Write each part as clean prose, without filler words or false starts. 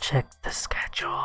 Check the schedule.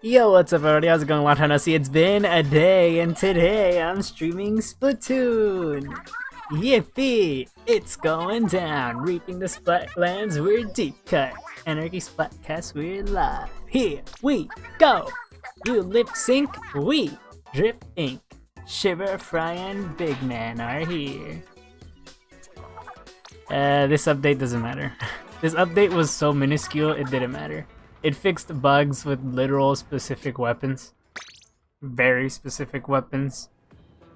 Yo, what's up everybody, how's it going? Long time no see, it's been a day, and today I'm streaming Splatoon! Yippee! It's going down! Reaping the Splatlands, we're deep cut! Anarchy Splatcast, we're live! Here we go! You lip sync, we drip ink! Shiver, Fry, and Big Man are here. This update doesn't matter. This update was so minuscule, it didn't matter. It fixed bugs with literal specific weapons. Very specific weapons.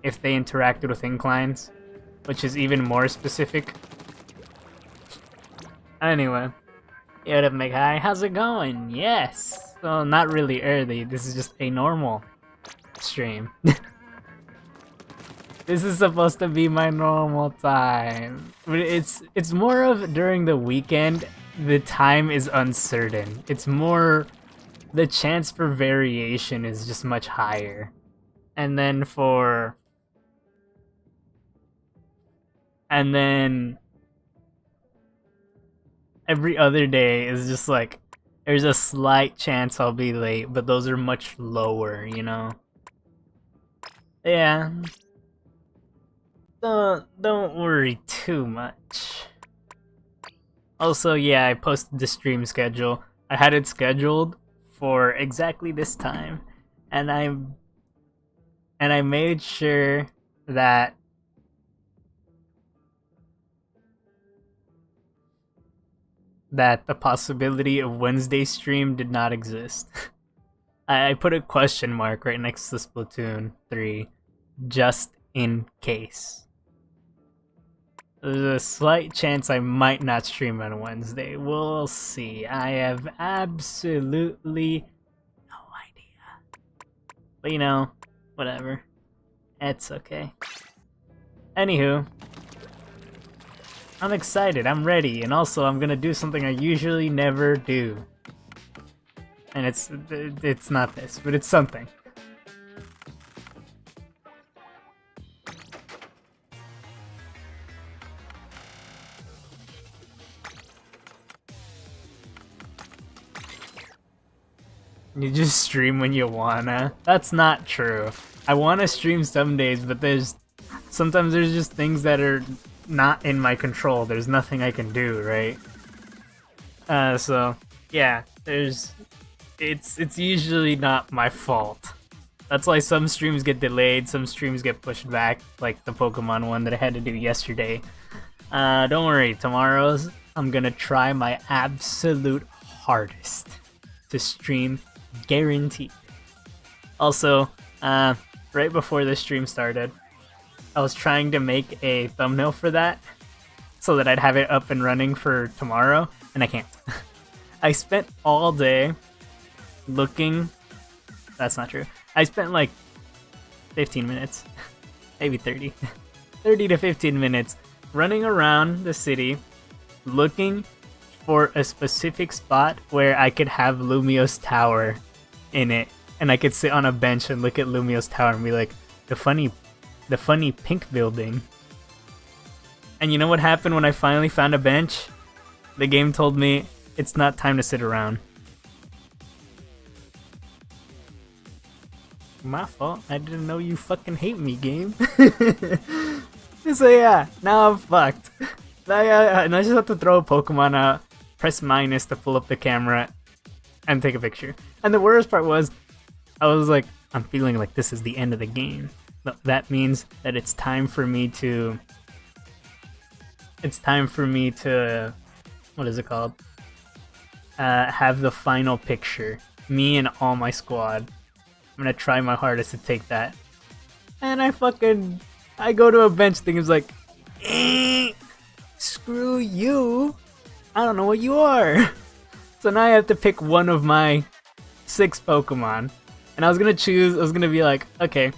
If they interacted with inclines. Which is even more specific. Anyway. What up, McHigh? How's it going? Yes! Well, not really early. This is just a normal stream. This is supposed to be my normal time. But it's more of during the weekend. The time is uncertain. It's more, the chance for variation is just much higher. And then every other day is just like, there's a slight chance I'll be late, but those are much lower, you know? Yeah. Don't worry too much. Also, yeah, I posted the stream schedule. I had it scheduled for exactly this time, and I made sure that the possibility of Wednesday stream did not exist. I put a question mark right next to Splatoon 3, just in case. There's a slight chance I might not stream on Wednesday. We'll see. I have absolutely no idea. But you know, whatever. It's okay. Anywho, I'm excited. I'm ready. And also, I'm gonna do something I usually never do. And it's not this, but it's something. You just stream when you wanna. That's not true. I wanna stream some days, but sometimes there's just things that are not in my control. There's nothing I can do, right? So yeah, it's usually not my fault. That's why some streams get delayed, some streams get pushed back, like the Pokemon one that I had to do yesterday. Don't worry, tomorrow's I'm gonna try my absolute hardest to stream. Guaranteed. Also, right before the stream started. I was trying to make a thumbnail for that so that I'd have it up and running for tomorrow, and I can't. I spent all day looking. That's not true. I spent like 15 minutes, maybe 30. 30 to 15 minutes running around the city looking for a specific spot where I could have Lumio's tower in it, and I could sit on a bench and look at Lumio's tower and be like, the funny pink building. And you know what happened when I finally found a bench? The game told me it's not time to sit around. My fault. I didn't know you fucking hate me, game. So yeah, now I'm fucked. And I just have to throw a Pokemon out, press minus to pull up the camera, and take a picture. And the worst part was, I was like, I'm feeling like this is the end of the game. That means that it's time for me to... what is it called? Have the final picture. Me and all my squad. I'm gonna try my hardest to take that. And I go to a bench thinking it's like, screw you. I don't know what you are. So now I have to pick one of my 6 Pokemon. And I was gonna be like, okay,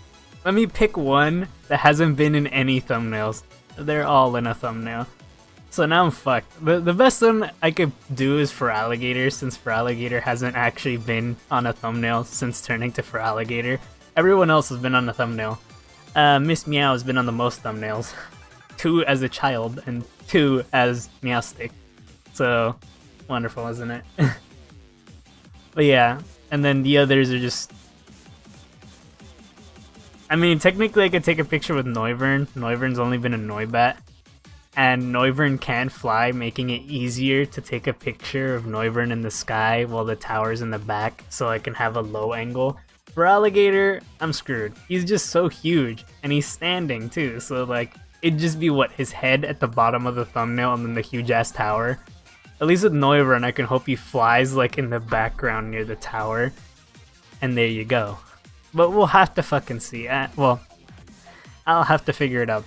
let me pick one that hasn't been in any thumbnails. They're all in a thumbnail. So now I'm fucked. The best one I could do is Feraligatr, since Feraligatr hasn't actually been on a thumbnail since turning to Feraligatr. Everyone else has been on a thumbnail. Miss Meow has been on the most thumbnails. 2 as a child and 2 as Meowstic. So, wonderful, isn't it? But yeah, and then the others are just... I mean, technically I could take a picture with Noivern. Noivern's only been a Noibat. And Noivern can fly, making it easier to take a picture of Noivern in the sky while the tower's in the back, so I can have a low angle. For Alligator, I'm screwed. He's just so huge, and he's standing too, so like, it'd just be what, his head at the bottom of the thumbnail and then the huge ass tower. At least with Noivern, I can hope he flies like in the background near the tower, and there you go. But we'll have to fucking see. Well, I'll have to figure it out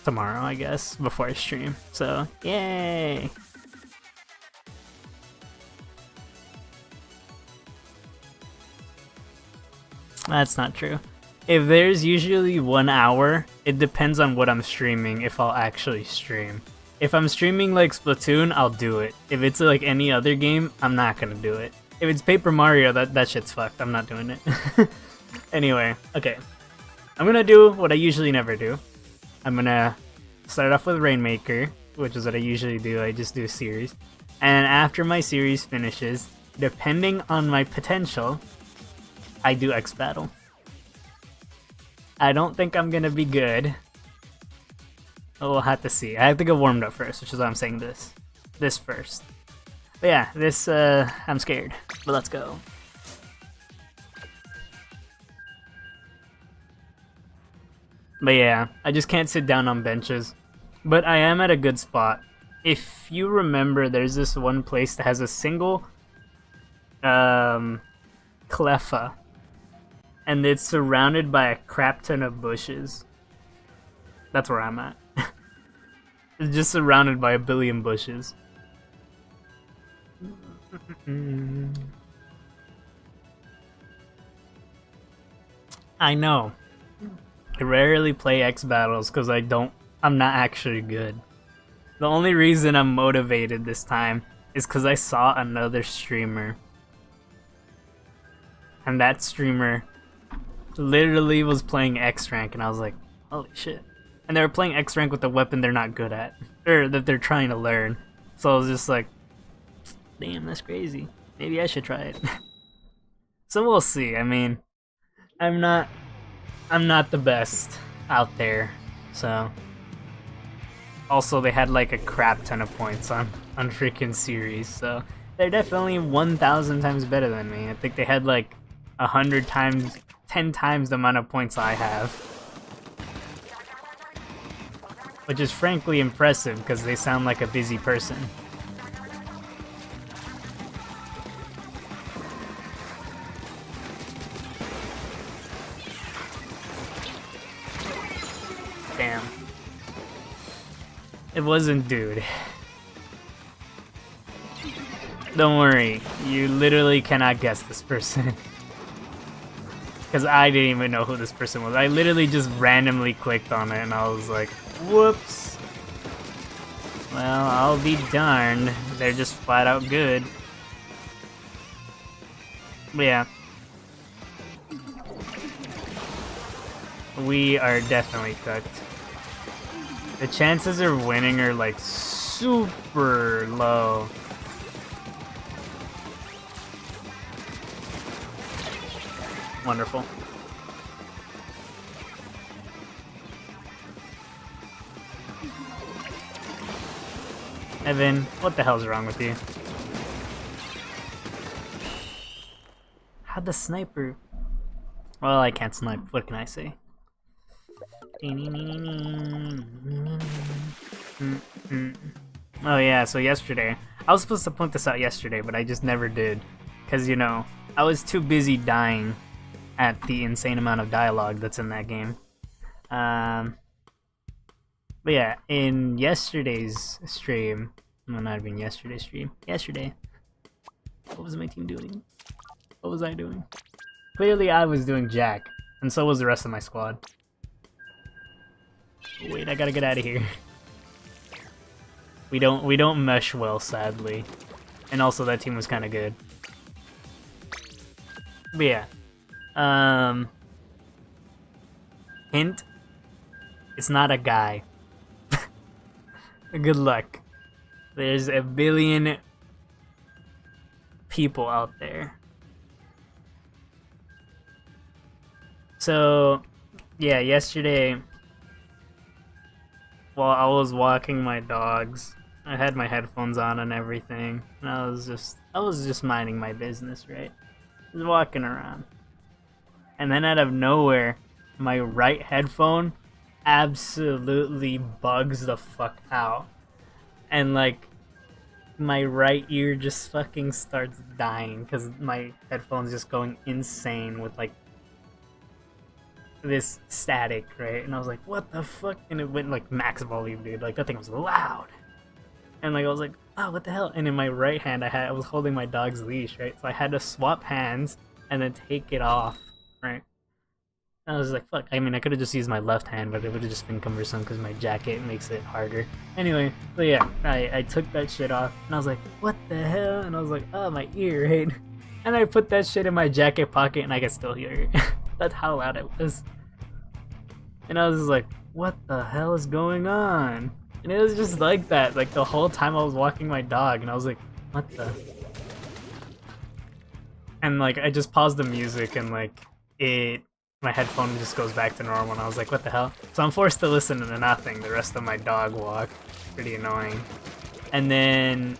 tomorrow, I guess, before I stream. So, yay! That's not true. If there's usually 1 hour, it depends on what I'm streaming if I'll actually stream. If I'm streaming like Splatoon, I'll do it. If it's like any other game, I'm not gonna do it. If it's Paper Mario, that shit's fucked. I'm not doing it. Anyway, okay. I'm gonna do what I usually never do. I'm gonna start off with Rainmaker, which is what I usually do. I just do a series. And after my series finishes, depending on my potential, I do X Battle. I don't think I'm gonna be good. We'll have to see. I have to get warmed up first, which is why I'm saying this. This first. But yeah, this, I'm scared. But let's go. But yeah, I just can't sit down on benches. But I am at a good spot. If you remember, there's this one place that has a single Cleffa. And it's surrounded by a crap ton of bushes. That's where I'm at. It's just surrounded by a billion bushes. I know. I rarely play X battles because I'm not actually good. The only reason I'm motivated this time is because I saw another streamer. And that streamer literally was playing X rank, and I was like, holy shit. And they were playing X rank with a weapon they're not good at, or that they're trying to learn. So I was just like, damn, that's crazy. Maybe I should try it. So we'll see. I mean, I'm not the best out there, so. Also, they had like a crap ton of points on freaking series, so they're definitely 1,000 times better than me. I think they had like 100 times, 10 times the amount of points I have. Which is frankly impressive, because they sound like a busy person. Damn. It wasn't dude. Don't worry, you literally cannot guess this person. Because I didn't even know who this person was. I literally just randomly clicked on it and I was like, whoops. Well, I'll be darned. They're just flat out good. But yeah. We are definitely cooked. The chances of winning are like super low. Wonderful. Evan, what the hell's wrong with you? How'd the sniper? Well, I can't snipe. What can I say? Oh yeah, so yesterday. I was supposed to point this out yesterday, but I just never did. Because, you know, I was too busy dying at the insane amount of dialogue that's in that game. But yeah, in yesterday's stream, no, not even yesterday's stream, yesterday, what was my team doing? What was I doing? Clearly I was doing Jack, and so was the rest of my squad. Wait, I gotta get out of here. We don't mesh well, sadly. And also that team was kinda good. But yeah. Hint, it's not a guy. Good luck. There's a billion people out there. So, yeah, yesterday, while I was walking my dogs, I had my headphones on and everything, and I was just minding my business, right? Just walking around. And then out of nowhere, my right headphone absolutely bugs the fuck out. And like, my right ear just fucking starts dying because my headphone's just going insane with like this static, right? And I was like, what the fuck? And it went like max volume, dude. Like, that thing was loud. And like, I was like, oh, what the hell? And in my right hand, I was holding my dog's leash, right? So I had to swap hands and then take it off, right? And I was like, fuck. I mean, I could have just used my left hand, but it would have just been cumbersome because my jacket makes it harder. Anyway, so yeah, I took that shit off, and I was like, what the hell? And I was like, oh, my ear, right? And I put that shit in my jacket pocket, and I could still hear it. That's how loud it was. And I was just like, what the hell is going on? And it was just like that, like the whole time I was walking my dog, and I was like, what the? And like, I just paused the music, and like, my headphone just goes back to normal, and I was like, what the hell? So I'm forced to listen to nothing the rest of my dog walk. Pretty annoying. And then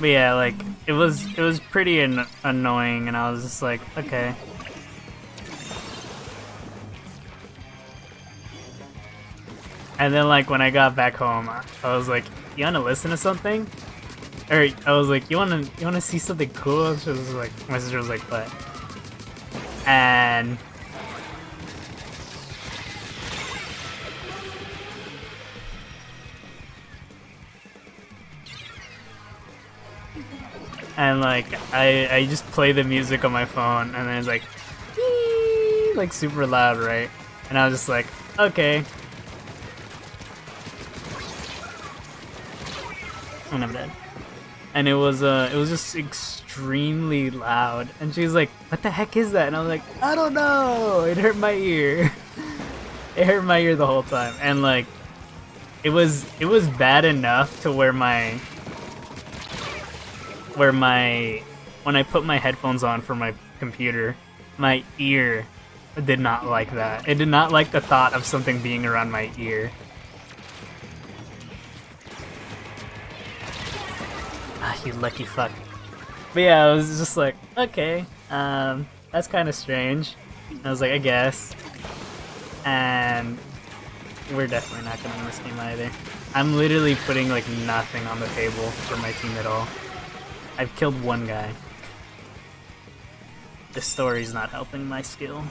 but yeah, like, it was pretty annoying, and I was just like, okay. And then, like, when I got back home, I was like, you wanna listen to something? Or I was like, you wanna see something cool? She was like, my sister was like, what? And like, I just play the music on my phone, and then it's like, "Ee!" like super loud, right? And I was just like, okay. And I'm dead. And it was just extremely loud. And she was like, what the heck is that? And I was like, I don't know. It hurt my ear. It hurt my ear the whole time. And like, it was bad enough to where when I put my headphones on for my computer, my ear did not like that. It did not like the thought of something being around my ear. Ah, you lucky fuck. But yeah, I was just like, okay. That's kind of strange. I was like, I guess. And we're definitely not gonna win this game either. I'm literally putting like nothing on the table for my team at all. I've killed one guy. The story's not helping my skill.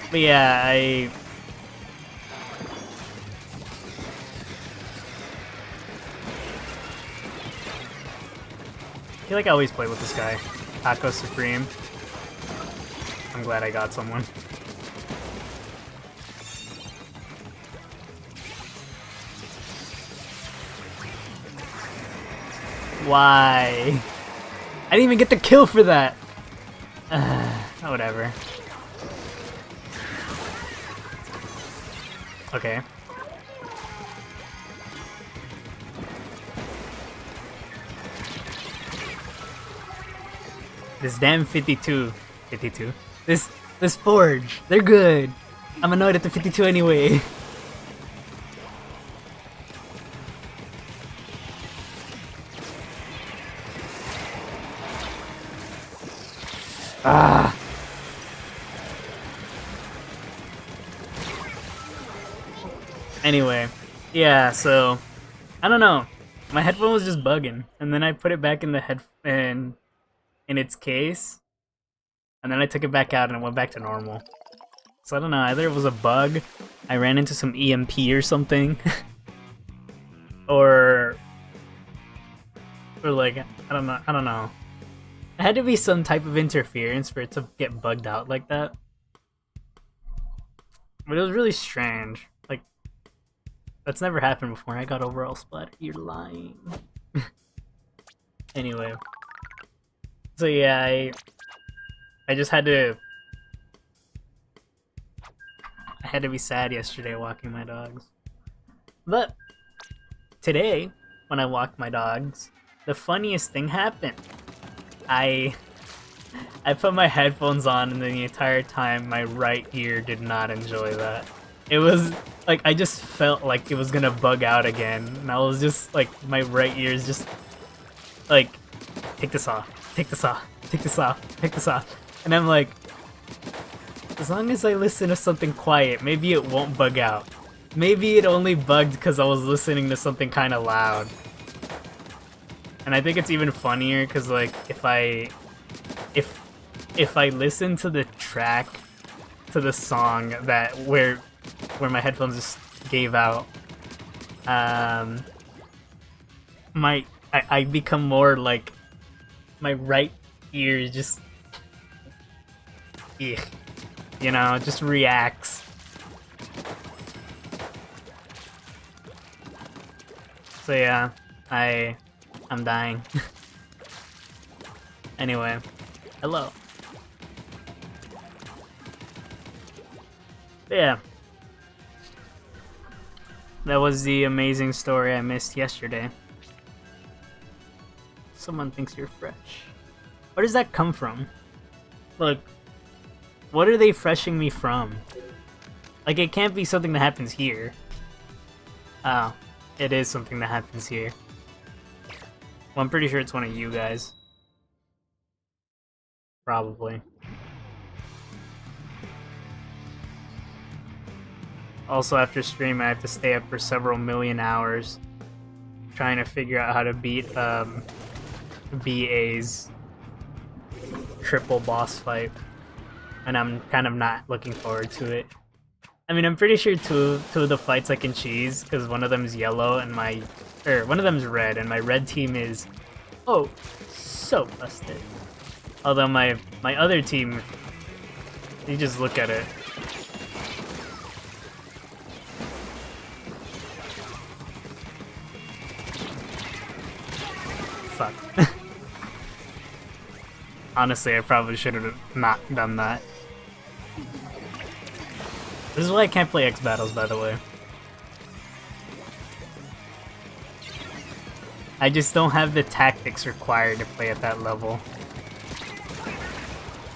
But yeah, I feel like I always play with this guy, Taco Supreme. I'm glad I got someone. Why? I didn't even get the kill for that! Whatever. Okay. This damn 52. This Forge. They're good. I'm annoyed at the 52 anyway. Ah. Anyway, yeah, so I don't know. My headphone was just bugging, and then I put it back in the in its case, and then I took it back out and it went back to normal. So I don't know, either it was a bug, I ran into some EMP or something, or like I don't know. It had to be some type of interference for it to get bugged out like that. But it was really strange. Like, that's never happened before. I got overall splat. You're lying. Anyway. So yeah, I just had to... I had to be sad yesterday walking my dogs. But today, when I walked my dogs, the funniest thing happened. I put my headphones on, and then the entire time my right ear did not enjoy that. It was like I just felt like it was gonna bug out again, and I was just like, my right ear is just like, take this off, take this off, take this off, take this off, and I'm like, as long as I listen to something quiet, maybe it won't bug out. Maybe it only bugged because I was listening to something kind of loud. And I think it's even funnier because, like, if I listen to the track, to the song that where my headphones just gave out, I become more like my right ear just, you know, just reacts. So yeah, I'm dying. Anyway, hello. But yeah. That was the amazing story I missed yesterday. Someone thinks you're fresh. Where does that come from? Look, what are they freshing me from? Like, it can't be something that happens here. Oh, it is something that happens here. Well, I'm pretty sure it's one of you guys. Probably. Also, after stream, I have to stay up for several million hours trying to figure out how to beat BA's triple boss fight, and I'm kind of not looking forward to it. I mean, I'm pretty sure two of the fights I can cheese, because one of them is yellow and one of them is red, and my red team is, oh, so busted. Although my other team, you just look at it. Fuck. Honestly, I probably should have not done that. This is why I can't play X Battles, by the way. I just don't have the tactics required to play at that level.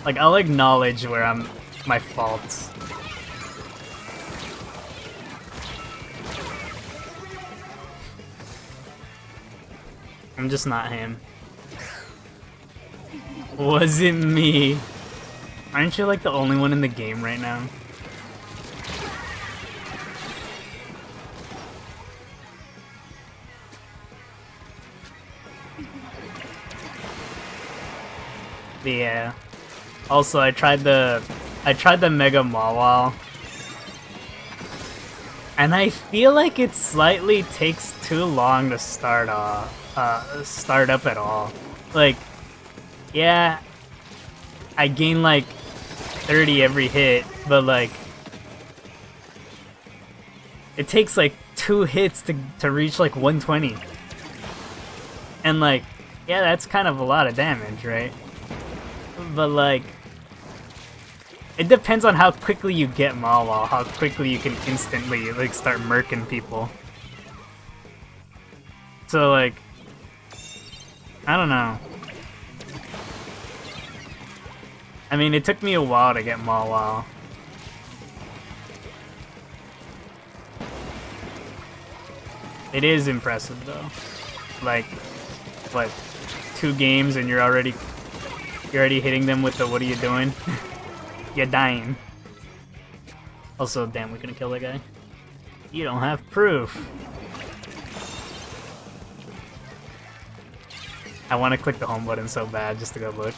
Like, I'll acknowledge where my faults. I'm just not him. Wasn't me. Aren't you like the only one in the game right now? Yeah. Also, I tried the Mega Mawile, and I feel like it slightly takes too long to start up at all. Like, yeah, I gain like 30 every hit, but like it takes like 2 hits to reach like 120. And like, yeah, that's kind of a lot of damage, right? But like, it depends on how quickly you get Mawile, how quickly you can instantly like start murking people. So like, I don't know. I mean, it took me a while to get Mawile. It is impressive though. Like, what, 2 games and you're already hitting them with the "what are you doing?" You're dying. Also, damn, we couldn't kill that guy. You don't have proof. I want to click the home button so bad just to go look.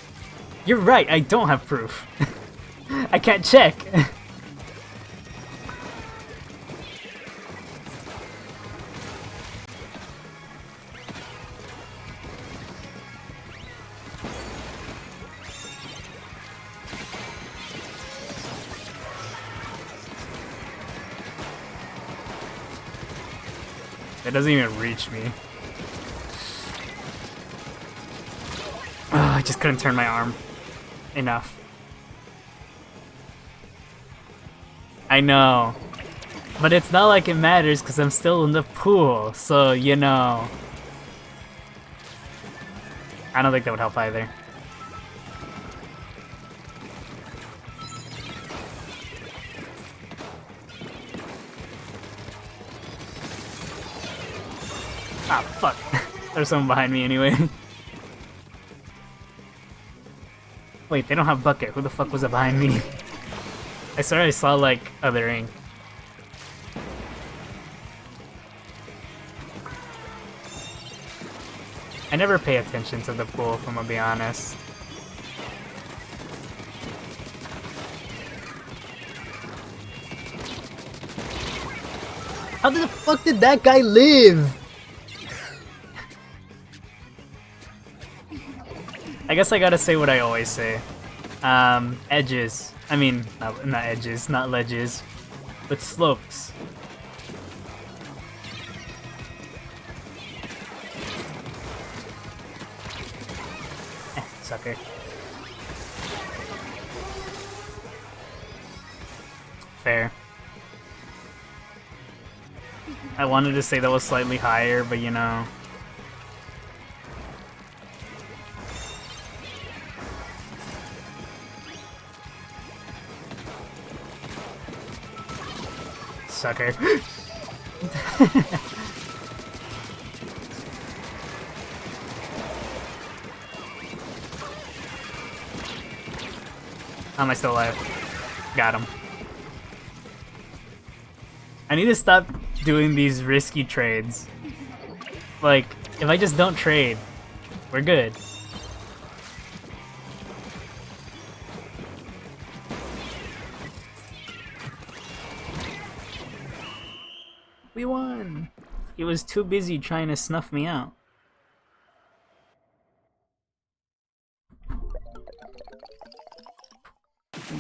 You're right, I don't have proof. I can't check. It doesn't even reach me. Oh, I just couldn't turn my arm enough. I know. But it's not like it matters because I'm still in the pool, so you know. I don't think that would help either. Ah, fuck. There's someone behind me anyway. Wait, they don't have bucket. Who the fuck was it behind me? I swear I saw, like, other ink. I never pay attention to the pool, if I'm gonna be honest. How the fuck did that guy live? I guess I gotta say what I always say. Edges. I mean, not edges, not ledges, but slopes. Sucker. Fair. I wanted to say that was slightly higher, but you know. Sucker. How am I still alive? Got him. I need to stop doing these risky trades. Like, if I just don't trade, we're good. We won! He was too busy trying to snuff me out.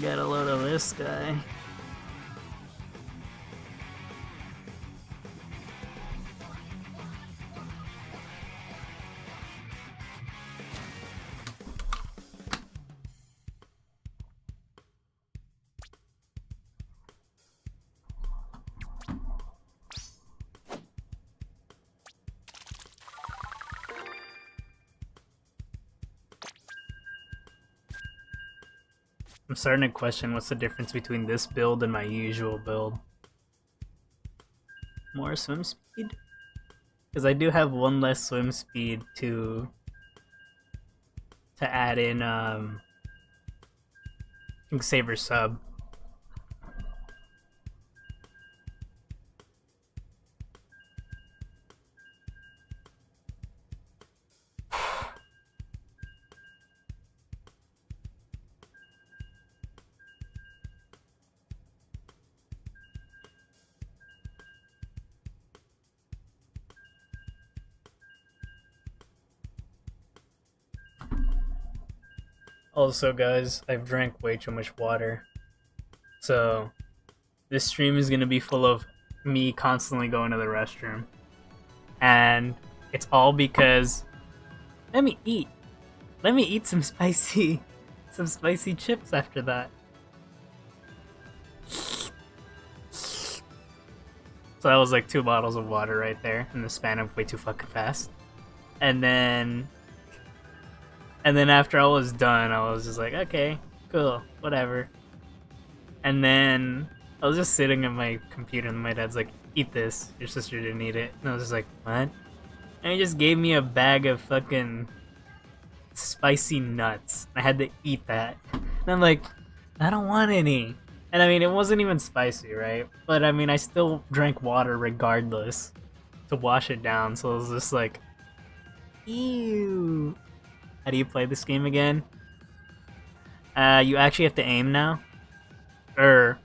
Get a load of this guy. I'm starting to question what's the difference between this build and my usual build. More swim speed? Because I do have 1 less swim speed to to add in Saber sub. Also, guys, I've drank way too much water. So, this stream is gonna be full of me constantly going to the restroom. And it's all because... Let me eat! Let me eat some spicy chips after that. So that was like 2 bottles of water right there in the span of way too fucking fast. And then after I was done, I was just like, okay, cool, whatever. And then I was just sitting at my computer and my dad's like, eat this, your sister didn't eat it. And I was just like, what? And he just gave me a bag of fucking spicy nuts. I had to eat that. And I'm like, I don't want any. And I mean, it wasn't even spicy, right? But I mean, I still drank water regardless to wash it down. So it was just like, ew. How do you play this game again? You actually have to aim now. Or,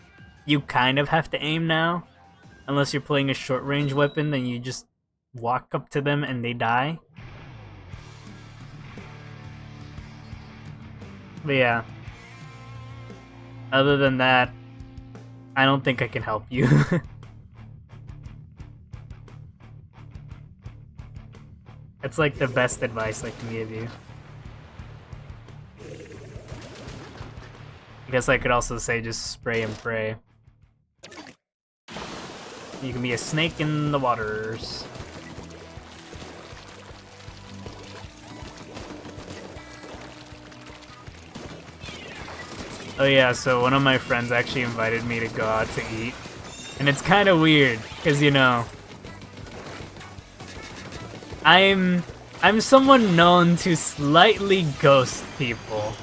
you kind of have to aim now. Unless you're playing a short range weapon, then you just walk up to them and they die. But yeah. Other than that, I don't think I can help you. It's like the best advice I can give you. I guess I could also say just spray and pray. You can be a snake in the waters. Oh yeah, so one of my friends actually invited me to go out to eat. And it's kind of weird, because you know, I'm someone known to slightly ghost people.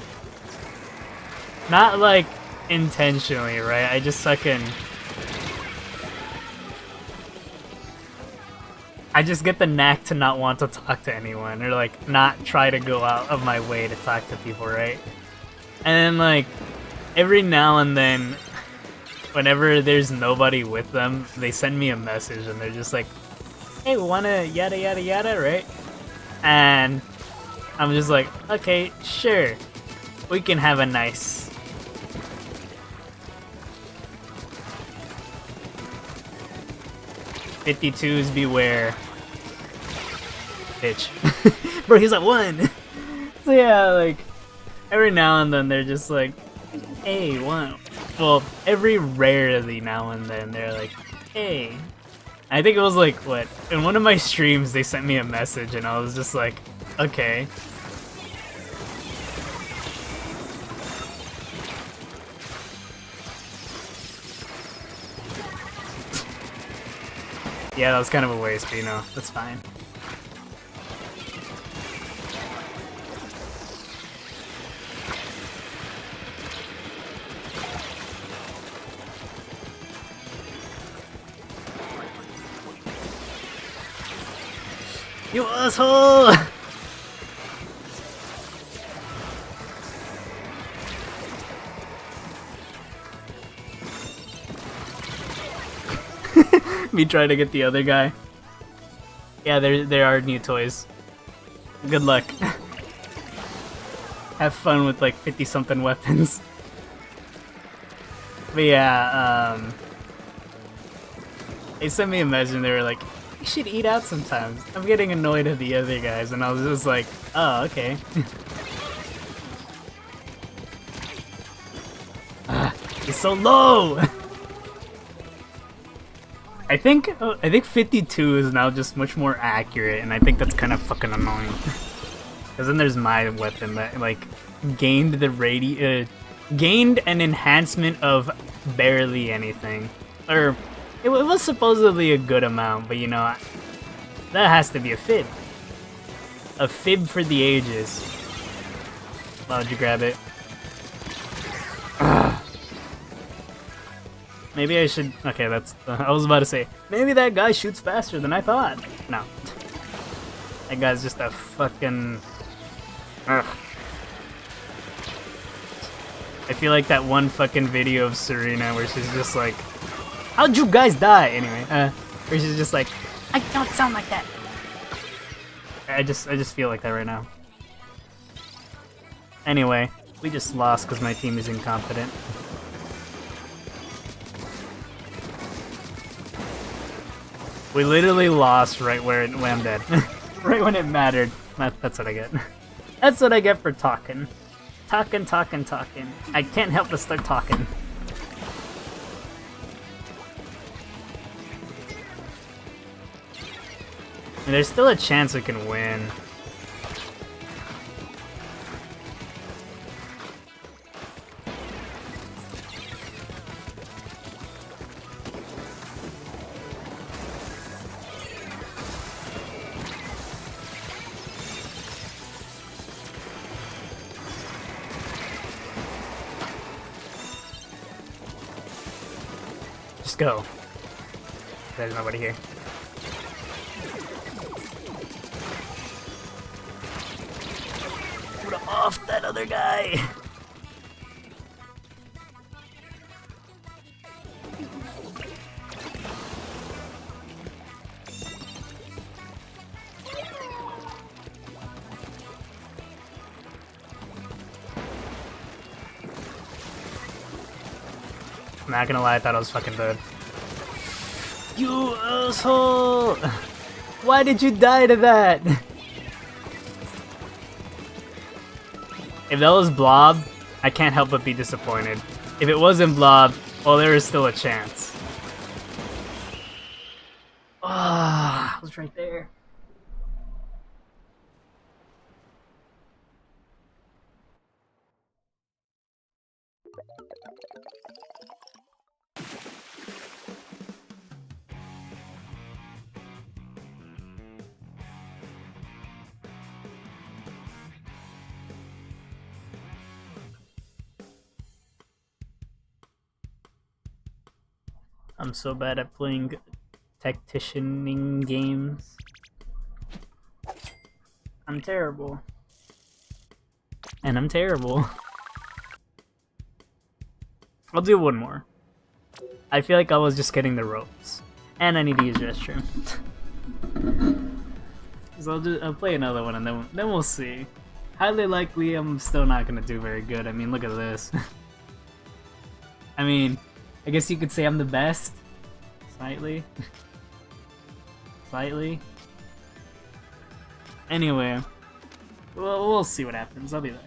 Not like intentionally, right? I just I just get the knack to not want to talk to anyone, or like not try to go out of my way to talk to people, right? And then like every now and then, whenever there's nobody with them, they send me a message and they're just like, hey, wanna yada yada yada, right? And I'm just like, okay, sure. We can have a nice... 52s beware. Bitch. Bro, he's at 1! So yeah, like, every now and then they're just like, hey, one. Well, every rarely now and then they're like, hey. I think it was like, what? In one of my streams they sent me a message and I was just like, okay. Yeah, that was kind of a waste, but you know, that's fine. You asshole! Me trying to get the other guy. Yeah, there are new toys. Good luck. Have fun with like 50-something weapons. But yeah, they sent me a message and they were like, you should eat out sometimes. I'm getting annoyed at the other guys, and I was just like, oh, okay. It's so low! I think 52 is now just much more accurate, and I think that's kind of fucking annoying. Because then there's my weapon that like gained an enhancement of barely anything, or it was supposedly a good amount, but you know, that has to be a fib for the ages. Why'd you grab it? Ugh. Maybe I should... Okay, that's... I was about to say, maybe that guy shoots faster than I thought. No. That guy's just a fucking... Ugh. I feel like that one fucking video of Serena where she's just like, how'd you guys die? Anyway, where she's just like, I don't sound like that. I just feel like that right now. Anyway, we just lost because my team is incompetent. We literally lost right when I'm dead. Right when it mattered. That's what I get. That's what I get for talking. Talking. I can't help but start talking. And there's still a chance we can win. Just go. There's nobody here. Put off that other guy. I'm not gonna lie, I thought I was fucking dead. You asshole! Why did you die to that? If that was Blob, I can't help but be disappointed. If it wasn't Blob, well, there is still a chance. Ah, I was right there. I'm so bad at playing tacticianing games. I'm terrible. And I'm terrible. I'll do one more. I feel like I was just getting the ropes. And I need to use restroom. So I'll play another one and then we'll see. Highly likely I'm still not gonna do very good. I mean, look at this. I mean, I guess you could say I'm the best. Slightly. Slightly. Anyway. Well, we'll see what happens. I'll be back.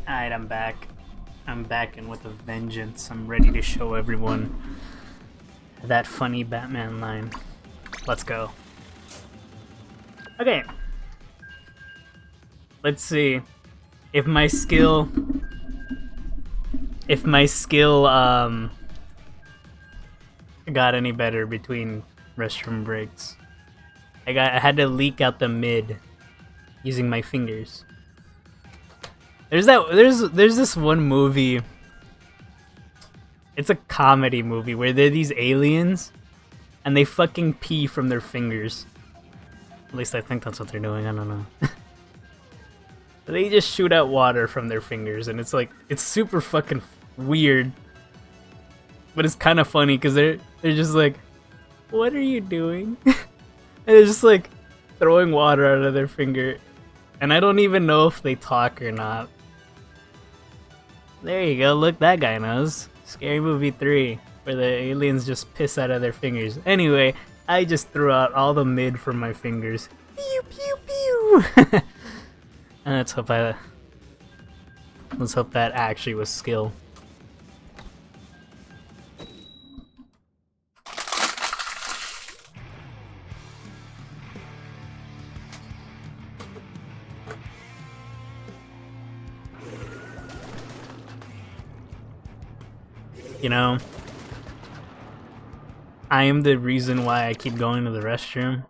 Alright, I'm back. I'm back and with a vengeance. I'm ready to show everyone that funny Batman line. Let's go. Okay. Let's see. If my skill got any better between restroom breaks. I had to leak out the mid using my fingers. There's this one movie. It's a comedy movie where they're these aliens and they fucking pee from their fingers. At least I think that's what they're doing, I don't know. They just shoot out water from their fingers and it's like, it's super fucking weird. But it's kind of funny because they're just like, what are you doing? And they're just like throwing water out of their finger. And I don't even know if they talk or not. There you go, look, that guy knows. Scary Movie 3, where the aliens just piss out of their fingers. Anyway, I just threw out all the mid from my fingers. Pew pew pew! And let's hope that actually was skill. You know, I am the reason why I keep going to the restroom.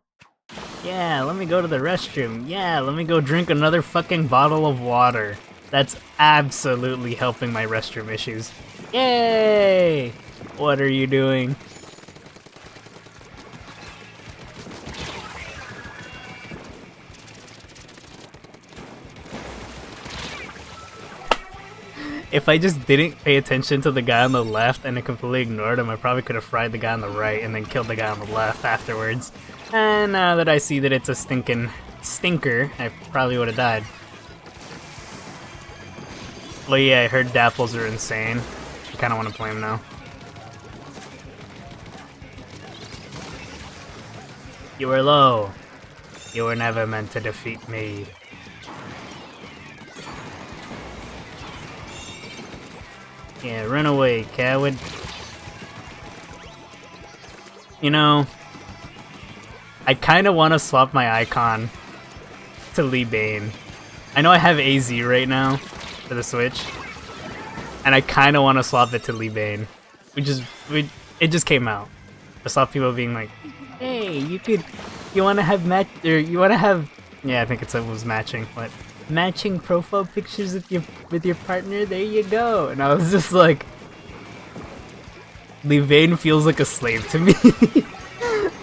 Yeah, let me go to the restroom. Yeah, let me go drink another fucking bottle of water. That's absolutely helping my restroom issues. Yay! What are you doing? If I just didn't pay attention to the guy on the left and I completely ignored him, I probably could have fried the guy on the right and then killed the guy on the left afterwards. And now that I see that it's a stinking stinker, I probably would have died. Well, yeah, I heard dapples are insane. I kind of want to play him now. You were low. You were never meant to defeat me. Yeah, run away, coward. You know, I kind of want to swap my icon to Lee Bane. I know I have AZ right now for the Switch, and I kind of want to swap it to Lee Bane. It just came out. I saw people being like, "Hey, you want to have yeah, I think it was matching, but matching profile pictures with your partner, there you go." And I was just like, Lee Bane feels like a slave to me.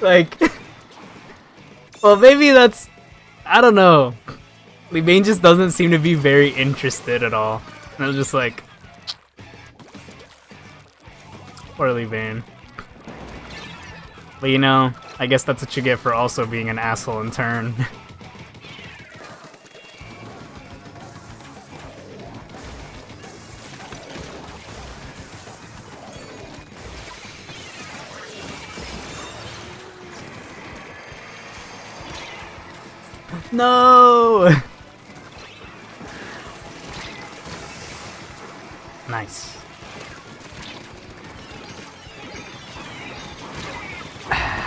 Like, well, maybe that's, I don't know. Lee Bane just doesn't seem to be very interested at all. And I was just like, poor Lee Bane. But you know, I guess that's what you get for also being an asshole in turn. No! Nice.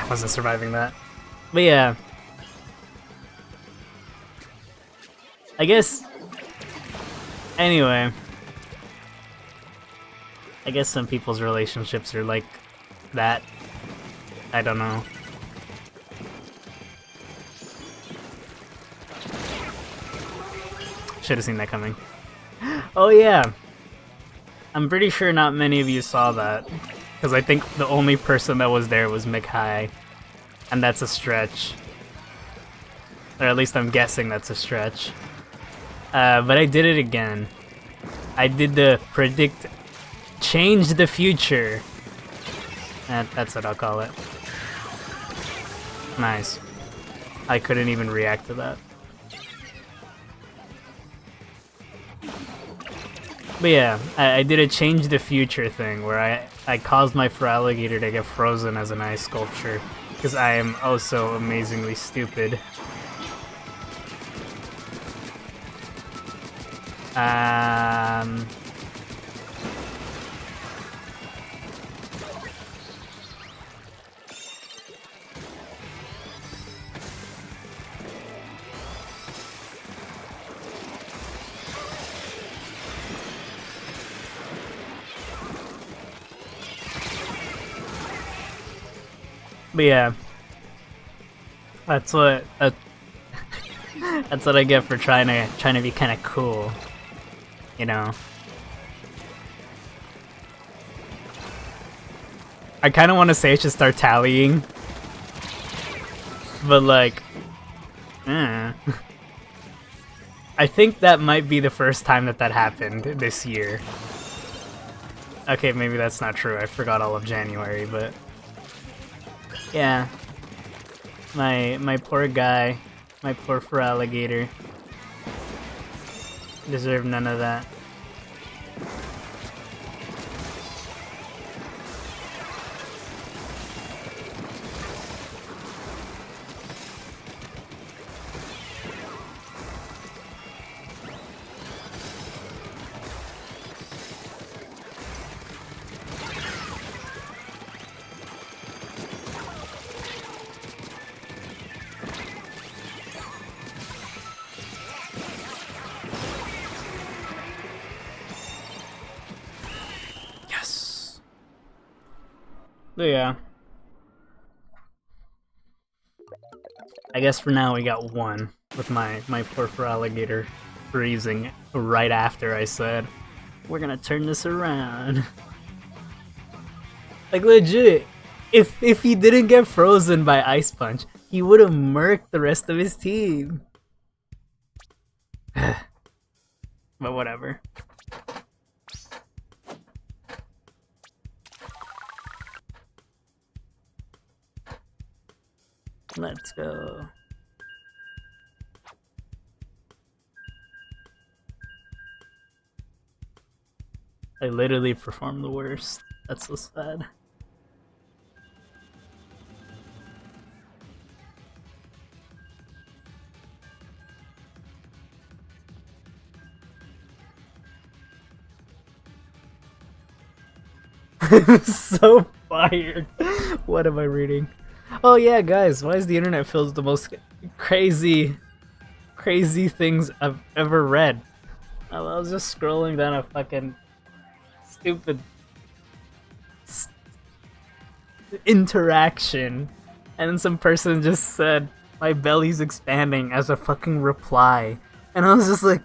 Wasn't surviving that. But yeah. I guess... Anyway. I guess some people's relationships are like that. I don't know. Should have seen that coming. Oh yeah, I'm pretty sure not many of you saw that, because I think the only person that was there was Mikai, and that's a stretch. Or at least I'm guessing that's a stretch. But I did it again. I did the predict, change the future. That's what I'll call it. Nice. I couldn't even react to that. But yeah, I did a change the future thing where I caused my Feraligatr to get frozen as an ice sculpture because I am also amazingly stupid. Um... But yeah, that's what that's what I get for trying to be kind of cool, you know. I kind of want to say I should start tallying, but like, I think that might be the first time that happened this year. Okay, maybe that's not true. I forgot all of January, but. Yeah, my poor guy, my poor fur alligator, deserved none of that. So yeah, I guess for now we got one with my poor fur alligator freezing right after I said we're gonna turn this around. Like legit, if he didn't get frozen by Ice Punch, he would have murked the rest of his team. But whatever. Let's go. I literally performed the worst. That's so sad. I'm so fired. What am I reading? Oh yeah, guys, why is the internet filled with the most crazy things I've ever read? I was just scrolling down a fucking stupid interaction, and then some person just said, "My belly's expanding" as a fucking reply, and I was just like,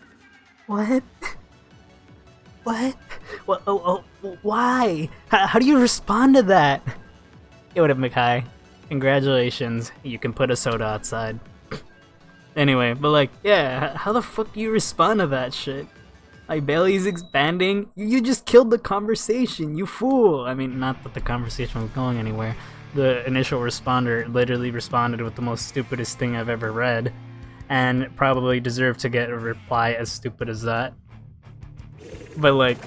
what? What? What? Oh, why? How do you respond to that? Yo, what up, McHigh? Congratulations, you can put a soda outside. Anyway, but like, yeah, how the fuck do you respond to that shit? My belly's expanding? You just killed the conversation, you fool! I mean, not that the conversation was going anywhere. The initial responder literally responded with the most stupidest thing I've ever read, and probably deserved to get a reply as stupid as that. But like,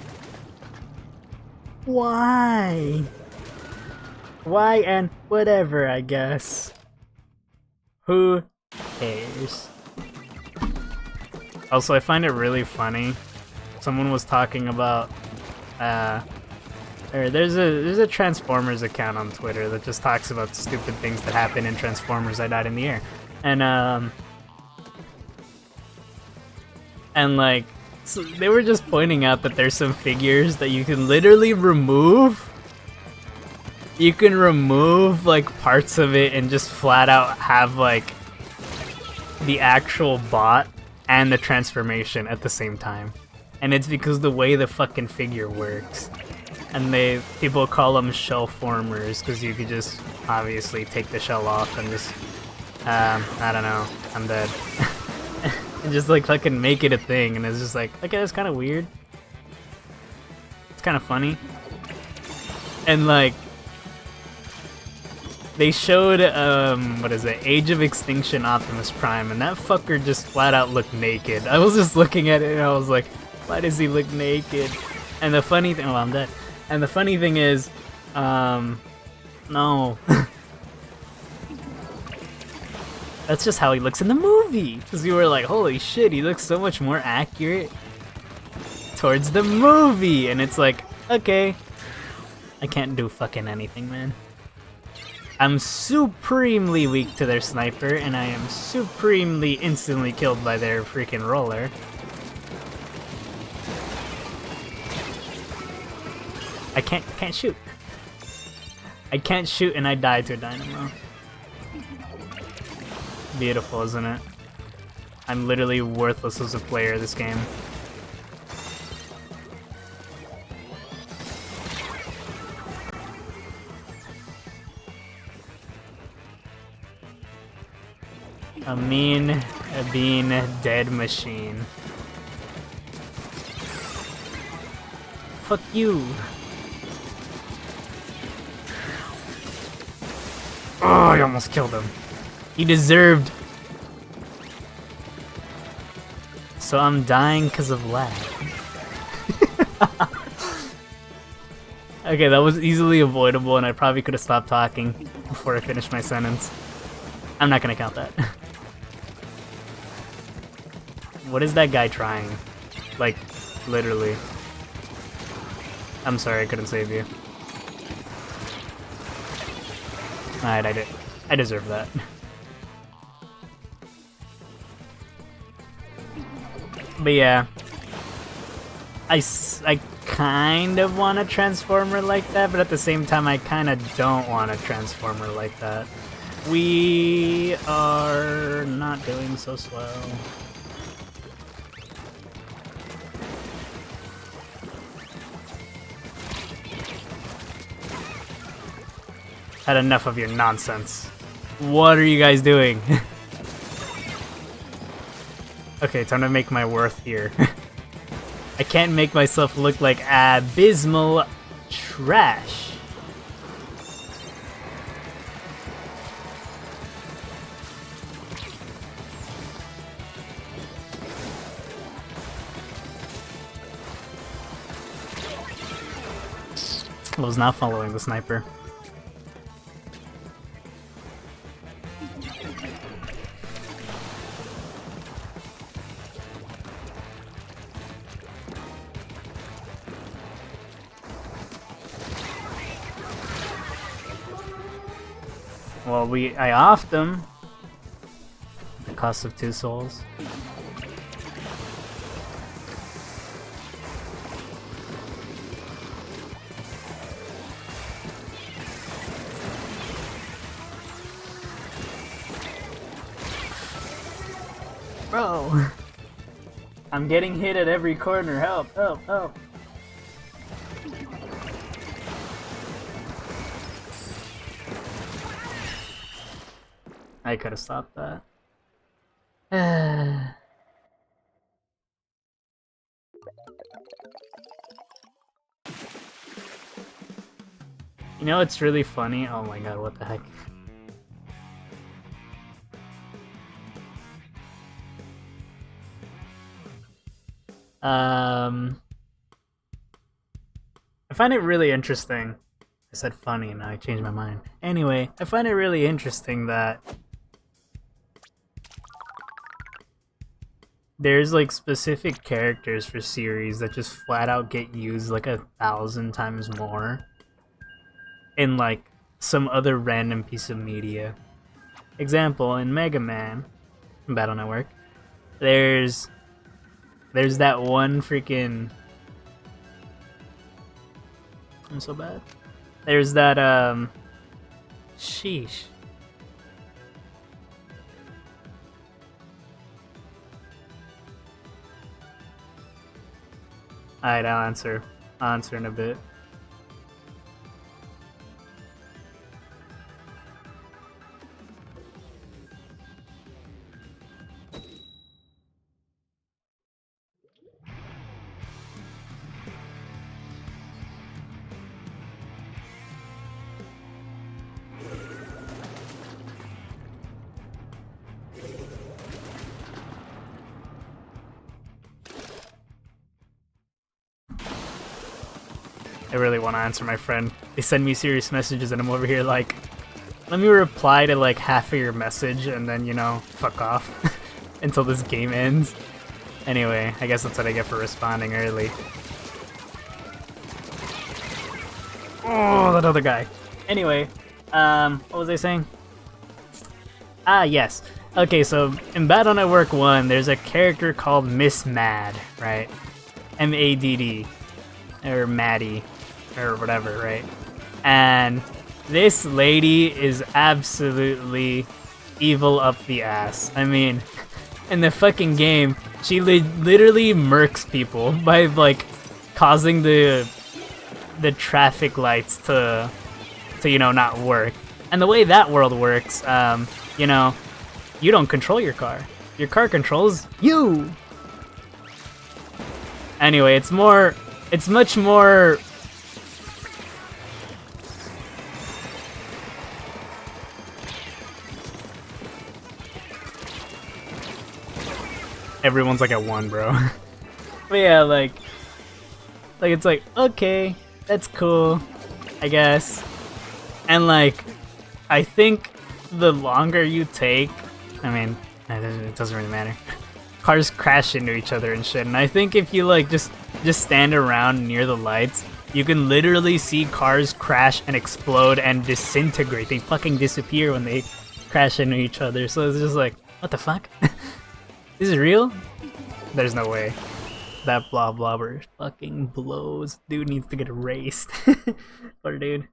why? Why and whatever, I guess. Who cares? Also, I find it really funny. Someone was talking about, there's a Transformers account on Twitter that just talks about stupid things that happen in Transformers I Died in the Air, and like, so they were just pointing out that there's some figures that you can literally remove. You can remove like parts of it and just flat out have like the actual bot and the transformation at the same time. And it's because the way the fucking figure works. And people call them shell formers because you could just obviously take the shell off and just I don't know, I'm dead. And just like fucking make it a thing, and it's just like, okay, that's kind of weird. It's kind of funny. And like, they showed, what is it, Age of Extinction Optimus Prime, and that fucker just flat out looked naked. I was just looking at it and I was like, why does he look naked? And the funny thing, oh, I'm dead. And the funny thing is, no. That's just how he looks in the movie. Because we were like, holy shit, he looks so much more accurate. towards the movie, and it's like, okay, I can't do fucking anything, man. I'm supremely weak to their sniper, and I am supremely instantly killed by their freaking roller. I can't shoot. I can't shoot, and I die to a dynamo. Beautiful, isn't it? I'm literally worthless as a player of this game. A mean bean dead machine. Fuck you. Oh, I almost killed him. He deserved. So I'm dying because of lag. Okay, that was easily avoidable, and I probably could have stopped talking before I finished my sentence. I'm not gonna count that. What is that guy trying? Like, literally. I'm sorry, I couldn't save you. Alright, I deserve that. But yeah. I kind of want a transformer like that, but at the same time I kind of don't want a transformer like that. We are not doing so swell. Had enough of your nonsense. What are you guys doing? Okay, time to make my worth here. I can't make myself look like abysmal trash. I was not following the sniper. Well, I offed him. The cost of 2 souls. Bro, I'm getting hit at every corner. Help, help, help. I could have stopped that. You know what's really funny? Oh my god, what the heck? I find it really interesting. I said funny, now I changed my mind. Anyway, I find it really interesting that there's like specific characters for series that just flat out get used like 1,000 times more in like some other random piece of media. Example, in Mega Man Battle Network, there's that one freaking... I'm so bad. There's that, sheesh. Alright, I'll answer in a bit. I really want to answer my friend. They send me serious messages and I'm over here like, let me reply to like half of your message and then, you know, fuck off until this game ends. Anyway, I guess that's what I get for responding early. Oh, that other guy. Anyway, what was I saying? Ah, yes. Okay, so in Battle Network 1, there's a character called Miss Mad, right? M-A-D-D. Or Maddie. Or whatever, right? And this lady is absolutely evil up the ass. I mean, in the fucking game, she literally murks people by, like, causing the traffic lights to you know, not work. And the way that world works, you know, you don't control your car. Your car controls you! Anyway, it's much more... Everyone's like at 1, bro. But yeah, like it's like, okay, that's cool, I guess. And like, I think the longer you take, I mean, it doesn't really matter. Cars crash into each other and shit, and I think if you like just stand around near the lights, you can literally see cars crash and explode and disintegrate. They fucking disappear when they crash into each other, so it's just like, what the fuck? This is real? There's no way. That blobber fucking blows. Dude needs to get erased. Poor dude.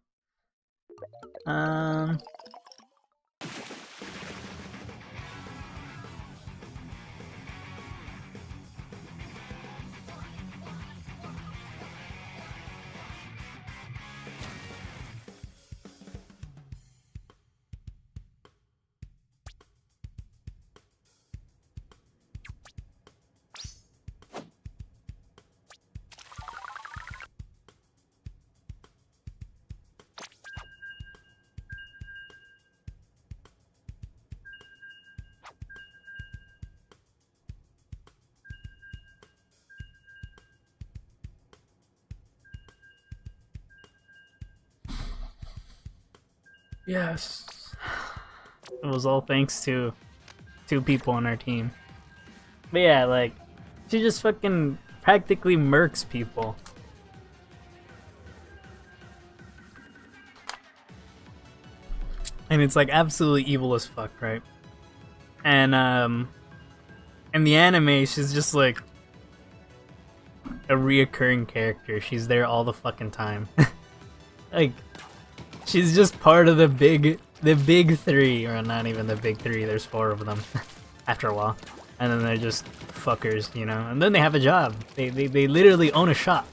Yes. It was all thanks to 2 people on our team. But yeah, like, she just fucking practically murks people. And it's like absolutely evil as fuck, right? And in the anime, she's just like a reoccurring character. She's there all the fucking time. Like, she's just part of the big 3, or not even the big 3, there's 4 of them after a while. And then they're just fuckers, you know? And then they have a job. They literally own a shop.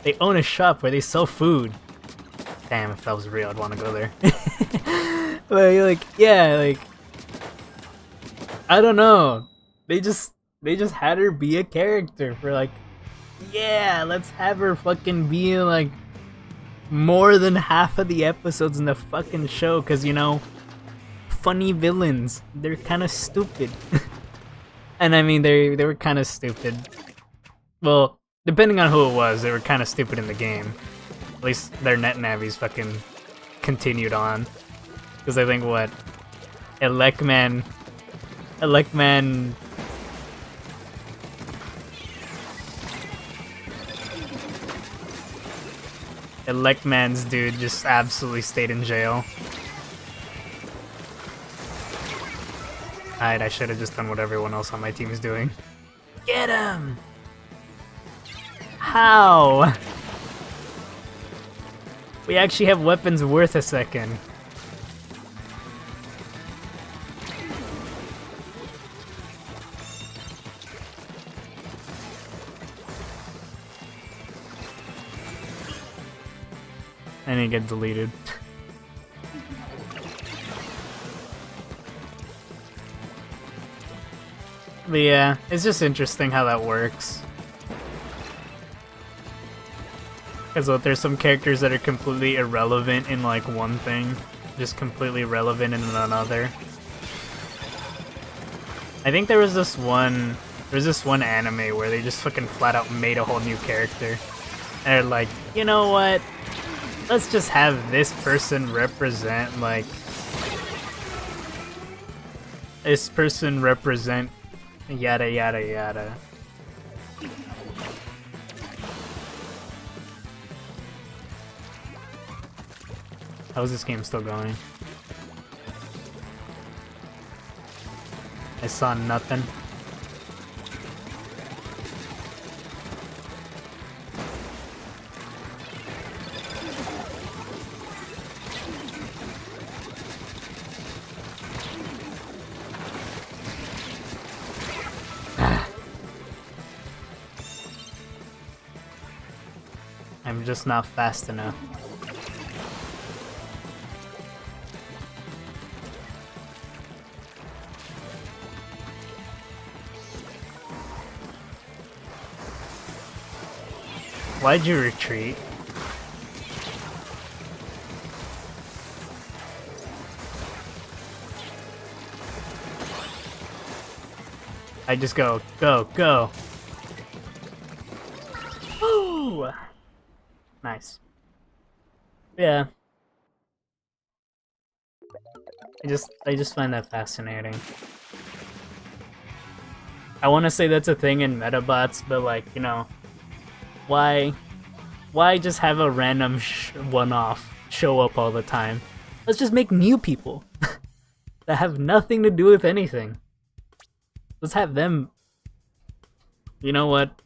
They own a shop where they sell food. Damn, if that was real, I'd want to go there. But like, yeah, like, I don't know. They just had her be a character for like, yeah, let's have her fucking be like more than half of the episodes in the fucking show, cause you know, funny villains, they're kind of stupid. And I mean, they were kind of stupid. Well, depending on who it was, they were kind of stupid in the game. At least their net navies fucking continued on. Because I think what Electman Electman's dude just absolutely stayed in jail. Alright, I should have just done what everyone else on my team is doing. Get him! How? We actually have weapons worth a second. And it get deleted. But yeah, it's just interesting how that works. Because there's some characters that are completely irrelevant in like one thing, just completely relevant in another. I think there was this one anime where they just fucking flat out made a whole new character. And they're like, you know what? Let's just have this person represent like... This person represent yada yada yada. How is this game still going? I saw nothing. I'm just not fast enough. Why'd you retreat? I just go, go. Ooh! Nice. Yeah. I just find that fascinating. I want to say that's a thing in metabots, but like, you know, why just have a random one-off show up all the time? Let's just make new people that have nothing to do with anything. Let's have them. You know what?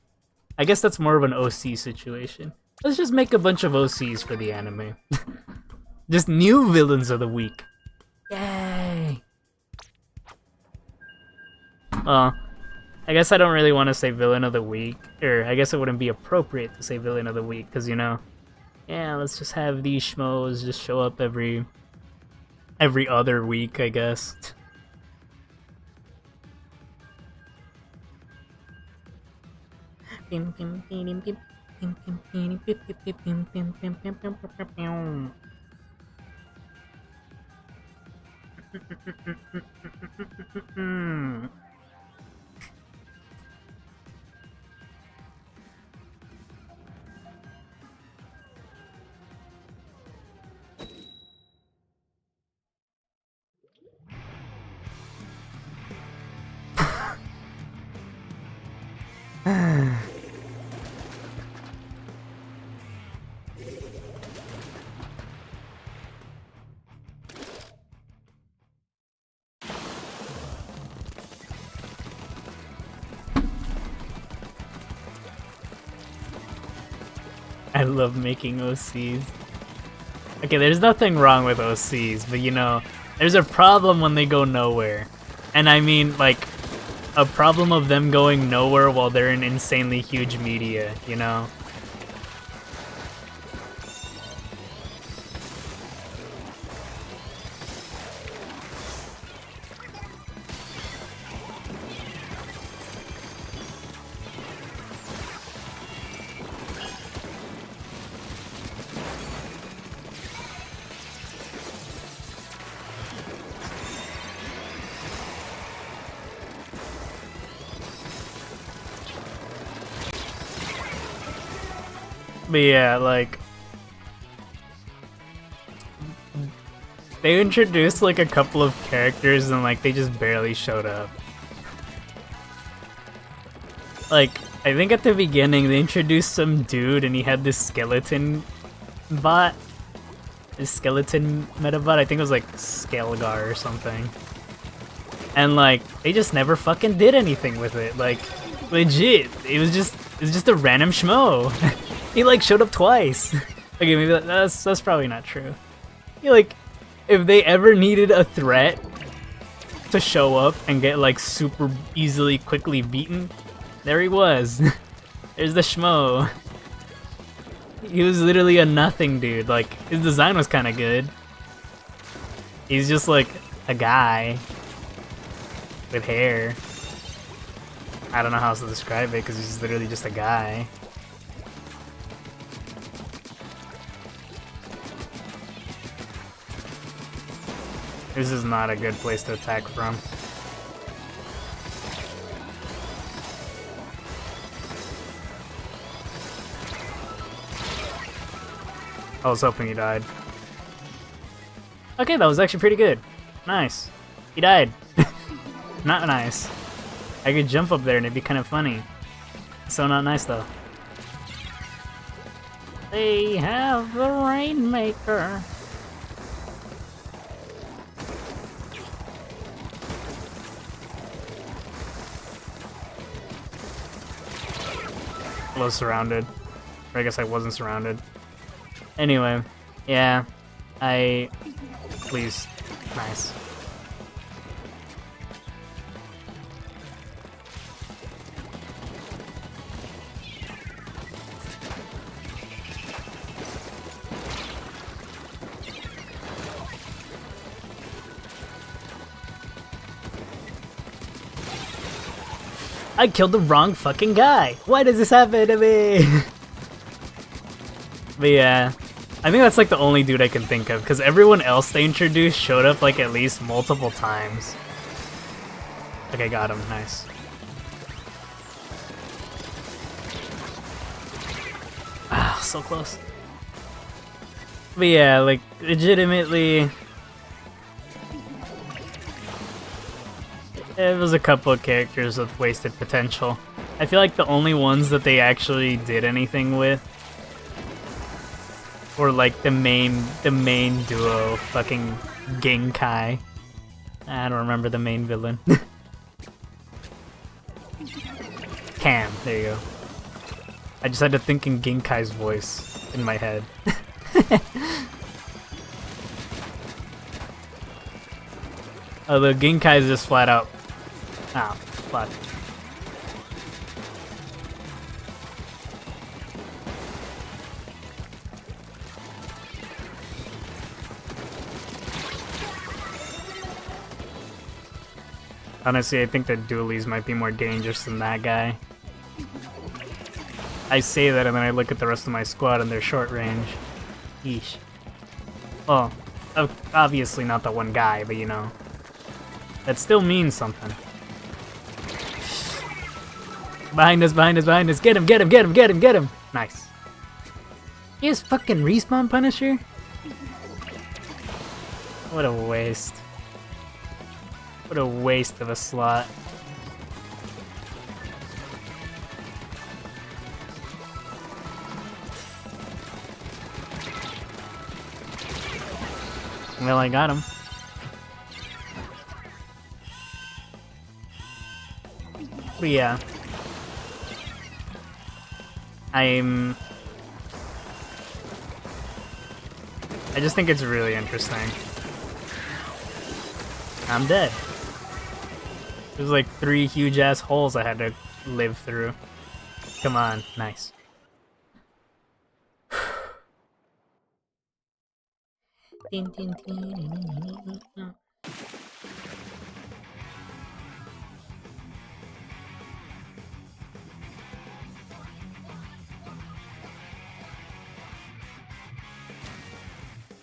I guess that's more of an OC situation. Let's just make a bunch of OCs for the anime. Just new villains of the week. Yay! I guess I don't really want to say villain of the week, or I guess it wouldn't be appropriate to say villain of the week, because, you know, yeah, let's just have these schmoes just show up every other week, I guess. I love making OCs. Okay, there's nothing wrong with OCs, but you know, there's a problem when they go nowhere. And I mean, like, a problem of them going nowhere while they're in insanely huge media, you know? But yeah, like, they introduced like a couple of characters and like they just barely showed up. Like, I think at the beginning they introduced some dude and he had this skeleton bot. This skeleton metabot, I think it was like Skelgar or something. And like, they just never fucking did anything with it. Like, legit, it was just a random schmo. He like showed up twice. Okay, maybe that's probably not true. Like, if they ever needed a threat to show up and get like super easily, quickly beaten, there he was. There's the schmo. He was literally a nothing dude. Like, his design was kind of good. He's just like a guy with hair. I don't know how else to describe it because he's literally just a guy. This is not a good place to attack from. I was hoping he died. Okay, that was actually pretty good. Nice. He died. Not nice. I could jump up there and it'd be kind of funny. So not nice though. They have the Rainmaker. I was surrounded. Or I guess I wasn't surrounded. Anyway, yeah. Please. Nice. I killed the wrong fucking guy! Why does this happen to me? But yeah, I think that's like the only dude I can think of, because everyone else they introduced showed up like at least multiple times. Okay, got him, nice. Ah, so close. But yeah, like, legitimately... It was a couple of characters with wasted potential. I feel like the only ones that they actually did anything with were like the main duo, fucking Genkai. I don't remember the main villain. Cam, there you go. I just had to think in Genkai's voice in my head. Although Genkai is just flat out. Ah, fuck. Honestly, I think the dualies might be more dangerous than that guy. I say that and then I look at the rest of my squad and they're short range. Yeesh. Well, obviously not the one guy, but you know. That still means something. Behind us, behind us, behind us. Get him, get him, get him, get him, get him. Nice. He has fucking respawn Punisher? What a waste. What a waste of a slot. Well, I got him. But yeah. I just think it's really interesting. I'm dead. There's like 3 huge ass holes I had to live through. Come on, nice.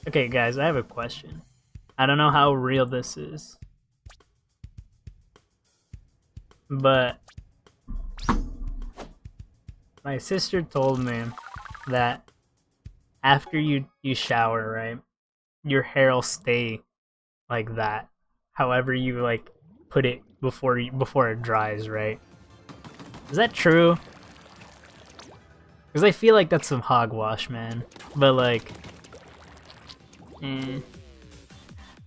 Okay, guys, I have a question. I don't know how real this is, but my sister told me that after you shower, right, your hair will stay like that. However you like put it before it dries, right? Is that true? Because I feel like that's some hogwash, man. But like,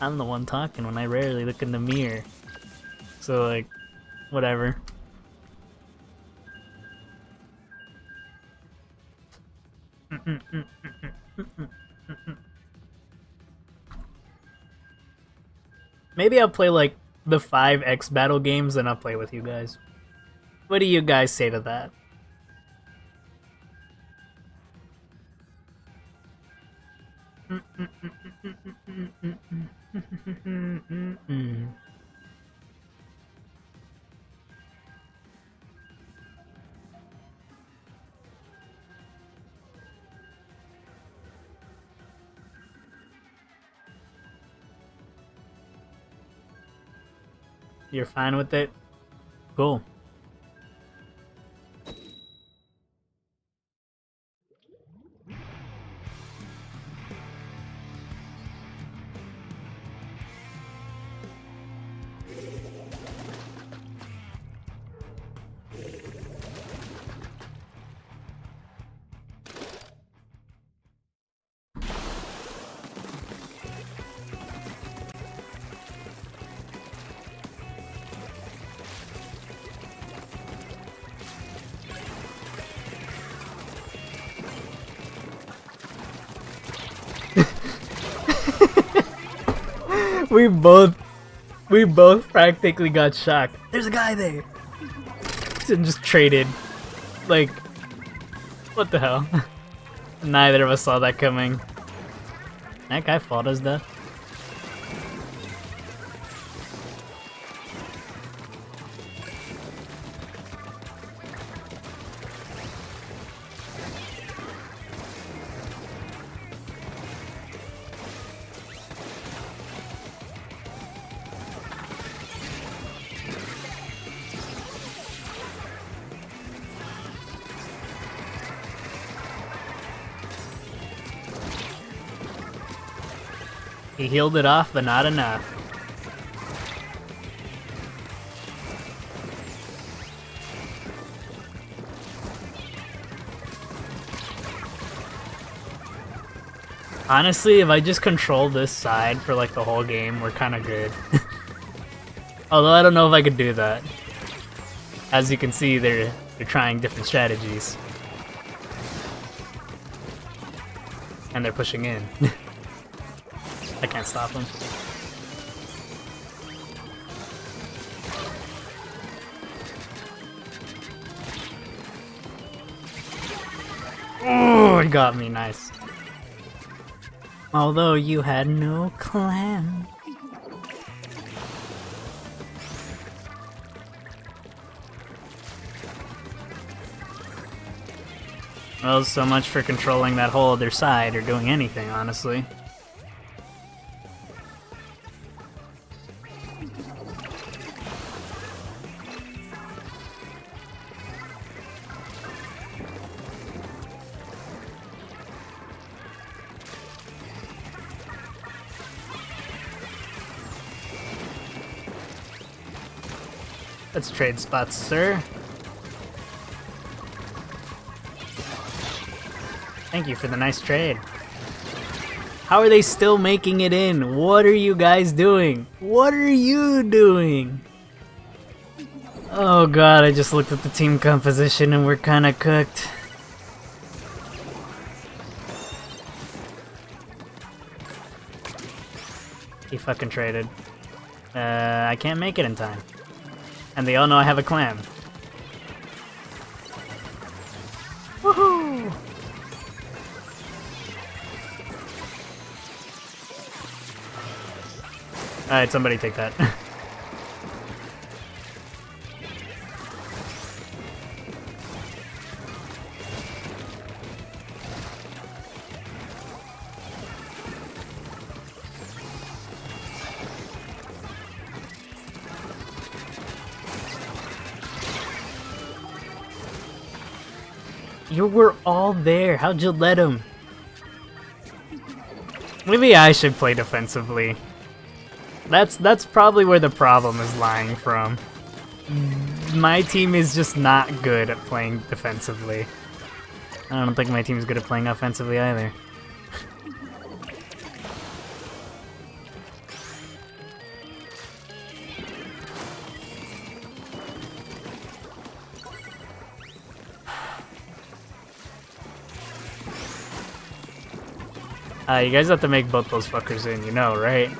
I'm the one talking when I rarely look in the mirror. So like, whatever. Maybe I'll play like the 5X battle games and I'll play with you guys. What do you guys say to that? You're fine with it? Cool. we both practically got shocked. There's a guy there! And just traded. Like, what the hell? Neither of us saw that coming. That guy fought us death. He healed it off, but not enough. Honestly, if I just control this side for like the whole game, we're kind of good. Although I don't know if I could do that. As you can see, they're trying different strategies. And they're pushing in. I can't stop them. Oh, he got me, nice. Although you had no clan. Well, so much for controlling that whole other side or doing anything, honestly. Let's trade spots, sir. Thank you for the nice trade. How are they still making it in? What are you guys doing? What are you doing? Oh god, I just looked at the team composition and we're kinda cooked. He fucking traded. I can't make it in time. And they all know I have a clan. Woohoo! Alright, somebody take that. You were all there. How'd you let him? Maybe I should play defensively. That's probably where the problem is lying from. My team is just not good at playing defensively. I don't think my team is good at playing offensively either. You guys have to make both those fuckers in, you know, right?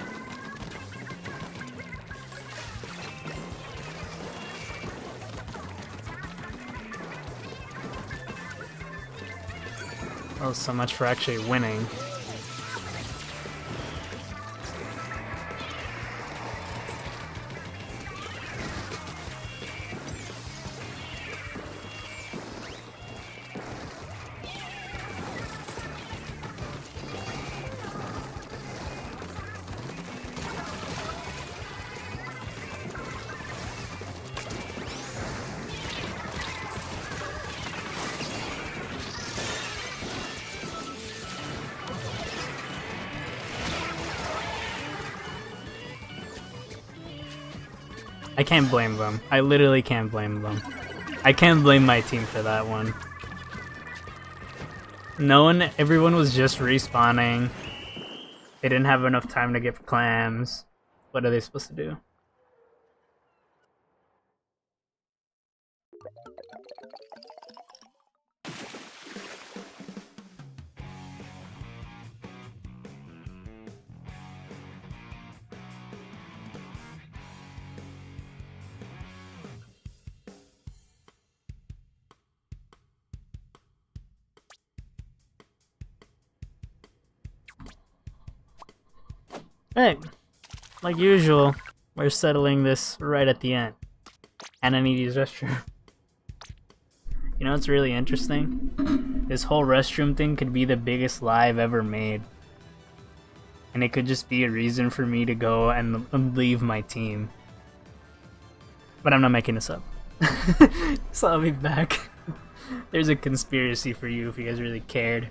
Well, so much for actually winning. I can't blame them. I literally can't blame them. I can't blame my team for that one. Everyone was just respawning. They didn't have enough time to get clams. What are they supposed to do? Hey, like usual, we're settling this right at the end. And I need to use restroom. You know what's really interesting? This whole restroom thing could be the biggest lie I've ever made. And it could just be a reason for me to go and leave my team. But I'm not making this up. So I'll be back. There's a conspiracy for you if you guys really cared.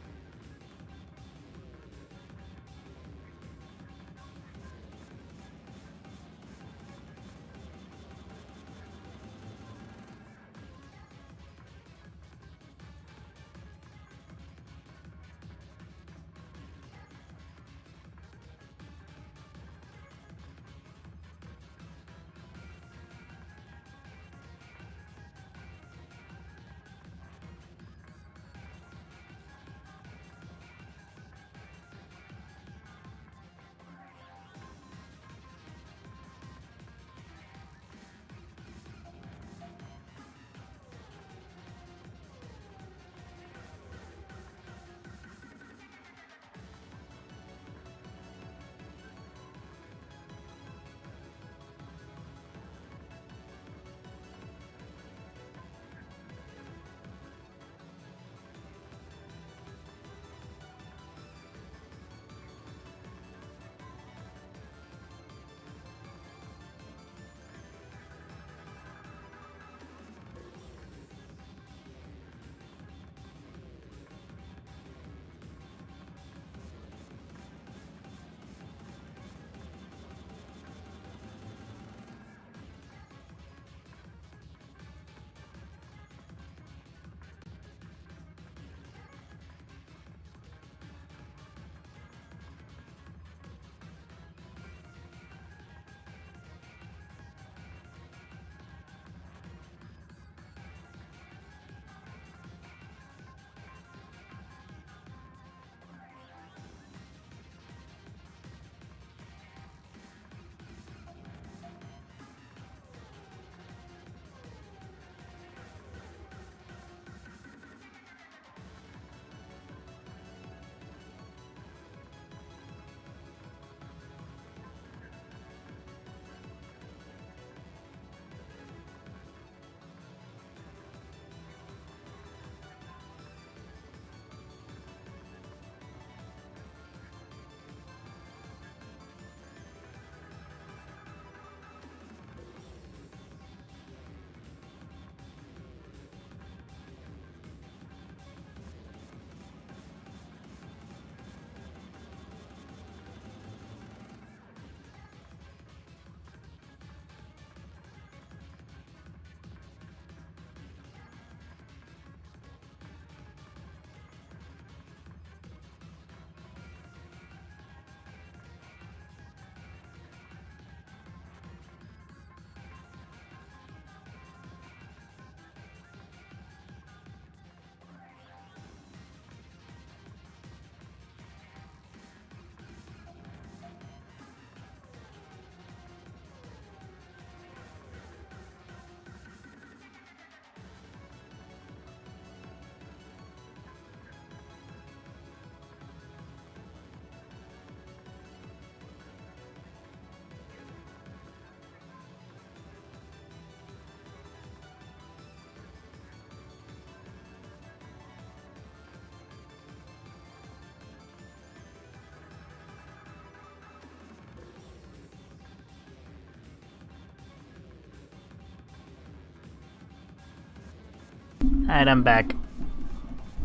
Alright, I'm back.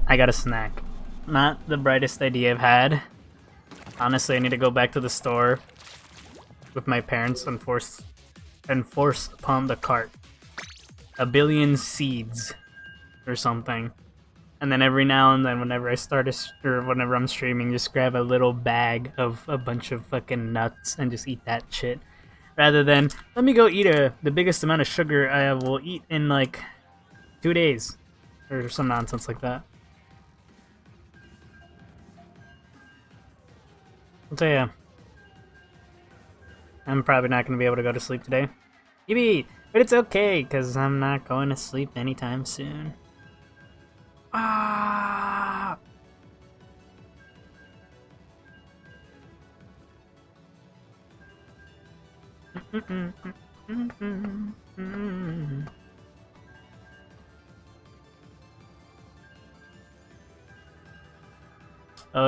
I got a snack. Not the brightest idea I've had. Honestly, I need to go back to the store with my parents and force upon the cart a billion seeds or something. And then every now and then, whenever I start or whenever I'm streaming, just grab a little bag of a bunch of fucking nuts and just eat that shit. Rather than, let me go eat the biggest amount of sugar I will eat in like 2 days. Or some nonsense like that. So yeah. I'm probably not going to be able to go to sleep today. Yippee! But it's okay, because I'm not going to sleep anytime soon. Ah! Oh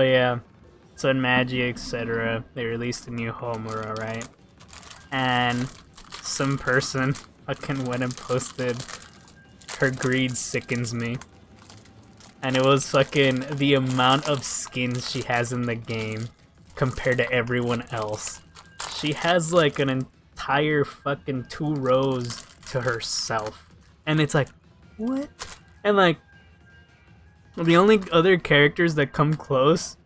yeah. So in Magi, etc., they released a new Homura, right? And some person fucking went and posted, "Her greed sickens me." And it was fucking the amount of skins she has in the game compared to everyone else. She has like an entire fucking 2 rows to herself. And it's like, what? And like, the only other characters that come close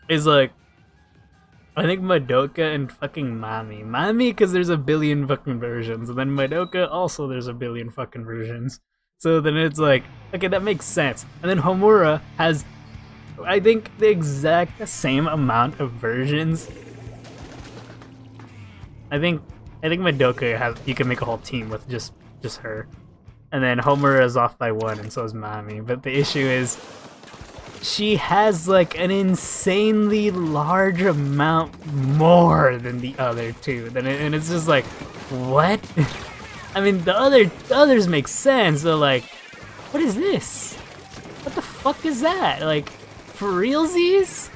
is like, I think Madoka and fucking Mami. Mami, because there's a billion fucking versions, and then Madoka, also there's a billion fucking versions. So then it's like, okay, that makes sense. And then Homura has, I think, the exact same amount of versions. I think Madoka has, you can make a whole team with just her. And then Homura is off by 1, and so is Mami. But the issue is, she has like an insanely large amount more than the other 2. And it's just like, what? I mean, the others make sense, but like, what is this? What the fuck is that? Like, for realsies?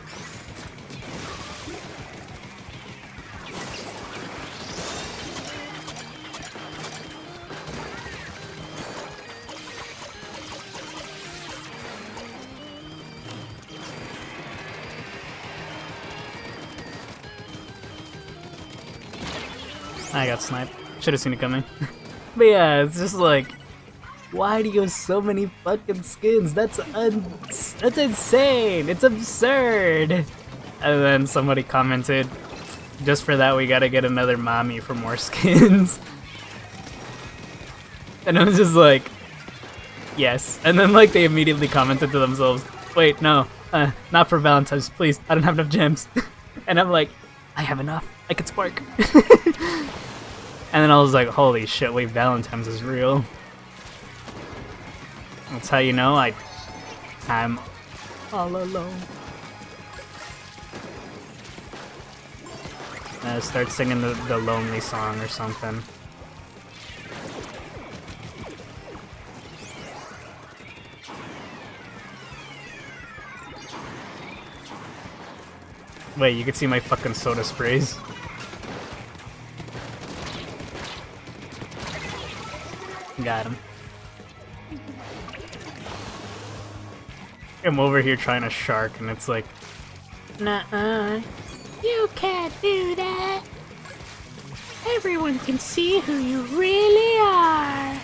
I got sniped. Should have seen it coming. But yeah, it's just like, why do you have so many fucking skins? That's insane. It's absurd. And then somebody commented, just for that we gotta get another Mami for more skins. And I was just like, yes. And then like they immediately commented to themselves, wait, no, not for Valentine's, please. I don't have enough gems. And I'm like, I have enough. I could spark. And then I was like, holy shit, wait, Valentine's is real. That's how you know I'm all alone. Start singing the lonely song or something. Wait, you can see my fucking soda sprays. Got him. I'm over here trying to shark, and it's like, nuh-uh, you can't do that. Everyone can see who you really are.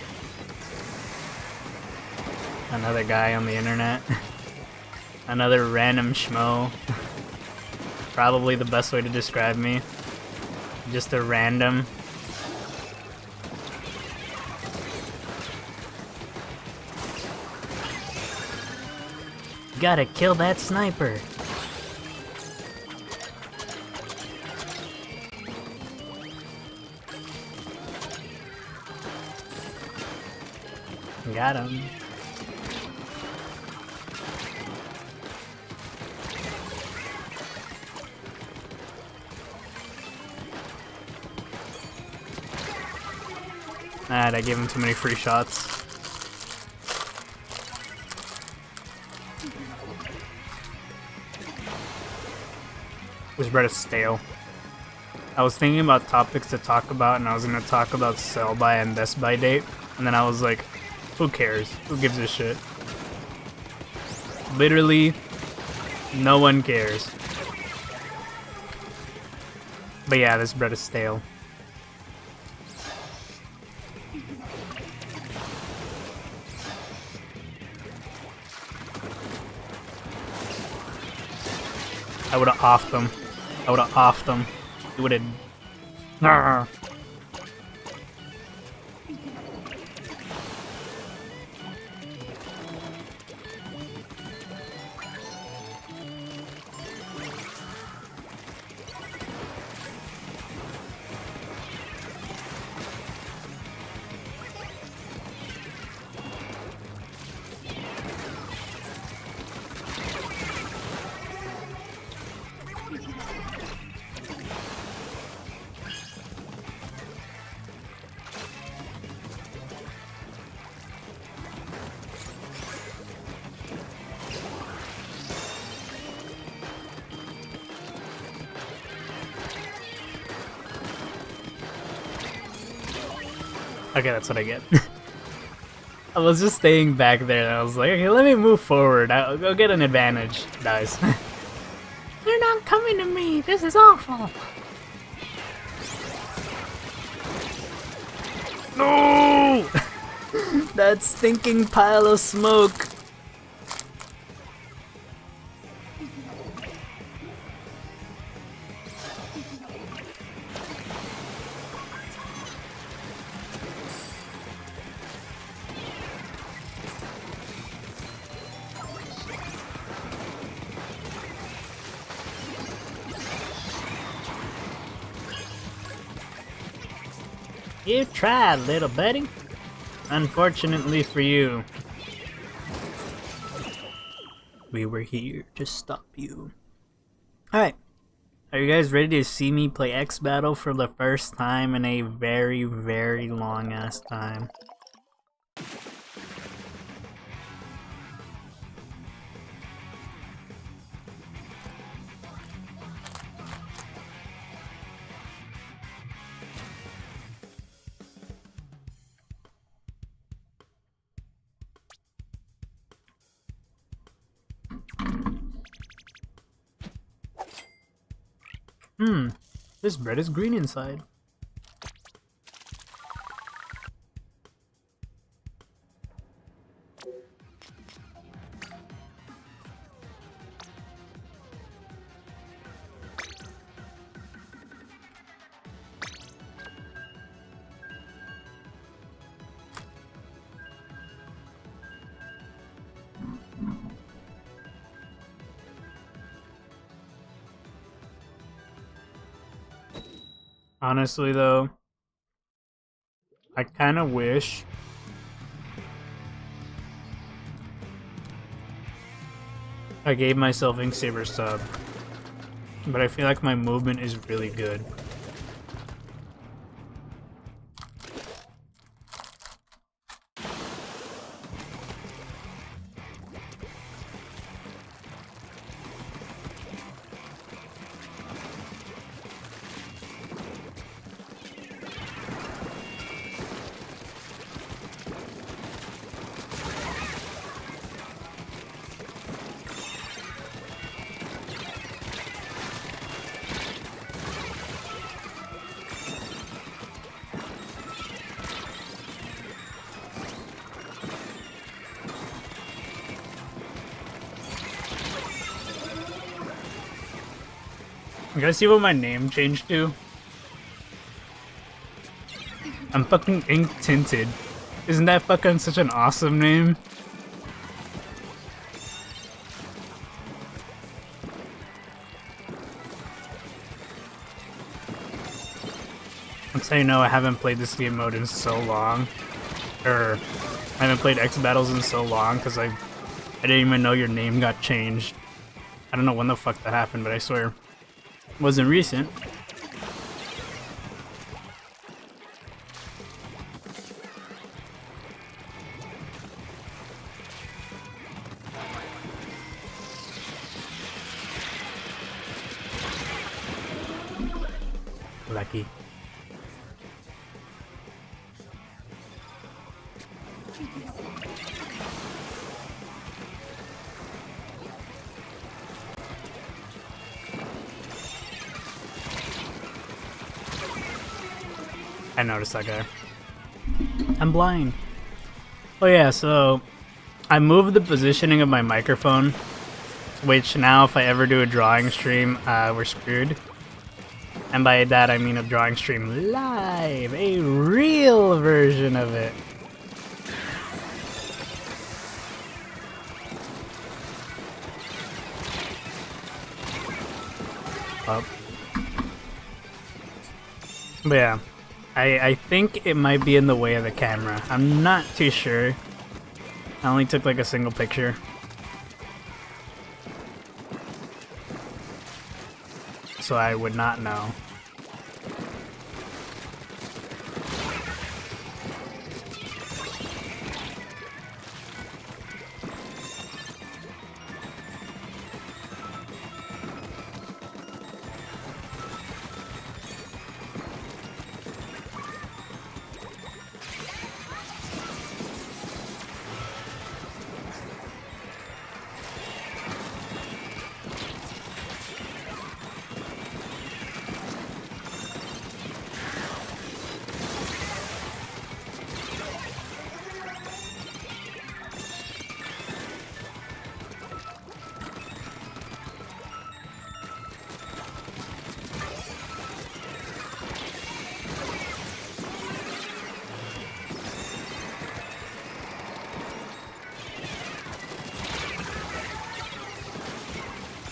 Another guy on the internet. Another random schmo. Probably the best way to describe me. Just a random. Gotta kill that sniper. Got him. I gave him too many free shots. This bread is stale. I was thinking about topics to talk about, and I was gonna talk about sell by and best by date, and then I was like, who cares? Who gives a shit? Literally, no one cares. But yeah, this bread is stale. I would have offed them. I would have offed them. It would have. Okay, that's what I get. I was just staying back there and I was like, okay, let me move forward. I'll go get an advantage. Dies. They're not coming to me. This is awful. No! That stinking pile of smoke. You tried, little buddy. Unfortunately for you, we were here to stop you. Alright, are you guys ready to see me play X Battle for the first time in a very, very long ass time? This bread is green inside. Honestly though, I kinda wish I gave myself Inksaber sub, but I feel like my movement is really good. You guys see what my name changed to? I'm fucking ink tinted. Isn't that fucking such an awesome name? That's how you know I haven't played this game mode in so long. Or I haven't played X Battles in so long because I didn't even know your name got changed. I don't know when the fuck that happened, but I swear it wasn't recent. Lucky. I noticed that guy. I'm blind. Oh yeah, so I moved the positioning of my microphone, which now if I ever do a drawing stream, we're screwed. And by that I mean a drawing stream live, a real version of it. Up. But yeah, I think it might be in the way of the camera. I'm not too sure. I only took like a single picture. So I would not know.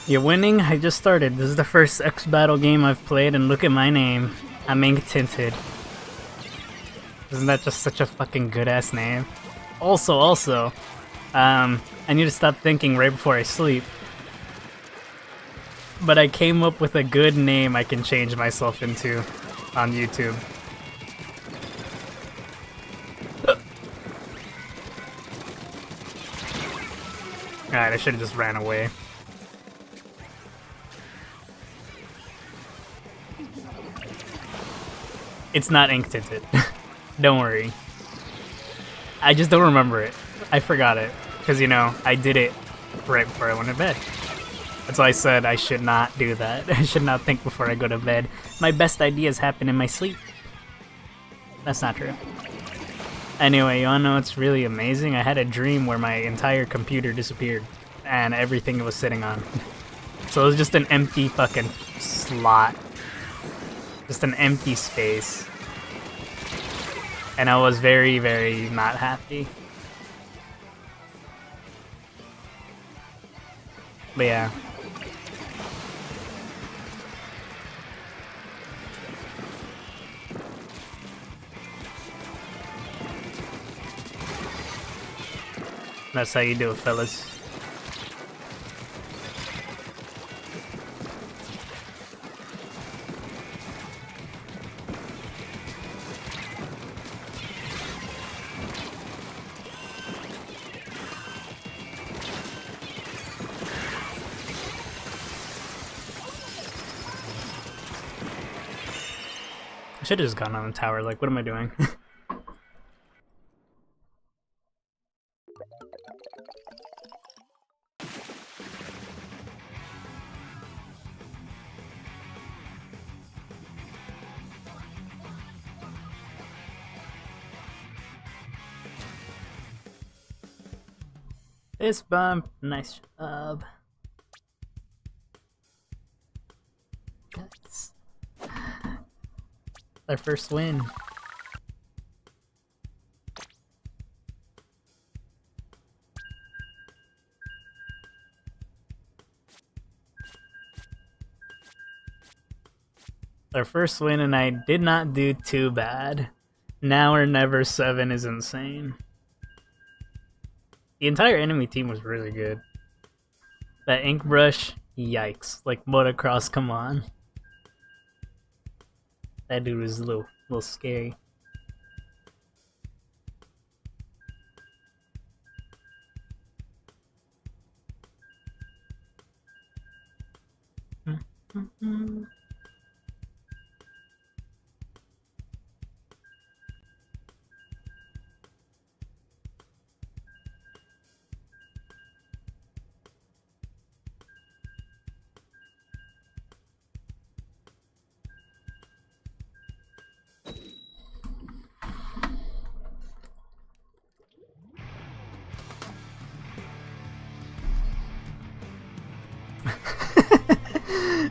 You're winning? I just started. This is the first X Battle game I've played, and look at my name. I'm ink tinted. Isn't that just such a fucking good ass name? Also, I need to stop thinking right before I sleep. But I came up with a good name I can change myself into on YouTube. Alright, I should have just ran away. It's not ink tinted. Don't worry. I just don't remember it. I forgot it. Because, you know, I did it right before I went to bed. That's why I said I should not do that. I should not think before I go to bed. My best ideas happen in my sleep. That's not true. Anyway, you wanna know what's really amazing? I had a dream where my entire computer disappeared. And everything it was sitting on. So it was just an empty fucking slot. Just an empty space. And I was very, very not happy. But yeah. That's how you do it, fellas. I should have just gone on the tower, like, what am I doing? This bump, nice job. That's our first win. Our first win, and I did not do too bad. Now or never 7 is insane. The entire enemy team was really good. That ink brush, yikes. Like motocross, come on. That dude was a little scary.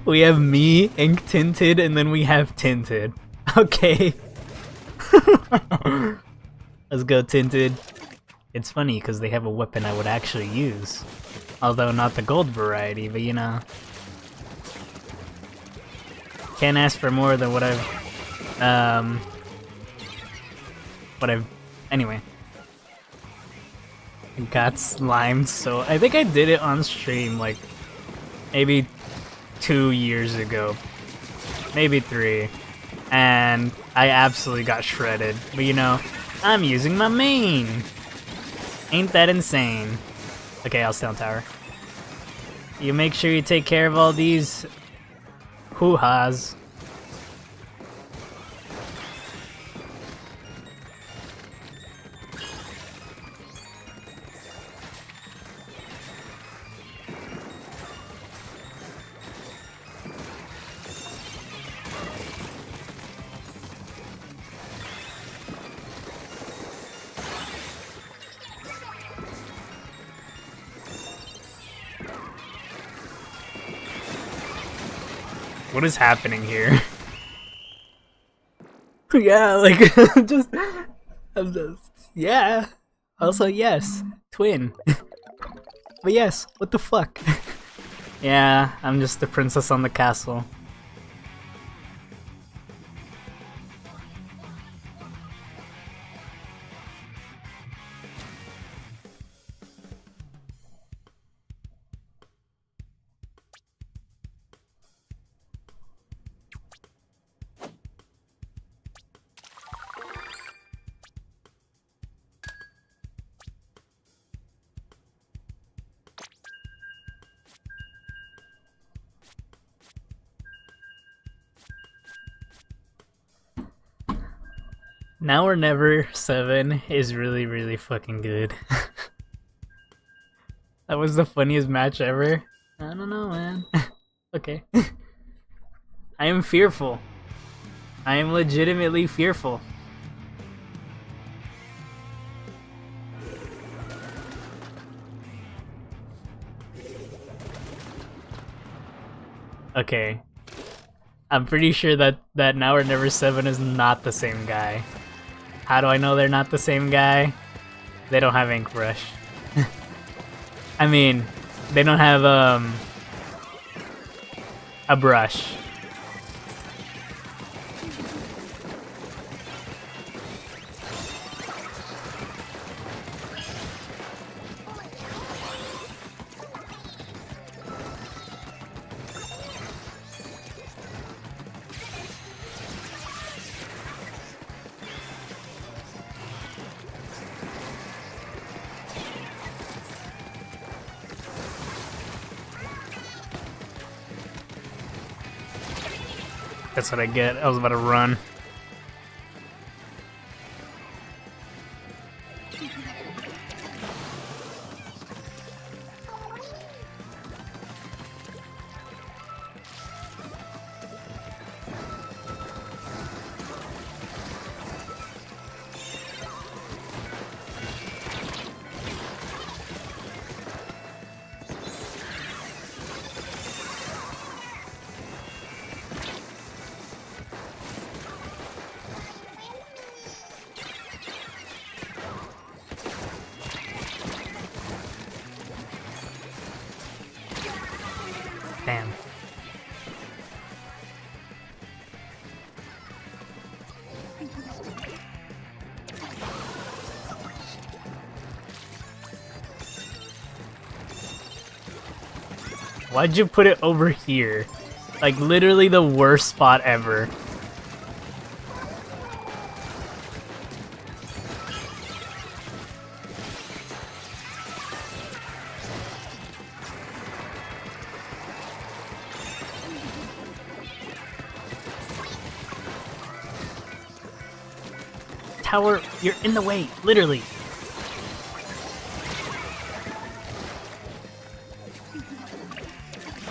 We have me, ink tinted, and then we have tinted. Okay. Let's go, tinted. It's funny because they have a weapon I would actually use. Although not the gold variety, but you know. Can't ask for more than what I've anyway. Got slimed, so I think I did it on stream like maybe 2 years ago, maybe 3, and I absolutely got shredded. But you know, I'm using my main. Ain't that insane? Okay, I'll stay on tower. You make sure you take care of all these hoo-has. What is happening here? Yeah, like, yeah. Also, yes, twin. But yes, what the fuck? Yeah, I'm just the princess on the castle. Now or Never 7 is really, really fucking good. That was the funniest match ever. I don't know, man. Okay. I am fearful. I am legitimately fearful. Okay. I'm pretty sure that Now or Never 7 is not the same guy. How do I know they're not the same guy? They don't have ink brush. I mean, they don't have a brush. That's what I get. I was about to run. Damn. Why'd you put it over here? Like, literally the worst spot ever. Tower, you're in the way, literally.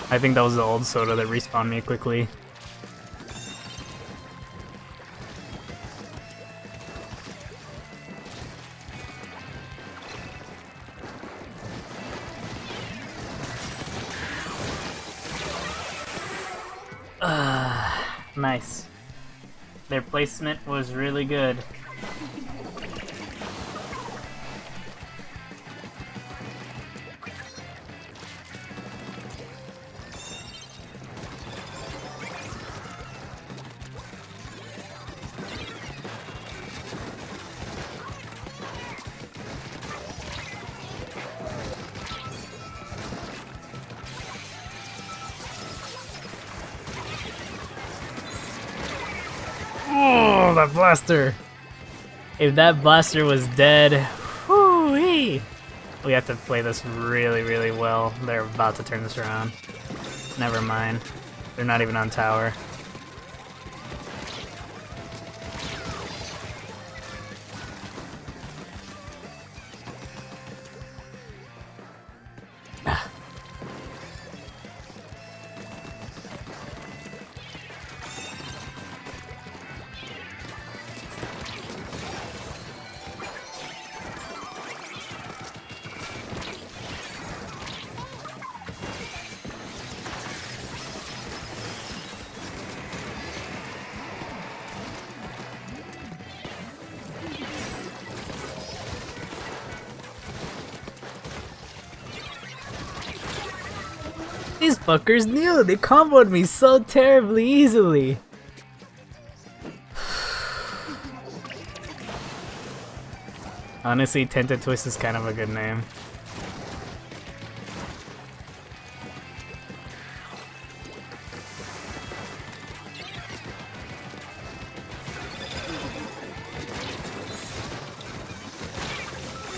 I think that was the old soda that respawned me quickly. Nice. Their placement was really good. Oh, that blaster! If that blaster was dead, whoo-wee! We have to play this really, really well. They're about to turn this around. Never mind. They're not even on tower. These fuckers knew! They comboed me so terribly easily! Honestly, Tinted Twist is kind of a good name.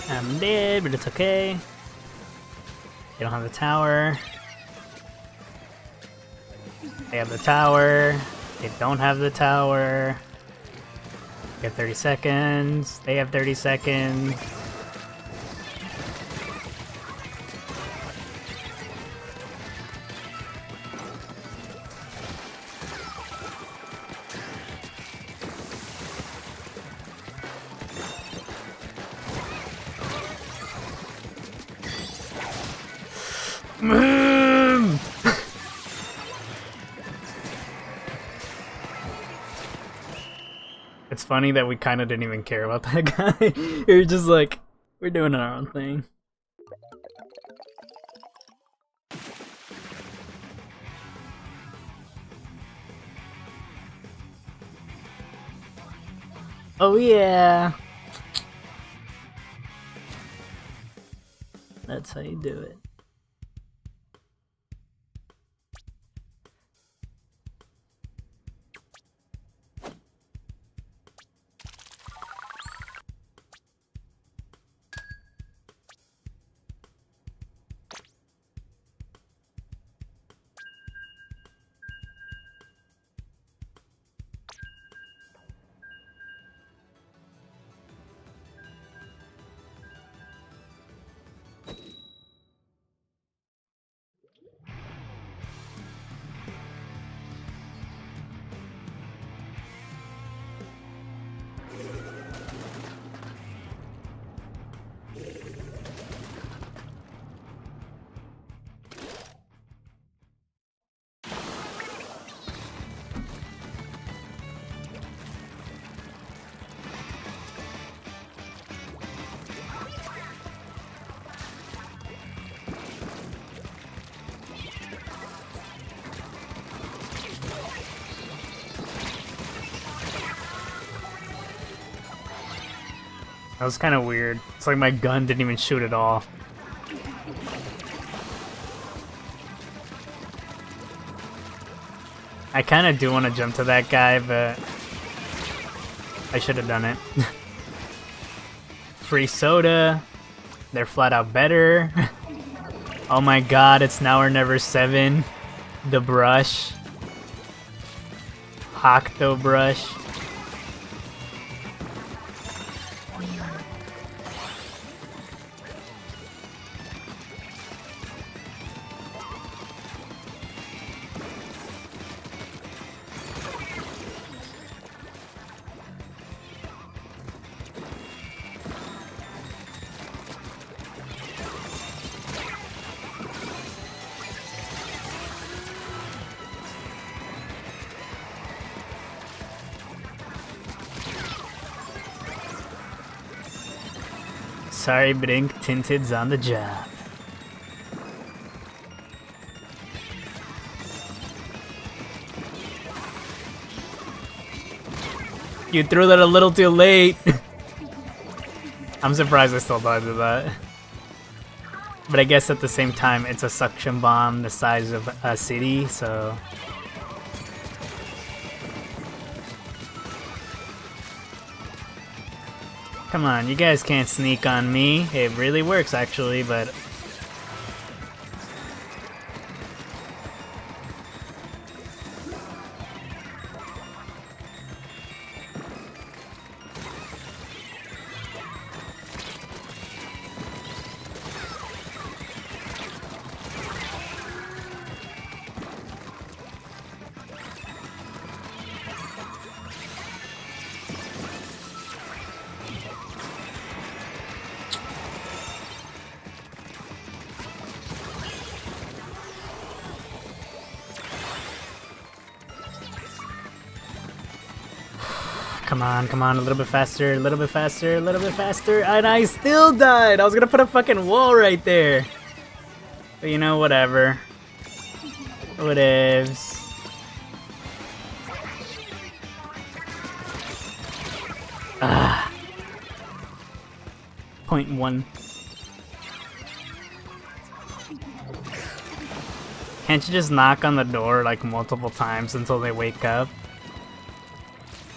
I'm dead, but it's okay. They don't have the tower. They have the tower. They don't have the tower. They have 30 seconds. They have 30 seconds. It's funny that we kind of didn't even care about that guy. We were just like, we're doing our own thing. Oh yeah! That's how you do it. That was kind of weird. It's like my gun didn't even shoot at all. I kind of do want to jump to that guy, but I should have done it. Free soda. They're flat out better. Oh my god, it's Now or Never 7. The brush. Octo brush. Sorry, Brink, Tinted's on the job. You threw that a little too late. I'm surprised I still died to that. But I guess at the same time, it's a suction bomb the size of a city, so... Come on, you guys can't sneak on me. It really works, actually, but... Come on, a little bit faster, a little bit faster, a little bit faster, and I still died! I was gonna put a fucking wall right there! But you know, whatever. Whatevs. Ah. 0.1. Can't you just knock on the door like multiple times until they wake up?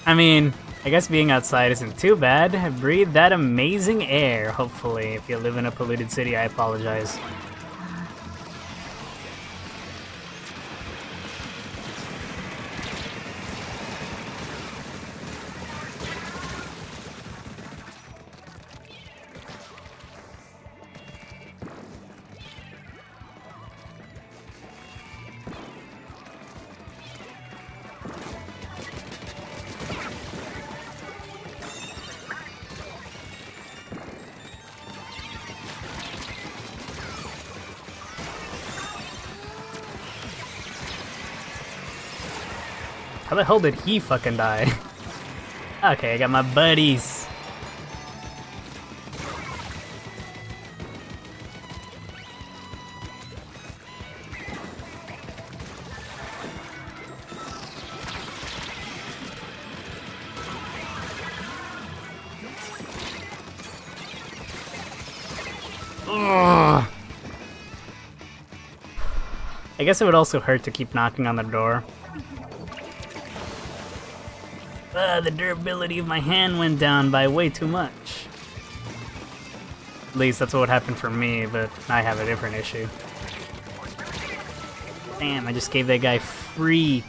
I mean, I guess being outside isn't too bad. Breathe that amazing air, hopefully. If you live in a polluted city, I apologize. How the hell did he fucking die? Okay, I got my buddies. Ugh. I guess it would also hurt to keep knocking on the door. The durability of my hand went down by way too much. At least that's what happened for me, but I have a different issue. Damn, I just gave that guy free.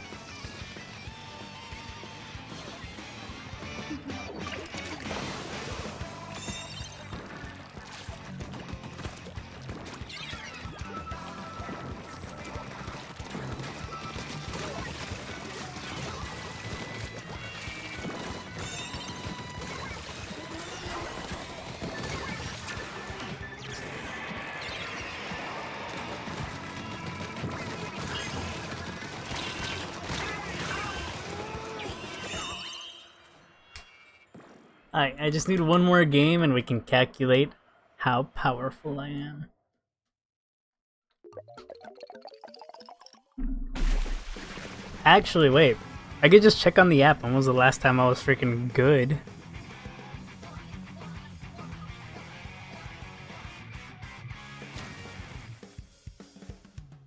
I just need one more game and we can calculate how powerful I am. Actually, wait. I could just check on the app. When was the last time I was freaking good?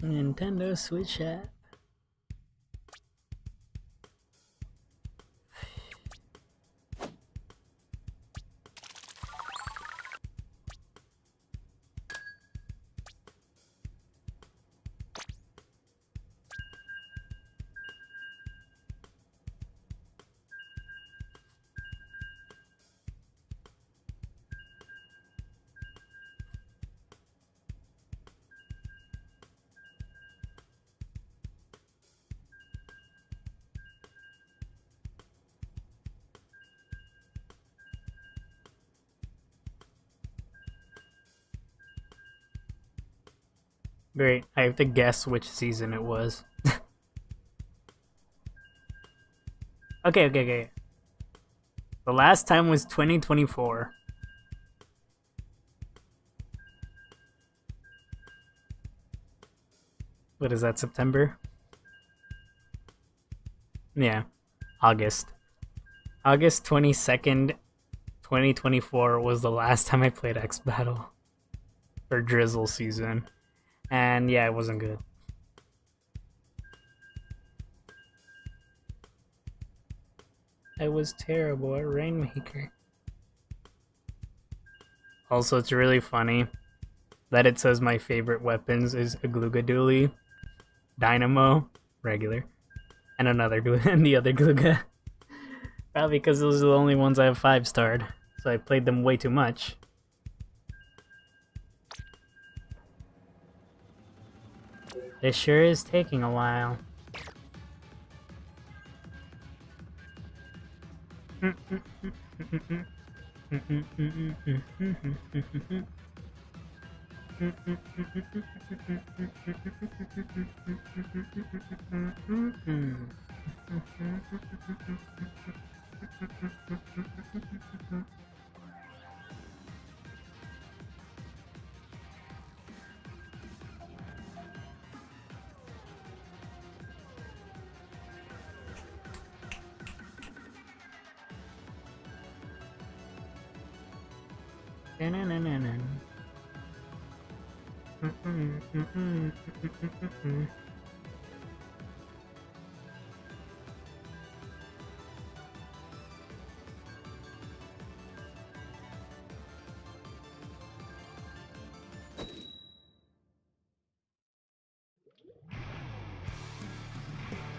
Nintendo Switch app. Great, I have to guess which season it was. Okay. The last time was 2024. What is that, September? Yeah, August. August 22nd, 2024 was the last time I played X Battle. Or Drizzle season. And yeah, it wasn't good. I was terrible at Rainmaker. Also, it's really funny that it says my favorite weapons is a Gluga Dually, Dynamo, regular, and another and the other Gluga. Probably because those are the only ones I have 5-starred, so I played them way too much. This sure is taking a while.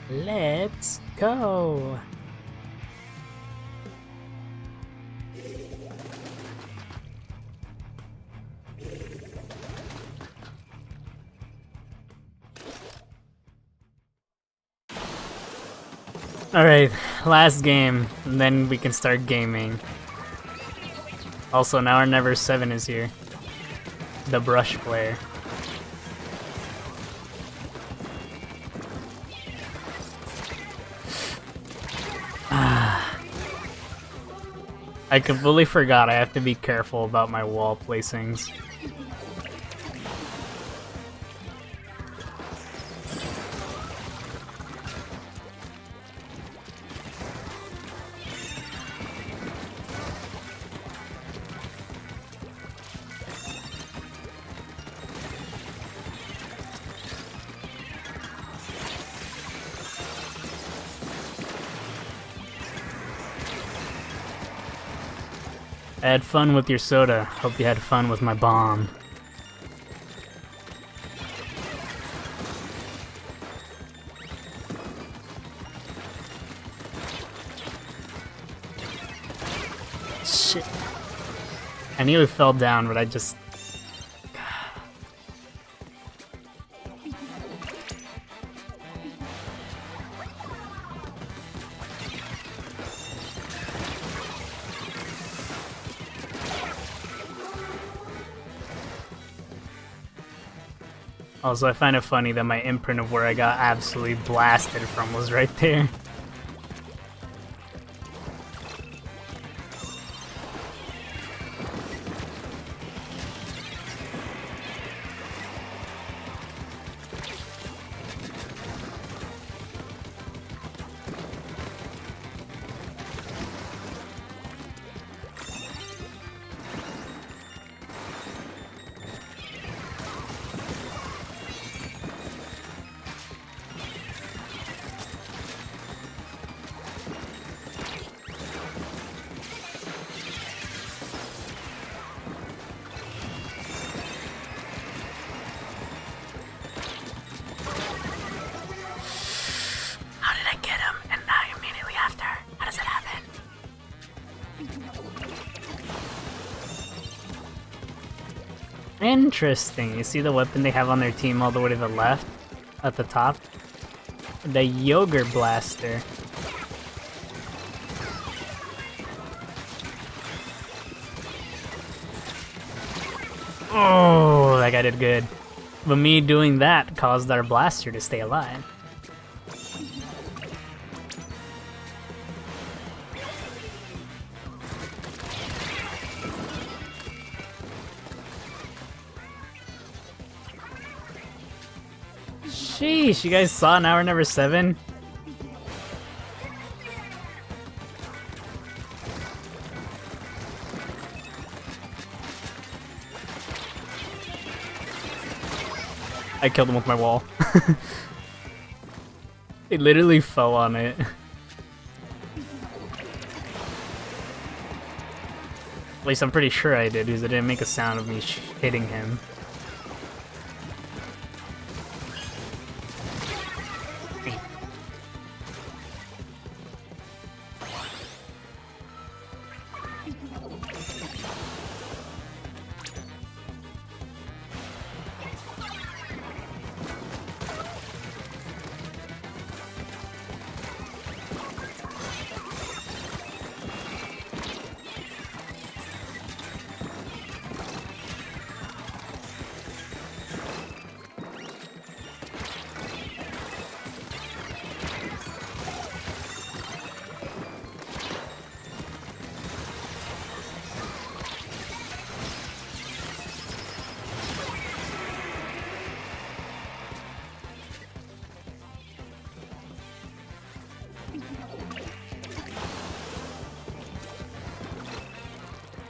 Let's go. Alright, last game, and then we can start gaming. Also, now our Never 7 is here. The brush player. I completely forgot I have to be careful about my wall placings. I had fun with your soda. Hope you had fun with my bomb. Shit. I nearly fell down, but I just... Also, I find it funny that my imprint of where I got absolutely blasted from was right there. Interesting. You see the weapon they have on their team all the way to the left? At the top? The Yogurt Blaster. Oh, that guy did good. But me doing that caused our blaster to stay alive. Sheesh, you guys saw an hour number 7? I killed him with my wall. It literally fell on it. At least I'm pretty sure I did, because it didn't make a sound of me hitting him.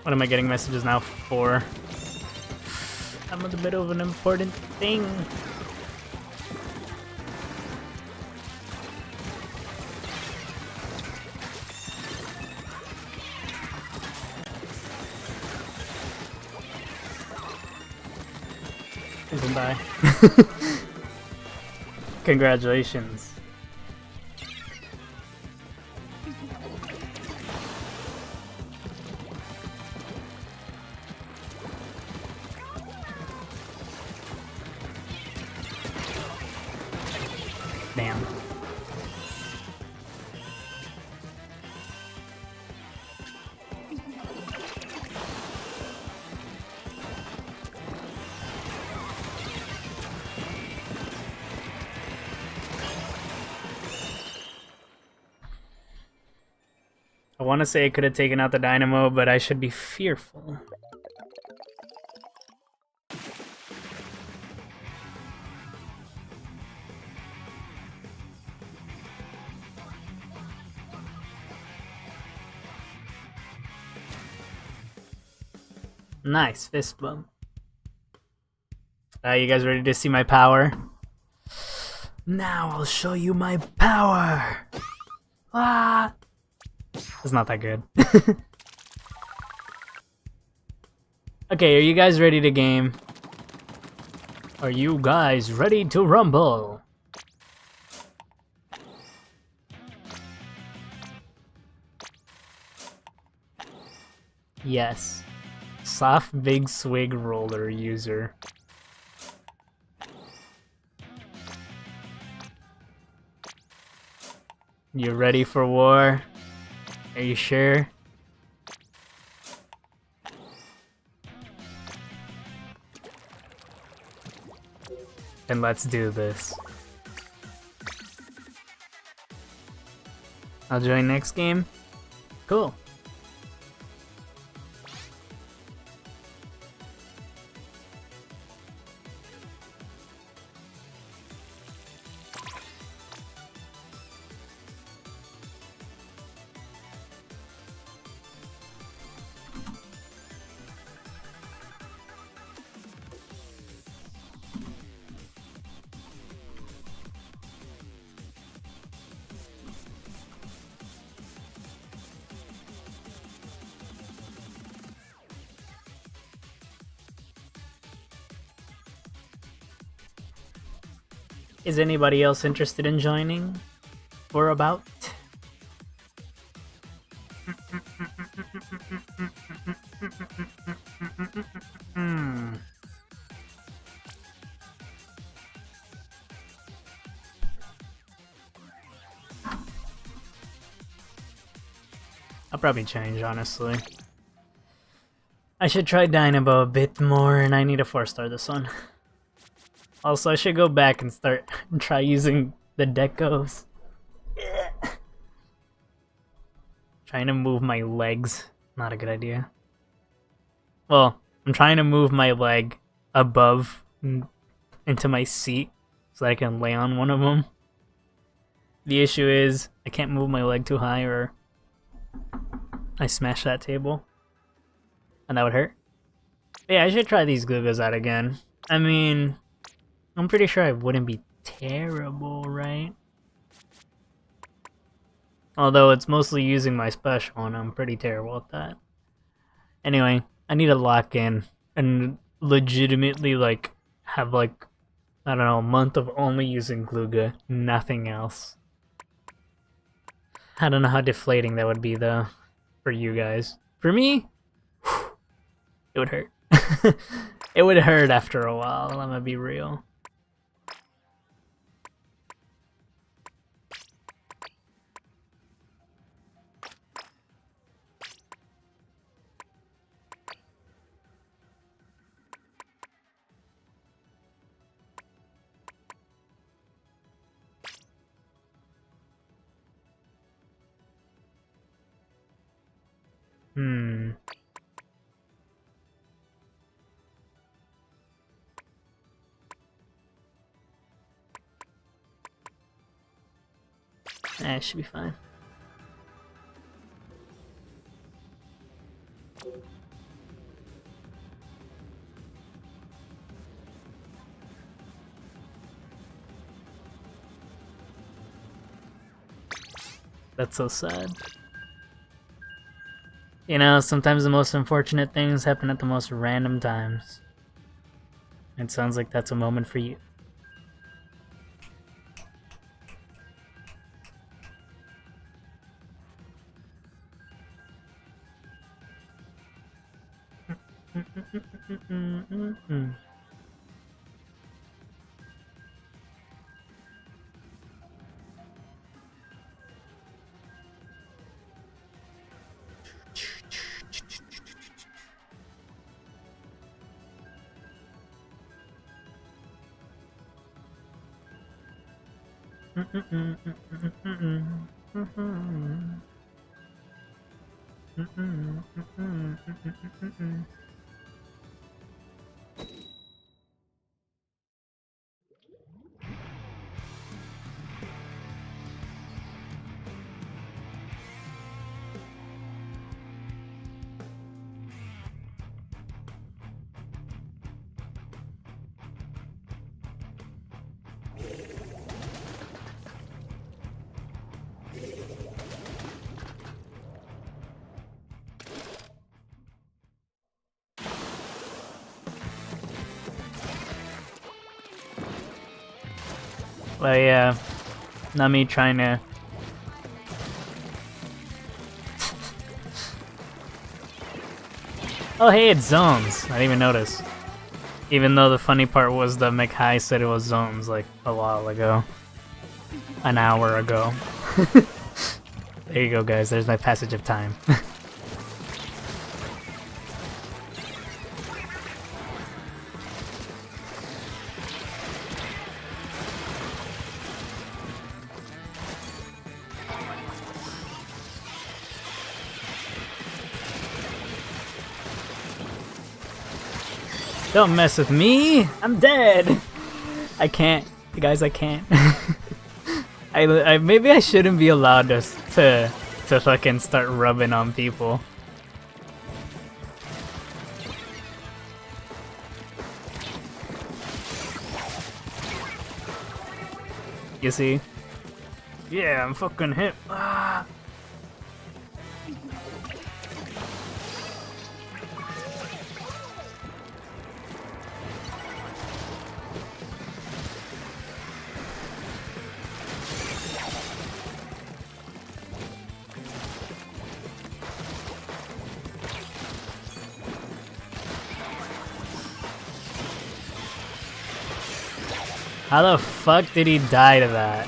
What am I getting messages now for? I'm in the middle of an important thing. Bye. Congratulations. Damn. I want to say I could have taken out the dynamo, but I should be fearful. Nice fist bump. You guys ready to see my power? Now I'll show you my power. Ah, it's not that good. Okay, are you guys ready to game? Are you guys ready to rumble? Yes. Soft big swig roller user. You ready for war? Are you sure? Then let's do this. I'll join next game. Cool. Is anybody else interested in joining? Or about? I'll probably change, honestly. I should try Dynamo a bit more, and I need to 4-star this one. Also, I should go back and try using the decos. Trying to move my legs, not a good idea. Well, I'm trying to move my leg above into my seat so that I can lay on one of them. The issue is I can't move my leg too high or I smash that table. And that would hurt. But yeah, I should try these Glugos out again. I mean, I'm pretty sure I wouldn't be terrible, right? Although it's mostly using my special and I'm pretty terrible at that. Anyway, I need to lock in and legitimately like have like, I don't know, a month of only using Gluga, nothing else. I don't know how deflating that would be though, for you guys. For me, it would hurt. It would hurt after a while, I'm gonna be real. It should be fine. That's so sad. You know, sometimes the most unfortunate things happen at the most random times. It sounds like that's a moment for you. Well, yeah, not me trying to... Oh, hey, it's zones. I didn't even notice. Even though the funny part was the McHigh said it was zones like a while ago. An hour ago. There you go, guys. There's my passage of time. Don't mess with me! I'm dead! I can't. Guys, I can't. I maybe I shouldn't be allowed to fucking start rubbing on people. You see? Yeah, I'm fucking hit. Ah. How the fuck did he die to that?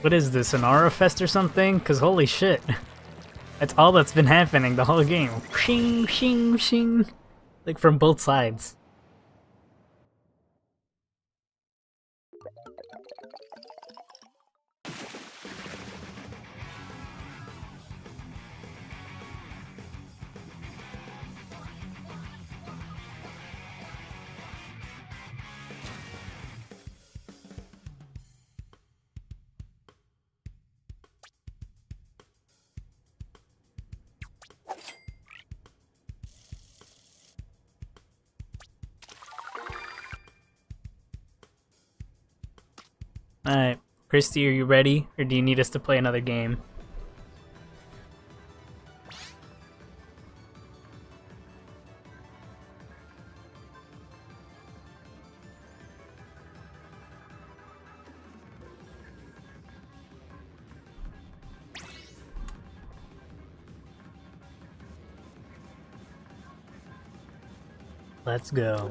What is this, an Aura Fest or something? Cause holy shit. That's all that's been happening the whole game. Shing, shing, shing. Like from both sides. Alright, Christy, are you ready? Or do you need us to play another game? Let's go.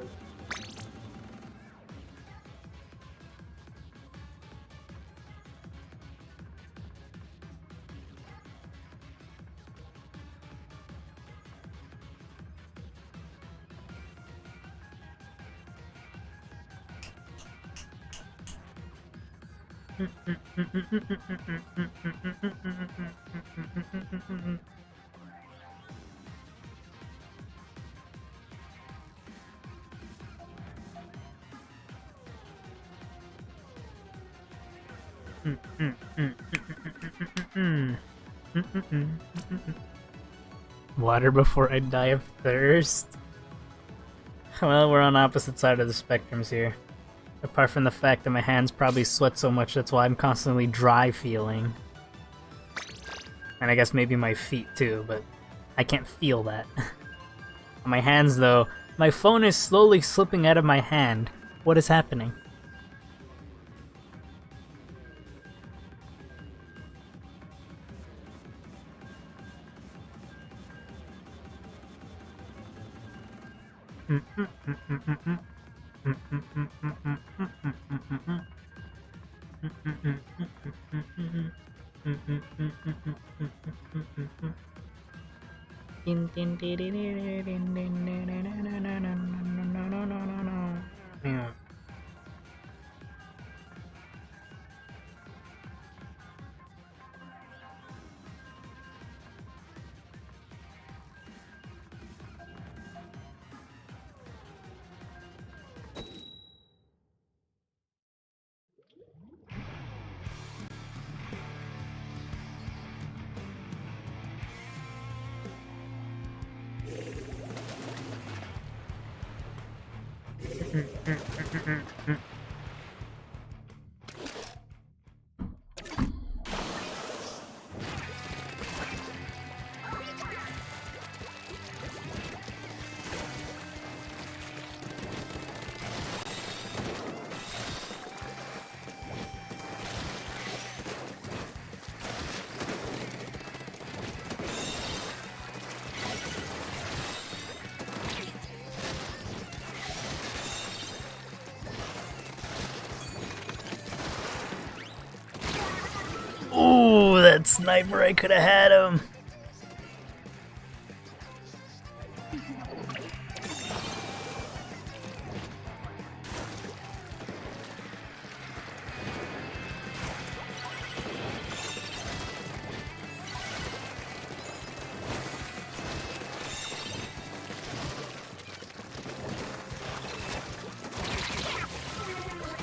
Water before I die of thirst? Well, we're on opposite side of the spectrums here. Apart from the fact that my hands probably sweat so much, that's why I'm constantly dry feeling. And I guess maybe my feet too, but I can't feel that. On my hands though, my phone is slowly slipping out of my hand. What is happening? Ooh, that sniper, I could have had him.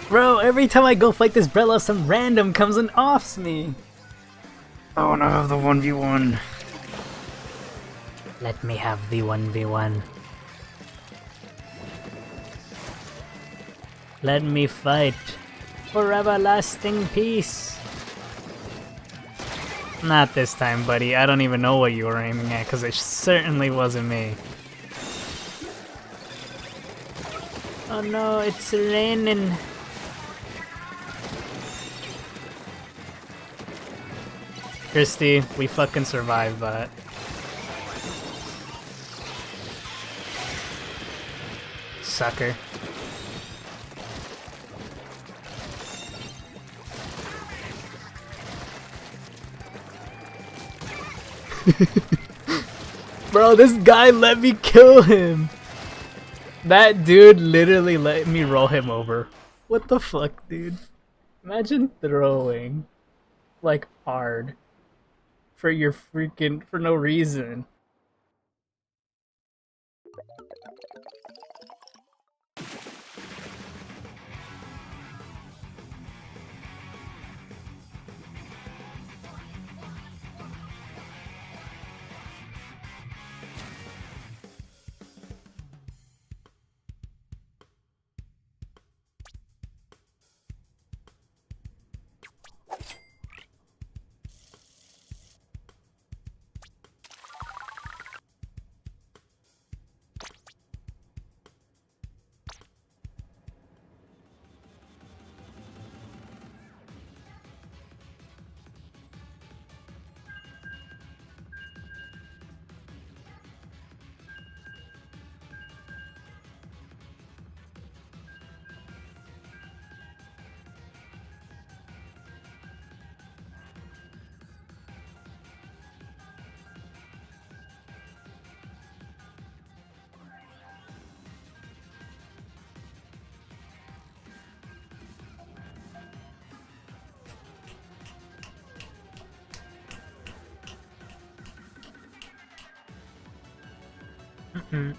Bro, every time I go fight this Brella, some random comes and offs me. I wanna have the 1v1. Let me have the 1v1. Let me fight for everlasting peace. Not this time, buddy. I don't even know what you were aiming at, because it certainly wasn't me. Oh no, it's raining. Christy, we fucking survived that. Sucker. Bro, this guy let me kill him. That dude literally let me roll him over. What the fuck, dude? Imagine throwing like hard for your freaking for no reason. Died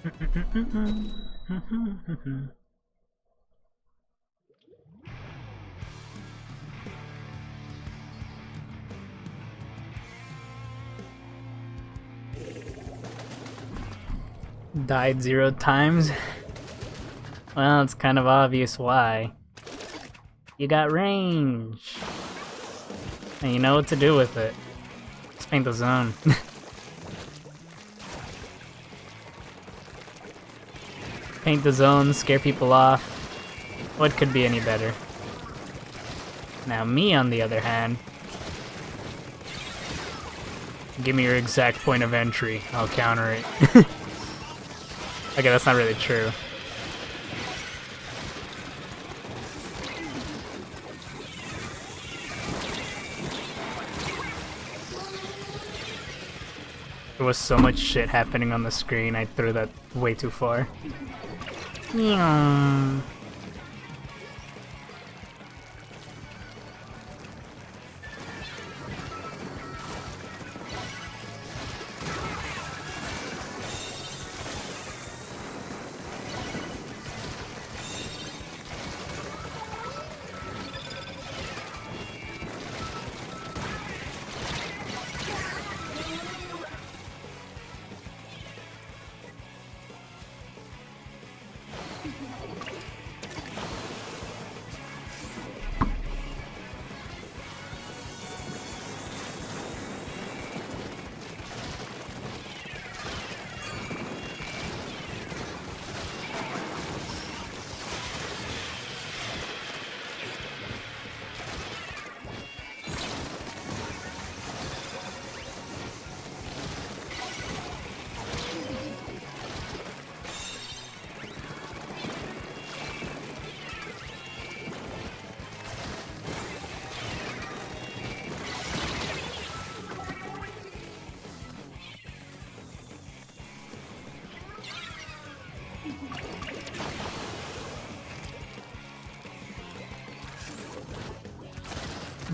0 times? Well, it's kind of obvious why. You got range! And you know what to do with it. Just paint the zone. Paint the zone, scare people off. What could be any better? Now me, on the other hand, give me your exact point of entry. I'll counter it. Okay, that's not really true. There was so much shit happening on the screen, I threw that way too far. Yeah.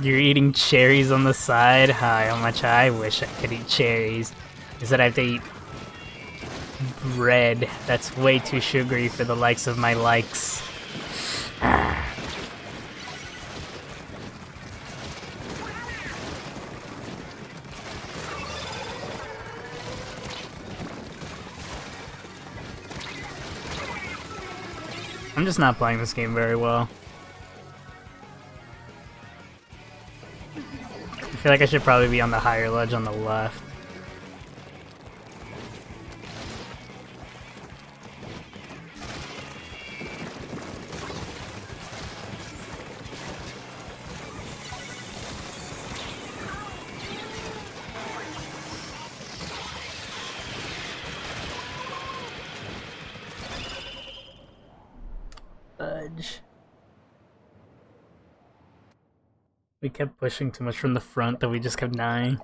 You're eating cherries on the side? How much I wish I could eat cherries. Instead I have to eat bread. That's way too sugary for the likes of my likes. I'm just not playing this game very well. I feel like I should probably be on the higher ledge on the left. Fudge. We kept pushing too much from the front that we just kept dying.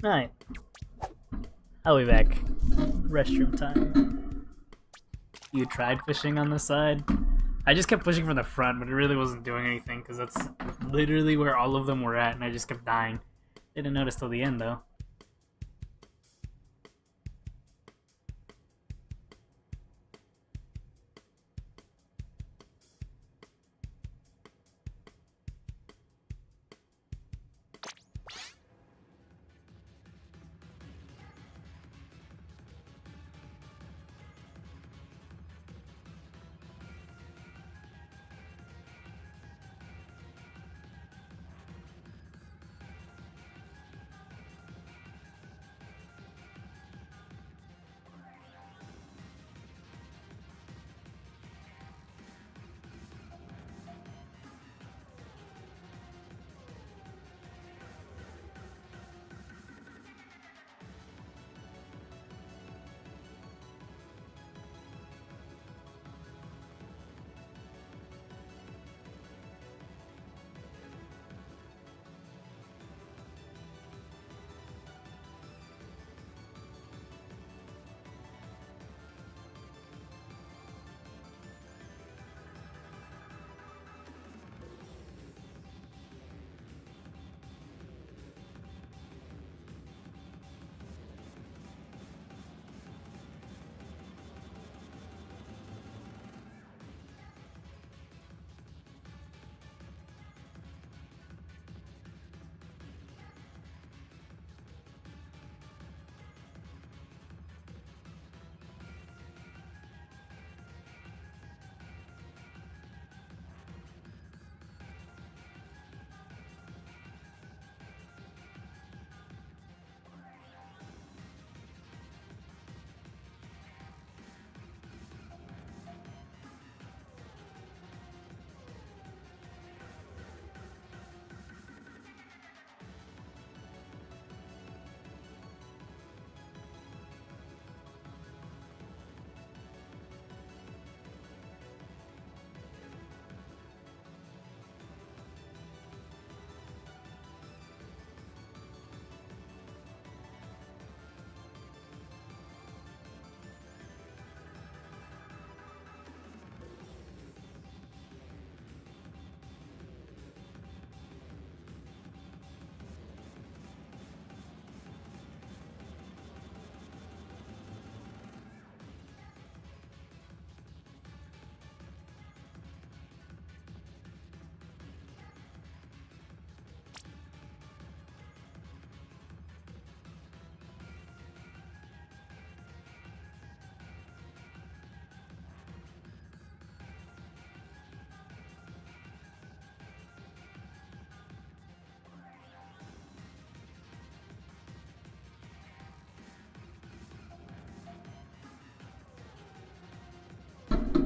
Alright. I'll be back. Restroom time. You tried pushing on the side? I just kept pushing from the front, but it really wasn't doing anything, because that's literally where all of them were at, and I just kept dying. Didn't notice till the end, though.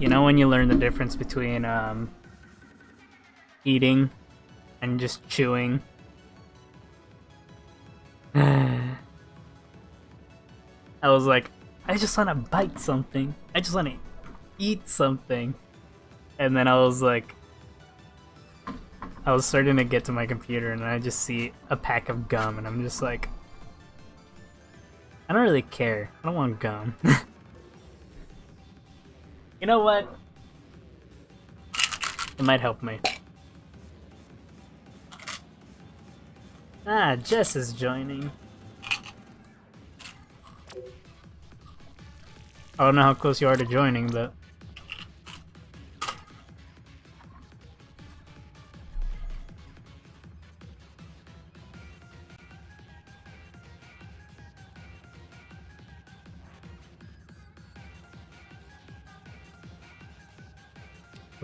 You know when you learn the difference between eating and just chewing? I was like, I just want to bite something. I just want to eat something. And then I was like, I was starting to get to my computer and I just see a pack of gum and I'm just like, I don't really care. I don't want gum. You know what? It might help me. Ah, Jess is joining. I don't know how close you are to joining, but...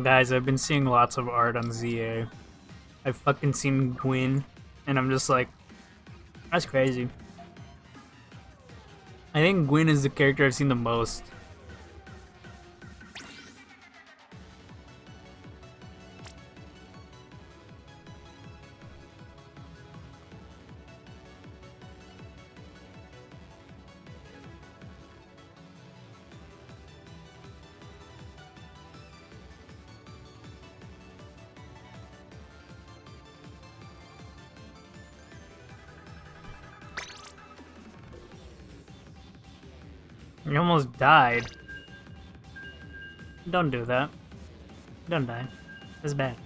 Guys, I've been seeing lots of art on ZA. I've fucking seen Gwyn, and I'm just like, that's crazy. I think Gwyn is the character I've seen the most. You almost died. Don't do that. Don't die. It's bad.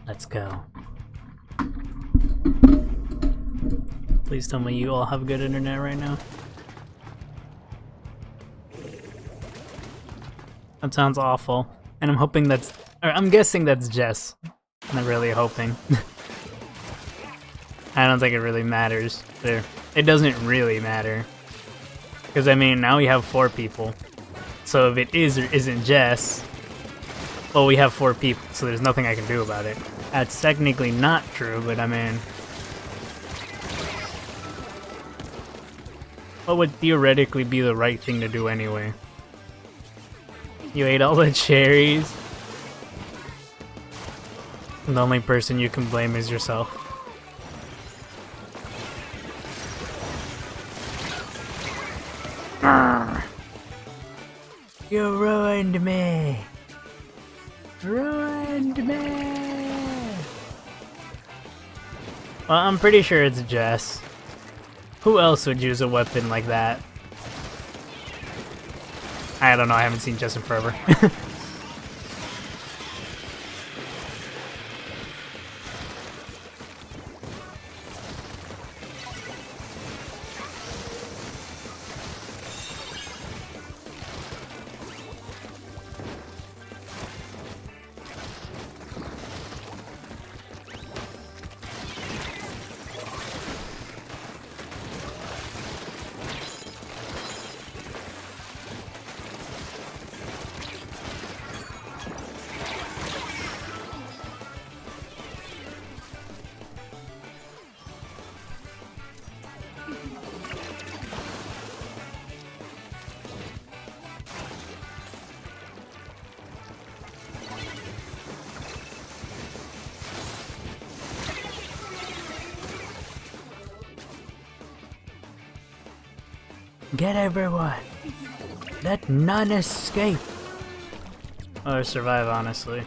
Let's go. Please tell me you all have good internet right now. That sounds awful. And I'm hoping that's... Or I'm guessing that's Jess. I'm not really hoping. I don't think it really matters. There. It doesn't really matter. Because, I mean, now we have 4 people. So if it is or isn't Jess... Well, we have 4 people, so there's nothing I can do about it. That's technically not true, but I mean... What would theoretically be the right thing to do anyway? You ate all the cherries? And the only person you can blame is yourself. You ruined me! Ruined me! Well, I'm pretty sure it's Jess. Who else would use a weapon like that? I don't know, I haven't seen Jess in forever. Get everyone! Let none escape! Or survive, honestly.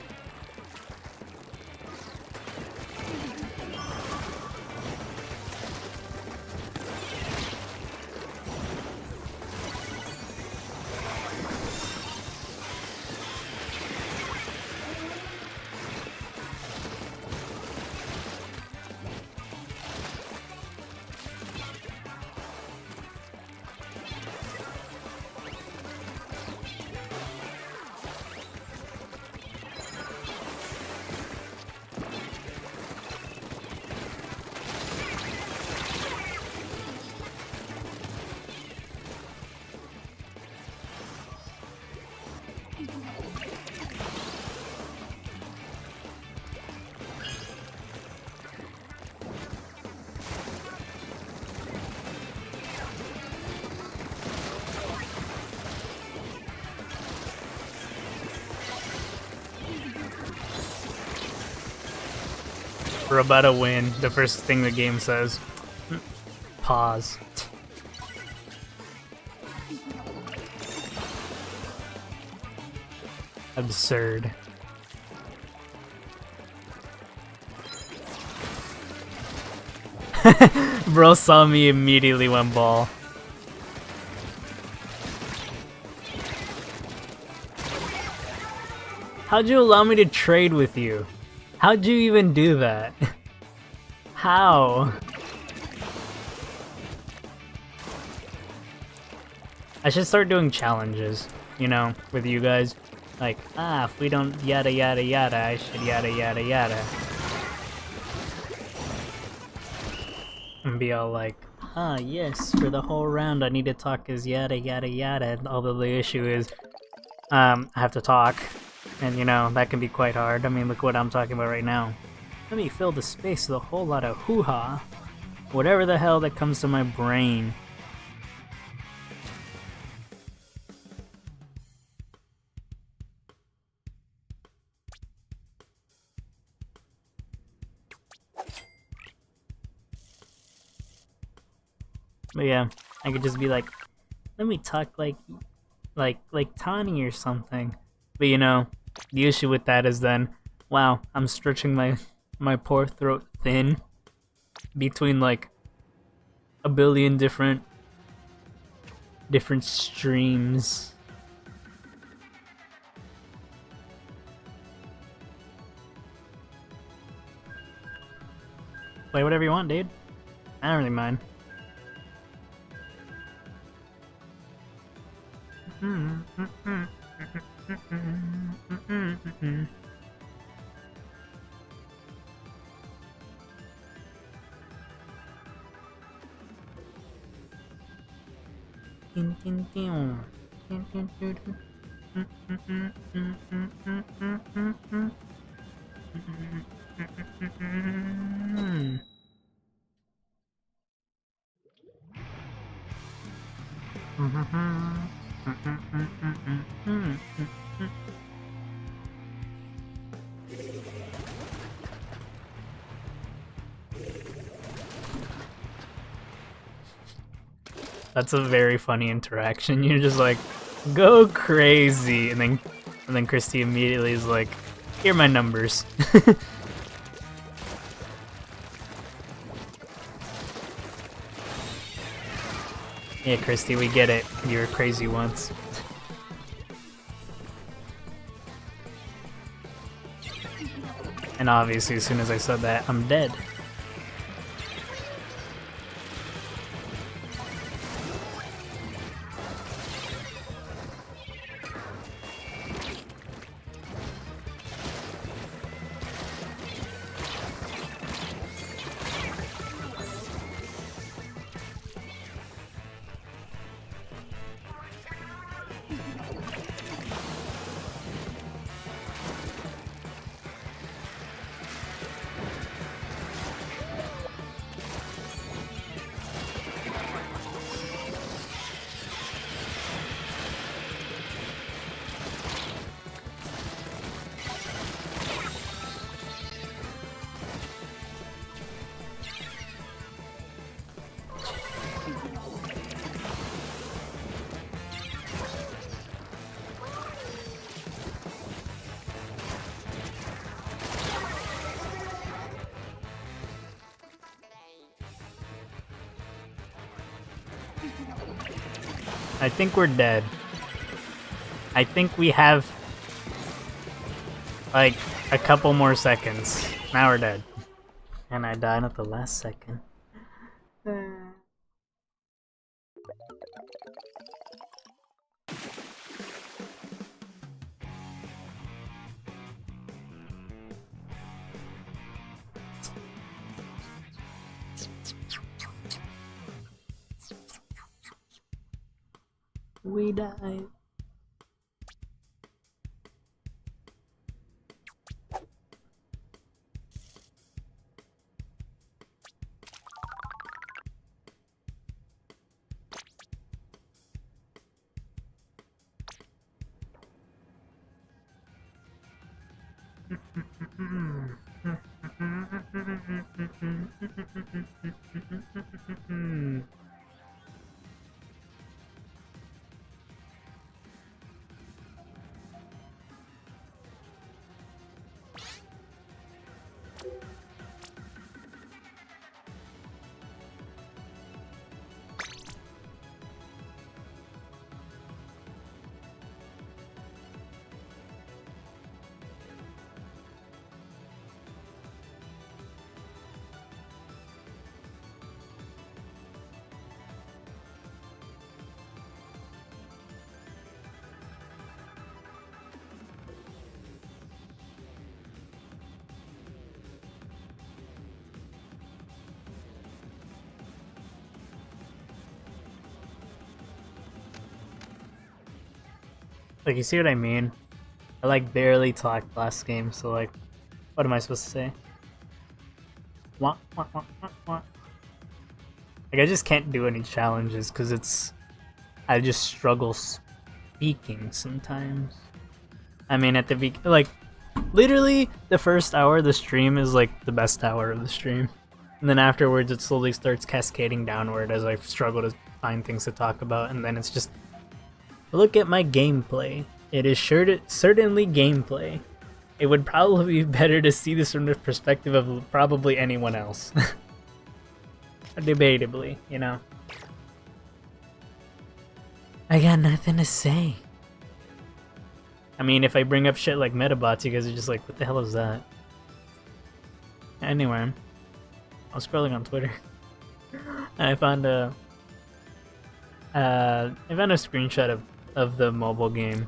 We're about to win. The first thing the game says. Pause. Absurd. Bro saw me immediately went ball. How'd you allow me to trade with you? How'd you even do that? How? I should start doing challenges, you know, with you guys. Like, if we don't yada yada yada, I should yada yada yada. And be all like, yes, for the whole round I need to talk as yada yada yada, although the issue is, I have to talk. And you know, that can be quite hard. I mean, look what I'm talking about right now. Let me fill the space with a whole lot of hoo-ha. Whatever the hell that comes to my brain. But yeah, I could just be like, let me talk like Tani or something. But you know, the issue with that is then, wow, I'm stretching my poor throat thin between like a billion different streams. Play whatever you want, dude. I don't really mind. That's a very funny interaction. You're just like, go crazy, and then Christy immediately is like, here are my numbers. Yeah, Christy, we get it. You were crazy once. And obviously, as soon as I said that, I'm dead. I think we're dead. I think we have like a couple more seconds. Now we're dead. And I died at the last second. We died. Like, you see what I mean? I like barely talked last game, so like, what am I supposed to say? Wah, wah, wah, wah, wah. Like, I just can't do any challenges because I just struggle speaking sometimes. I mean, at the like, literally the first hour of the stream is like the best hour of the stream, and then afterwards it slowly starts cascading downward as I struggle to find things to talk about, and then it's just, look at my gameplay. It is certainly gameplay. It would probably be better to see this from the perspective of probably anyone else. Debatably, you know. I got nothing to say. I mean, if I bring up shit like Metabots, you guys are just like, what the hell is that? Anyway, I was scrolling on Twitter, and I found a screenshot of the mobile game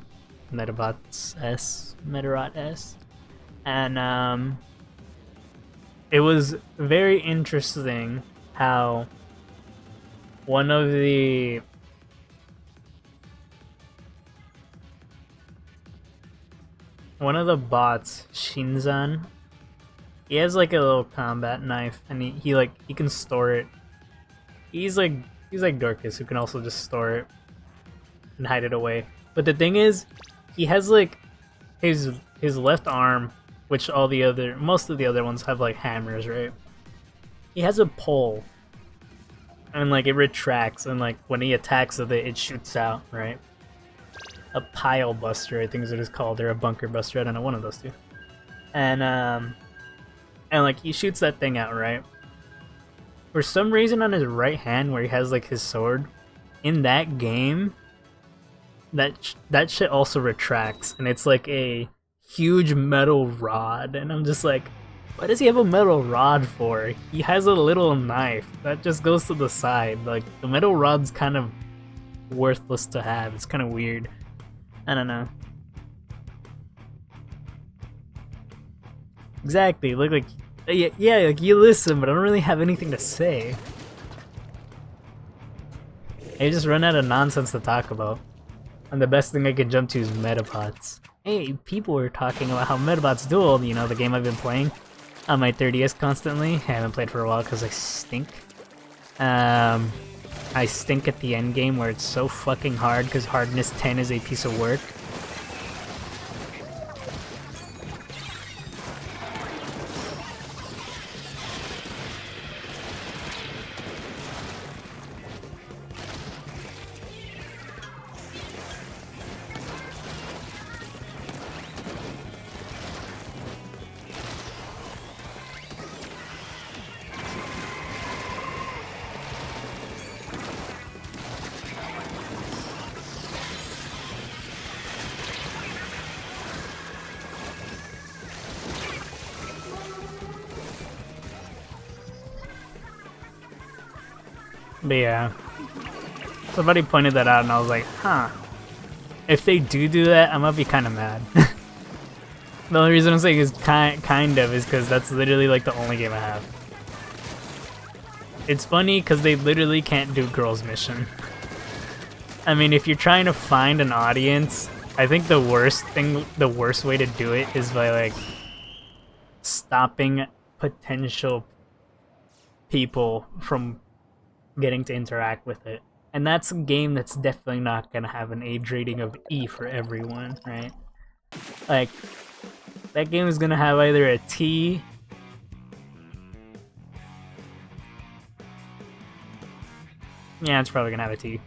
Metabots S, Metarot S, and it was very interesting how one of the bots, Shinzan, he has like a little combat knife, and he can store it. He's like Dorcas, who can also just store it and hide it away. But the thing is, he has like his left arm, which most of the other ones have like hammers, right? He has a pole, and like it retracts, and like when he attacks with it, it shoots out, right? A pile buster, I think is what it's called, or a bunker buster. I don't know, one of those two. And like he shoots that thing out, right? For some reason, on his right hand, where he has like his sword, in that game, that shit also retracts, and it's like a huge metal rod, and I'm just like, what does he have a metal rod for? He has a little knife that just goes to the side. Like, the metal rod's kind of worthless to have. It's kind of weird. I don't know. Exactly. Look, like, yeah, like you listen, but I don't really have anything to say. I just run out of nonsense to talk about. And the best thing I can jump to is Metabots. Hey, people were talking about how Metabots Duel, you know, the game I've been playing on my 3DS constantly. I haven't played for a while because I stink. I stink at the end game where it's so fucking hard because hardness 10 is a piece of work. But yeah, somebody pointed that out and I was like, huh, if they do that, I'm gonna be kind of mad. The only reason I'm saying is kind of is because that's literally like the only game I have. It's funny because they literally can't do Girls Mission. I mean, if you're trying to find an audience, I think the worst way to do it is by like stopping potential people from getting to interact with it. And that's a game that's definitely not gonna have an age rating of E for everyone, right? Like, that game is gonna have either a T Yeah, it's probably gonna have a T.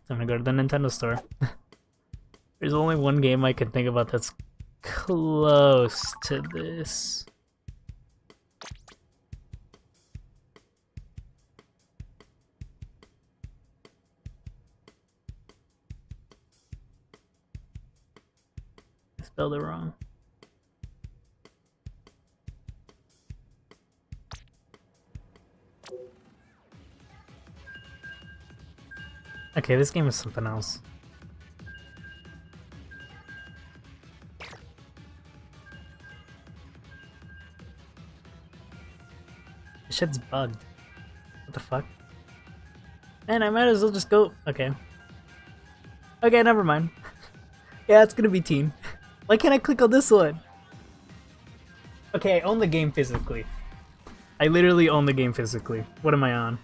I'm gonna go to the Nintendo store. There's only one game I can think about that's close to this. I spelled it wrong. Okay, this game is something else. This shit's bugged. What the fuck? Man, I might as well just go. Okay. Okay, never mind. Yeah, it's gonna be teen. Why can't I click on this one? Okay, I own the game physically. I literally own the game physically. What am I on?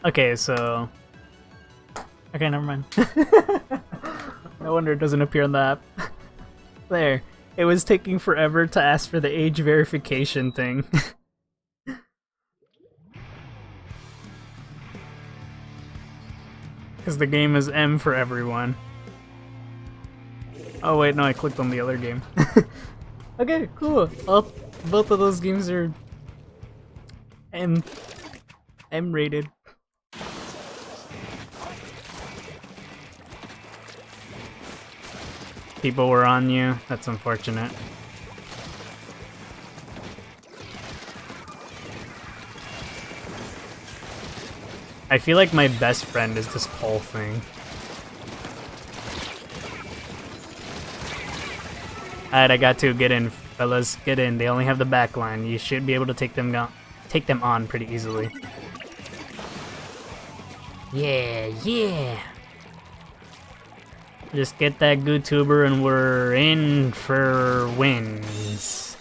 Okay, so... Okay, never mind. No wonder it doesn't appear on the app. There. It was taking forever to ask for the age verification thing. Because the game is M for everyone. Oh wait, no, I clicked on the other game. Okay, cool. Both of those games are M rated. People were on you. That's unfortunate. I feel like my best friend is this whole thing. Alright, I got to get in, fellas. Get in. They only have the back line. You should be able to take them on pretty easily. Yeah, yeah. Just get that YouTuber and we're in for wins.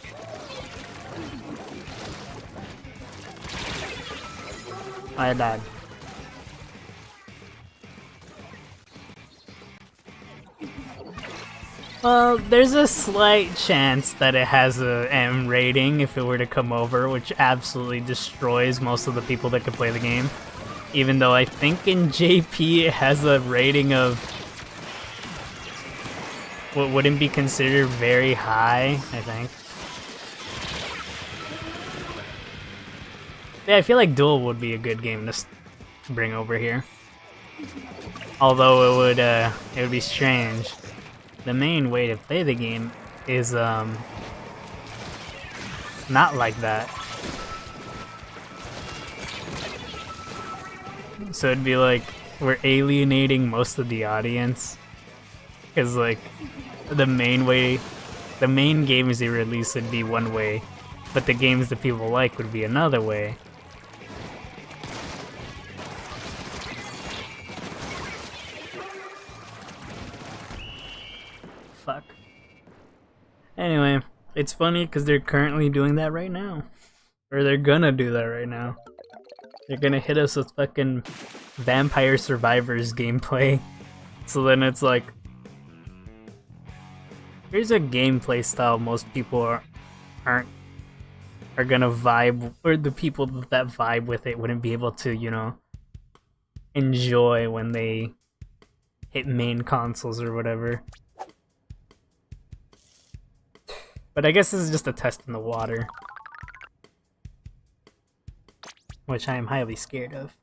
I died. Well, there's a slight chance that it has a M rating if it were to come over, which absolutely destroys most of the people that could play the game. Even though I think in JP it has a rating of what wouldn't be considered very high, I think. Yeah, I feel like Duel would be a good game to bring over here. Although it would be strange. The main way to play the game is not like that. So it'd be like we're alienating most of the audience. Because like the main games they release would be one way, but the games that people like would be another way. Fuck. Anyway, it's funny because they're currently doing that right now. Or they're gonna do that right now. They're gonna hit us with fucking Vampire Survivors gameplay. So then it's like, here's a gameplay style most people are gonna vibe, or the people that vibe with it wouldn't be able to, you know, enjoy when they hit main consoles or whatever. But I guess this is just a test in the water, which I am highly scared of.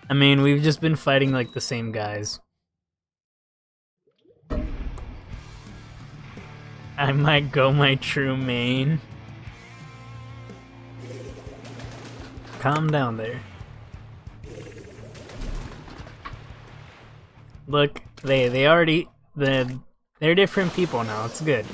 I mean, we've just been fighting like the same guys. I might go my true main. Calm down there. Look, they already they're different people now. It's good.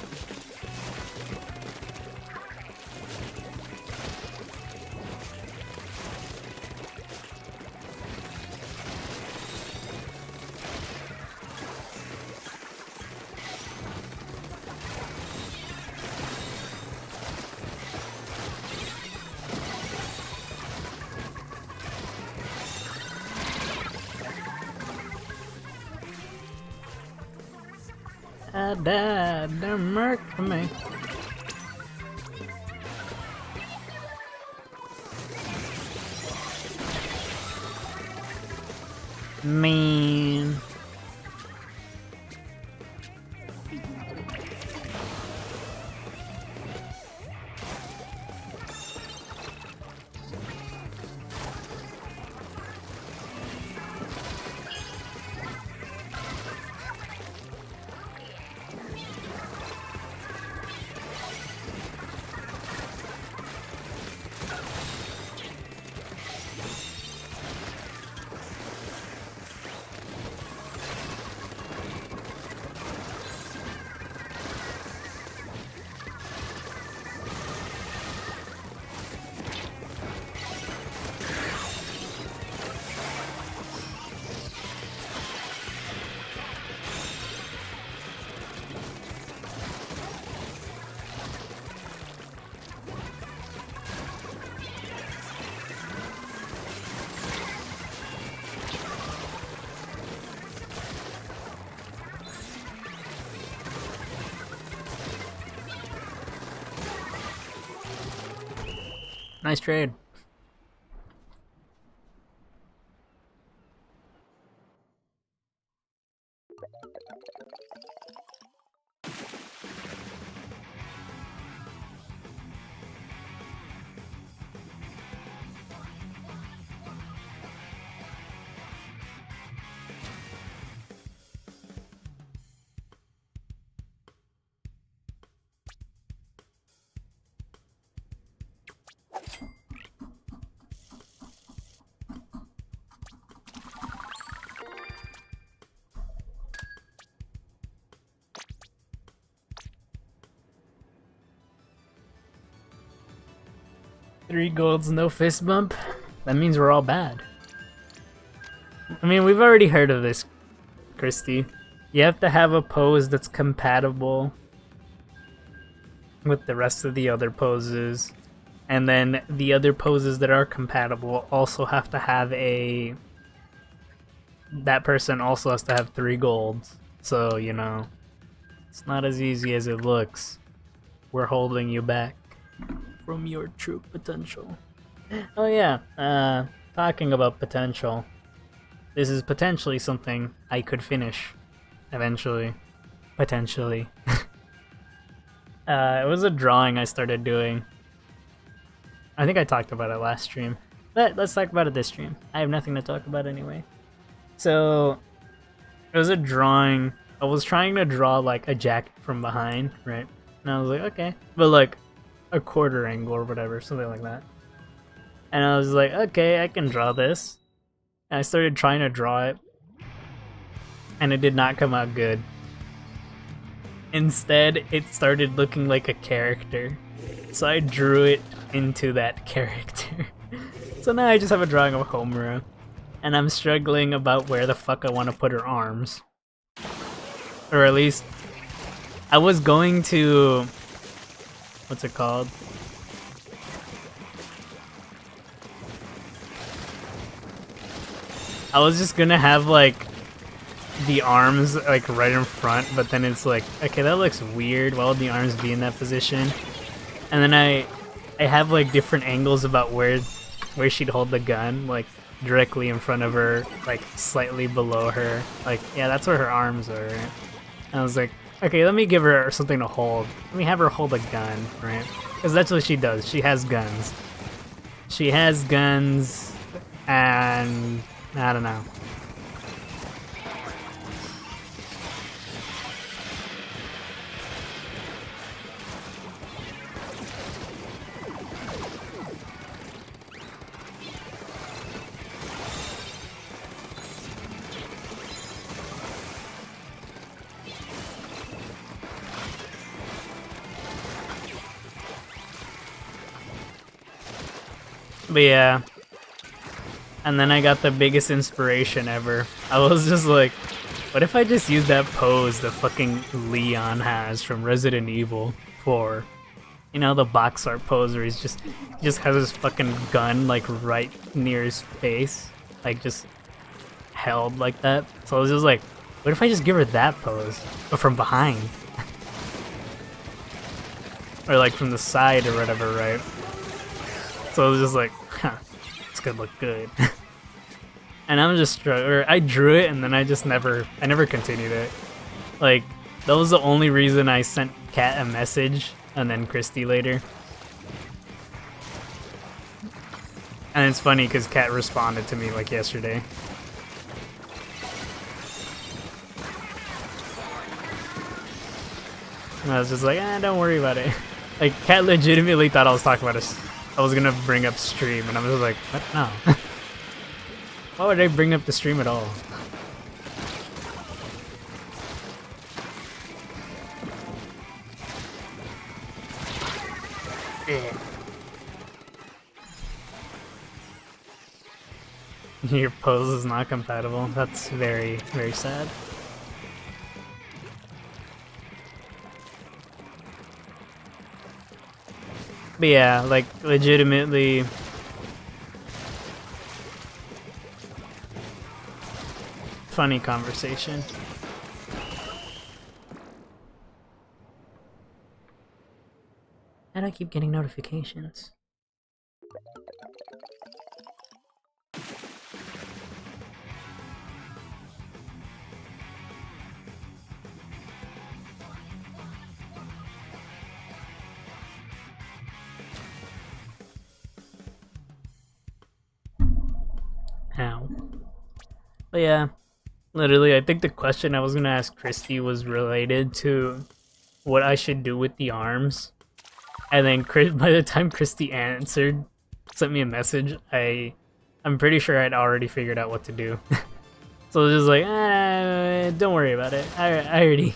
I died, don't murk me. Man. Nice trade. Three golds, no fist bump? That means we're all bad. I mean, we've already heard of this, Christy. You have to have a pose that's compatible with the rest of the other poses. And then the other poses that are compatible also have to have a... That person also has to have 3 golds. So, you know, it's not as easy as it looks. We're holding you back from your true potential. Oh yeah, talking about potential. This is potentially something I could finish eventually. Potentially. It was a drawing I started doing. I think I talked about it last stream. But let's talk about it this stream. I have nothing to talk about anyway. So, it was a drawing. I was trying to draw like a jacket from behind, right? And I was like, okay. But like a quarter angle or whatever, something like that. And I was like, okay, I can draw this. And I started trying to draw it. And it did not come out good. Instead, it started looking like a character. So I drew it into that character. So now I just have a drawing of Homura. And I'm struggling about where the fuck I want to put her arms. Or at least, I was going to... What's it called? I was just gonna have like the arms like right in front, but then it's like, okay, that looks weird. Why would the arms be in that position? And then I have like different angles about where she'd hold the gun, like directly in front of her, like slightly below her. Like, yeah, that's where her arms are. Right? And I was like, okay, let me give her something to hold. Let me have her hold a gun, right? Because that's what she does. She has guns. She has guns, and I don't know. But yeah, and then I got the biggest inspiration ever. I was just like, what if I just use that pose that fucking Leon has from Resident Evil 4? You know, the box art pose where he just has his fucking gun like right near his face, like just held like that. So I was just like, What if I just give her that pose? But from behind? Or like from the side or whatever, right? So it was just like, huh, it's gonna look good. And I'm just I drew it and then I never continued it. Like, that was the only reason I sent Kat a message and then Christy later. And it's funny because Kat responded to me like yesterday. And I was just like, don't worry about it. Like, Kat legitimately thought I was talking about I was gonna bring up stream, and I was just like, what? No. Why would I bring up the stream at all? Your pose is not compatible. That's very, very sad. But yeah, like, legitimately... funny conversation. And I keep getting notifications. Ow. But yeah, literally, I think the question I was gonna ask Christy was related to what I should do with the arms. And then by the time Christy answered, sent me a message, I'm pretty sure I'd already figured out what to do. So it was just like, don't worry about it. I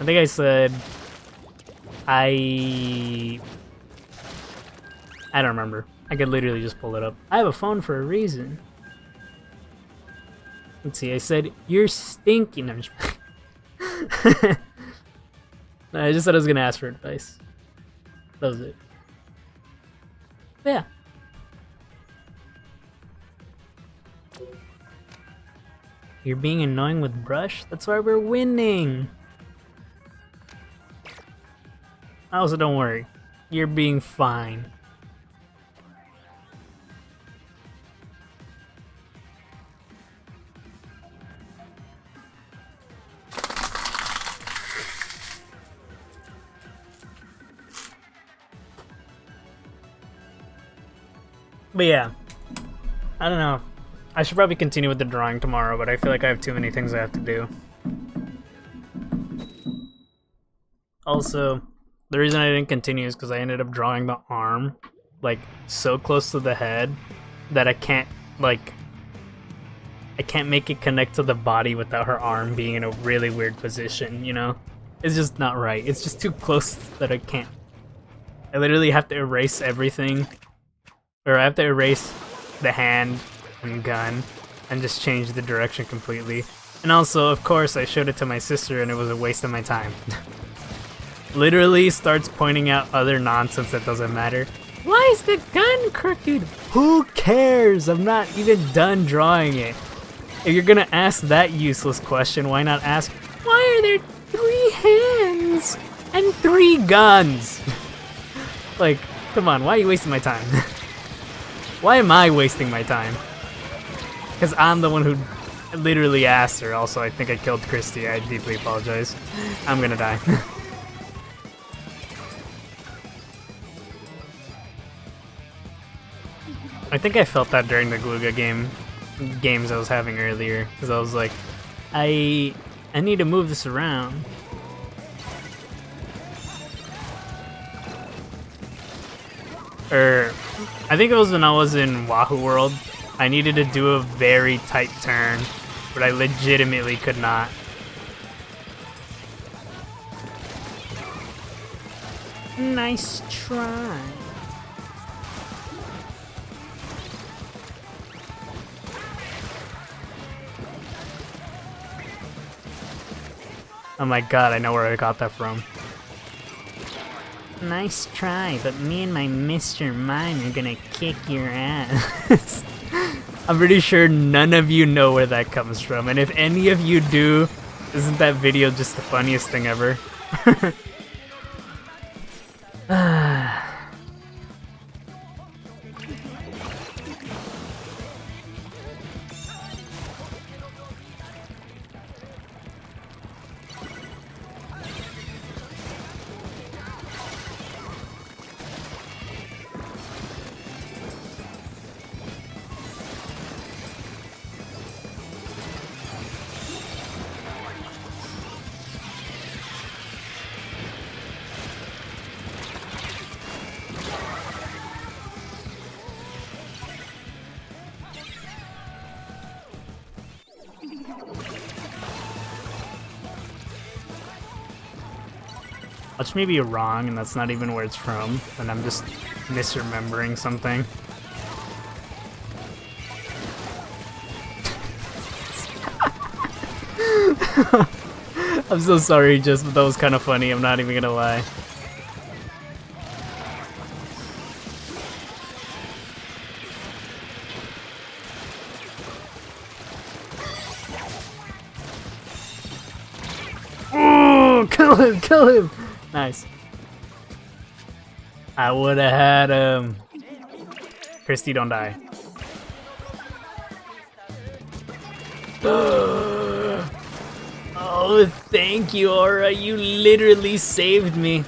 think I said, I don't remember. I could literally just pull it up. I have a phone for a reason. Let's see, I said, you're stinking. No, I just said I was gonna ask for advice. That was it. But yeah. You're being annoying with Brush? That's why we're winning! Also, don't worry. You're being fine. But yeah, I don't know. I should probably continue with the drawing tomorrow, but I feel like I have too many things I have to do. Also, the reason I didn't continue is because I ended up drawing the arm, like, so close to the head that I can't make it connect to the body without her arm being in a really weird position, you know? It's just not right. It's just too close that I can't. I literally have to erase everything. Or I have to erase the hand and gun and just change the direction completely. And also, of course, I showed it to my sister and it was a waste of my time. Literally starts pointing out other nonsense that doesn't matter. Why is the gun crooked? Who cares? I'm not even done drawing it. If you're gonna ask that useless question, why not ask, why are there 3 hands and 3 guns? Like, come on, why are you wasting my time? Why am I wasting my time? Because I'm the one who literally asked her. Also, I think I killed Christy. I deeply apologize. I'm gonna die. I think I felt that during the Gluga games I was having earlier. Because I was like, I need to move this around. I think it was when I was in Wahoo World. I needed to do a very tight turn, but I legitimately could not. Nice try. Oh my god, I know where I got that from. Nice try, but me and my Mr. Mime are gonna kick your ass. I'm pretty sure none of you know where that comes from, and if any of you do, isn't that video just the funniest thing ever? Watch me be wrong, and that's not even where it's from, and I'm just misremembering something. I'm so sorry, just but that was kind of funny. I'm not even gonna lie. Oh, kill him! Kill him! Nice. I would have had Christy, don't die. Oh, thank you, Aura. You literally saved me.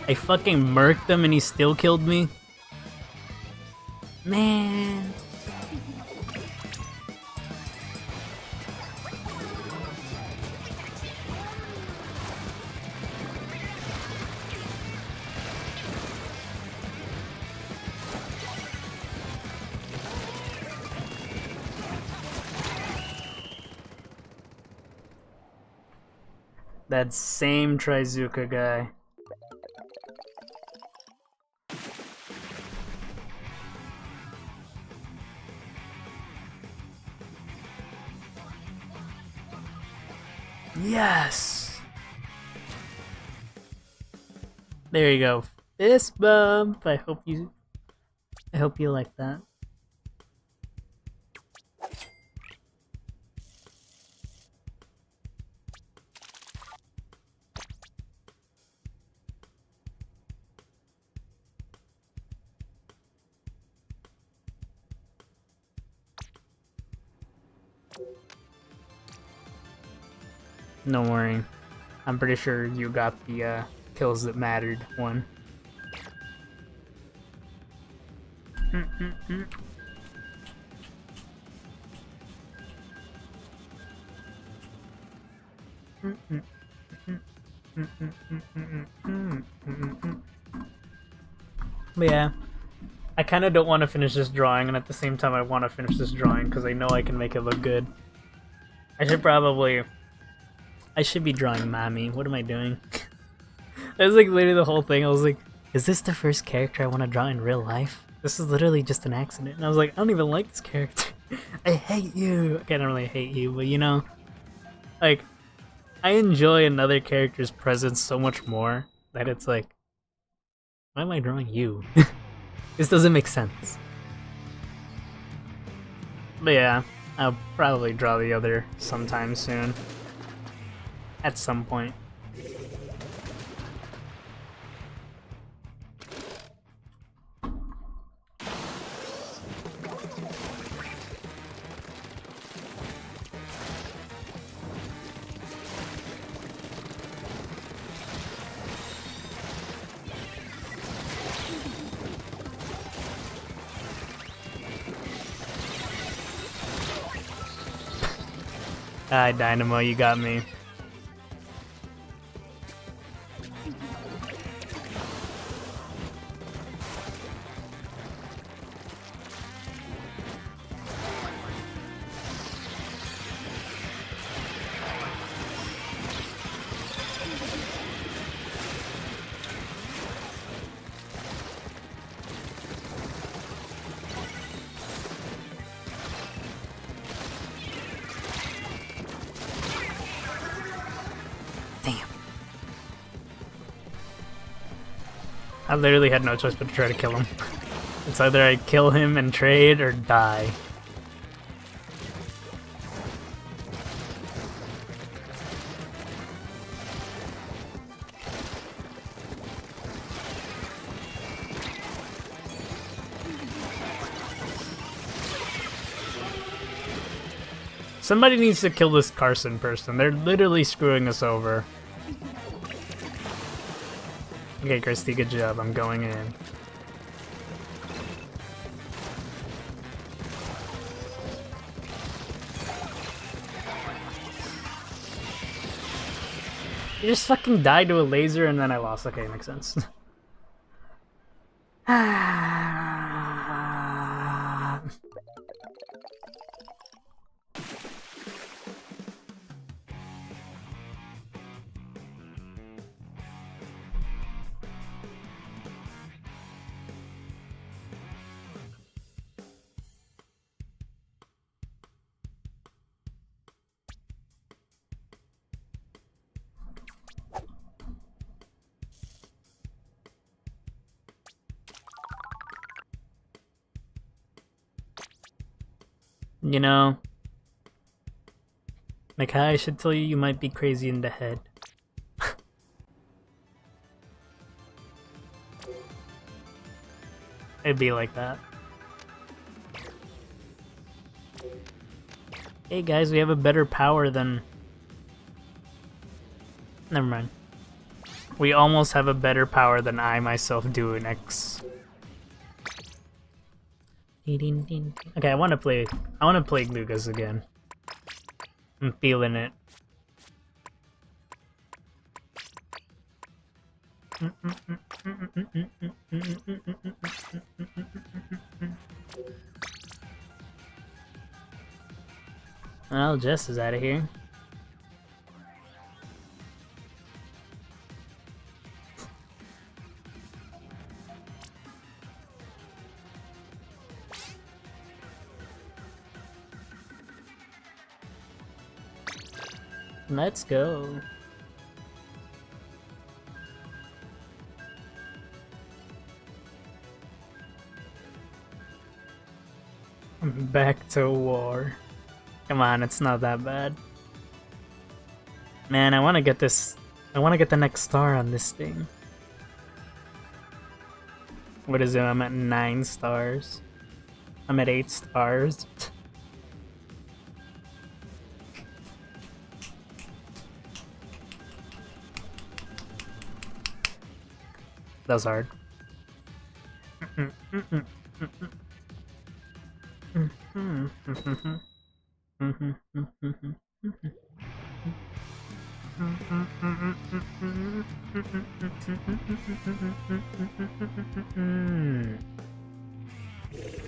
I fucking murked him and he still killed me? Man. That same Trizuka guy. Yes! There you go. Fist bump. I hope you like that. Don't worry. I'm pretty sure you got the kills that mattered one. But yeah, I kind of don't want to finish this drawing, and at the same time I want to finish this drawing because I know I can make it look good. I should be drawing Mami. What am I doing? That was like literally the whole thing. I was like, is this the first character I want to draw in real life? This is literally just an accident. And I was like, I don't even like this character. I hate you. Okay, I don't really hate you, but you know, Like, I enjoy another character's presence so much more that it's like, why am I drawing you? This doesn't make sense. But yeah, I'll probably draw the other sometime soon. At some point. Ah, Dynamo, you got me. I literally had no choice but to try to kill him. It's either I kill him and trade or die. Somebody needs to kill this Carson person. They're literally screwing us over. Okay, Christy, good job. I'm going in. You just fucking died to a laser and then I lost. Okay, makes sense. You know, like how I should tell you might be crazy in the head. It'd be like that. Hey guys, we have a better power than... Never mind. We almost have a better power than I myself do in X. Okay, I want to play Lugas again. I'm feeling it. Well, Jess is out of here. Let's go. Back to war. Come on, it's not that bad. Man, I want to get this. I want to get the next star on this thing. What is it? I'm at 9 stars. I'm at 8 stars. That was hard.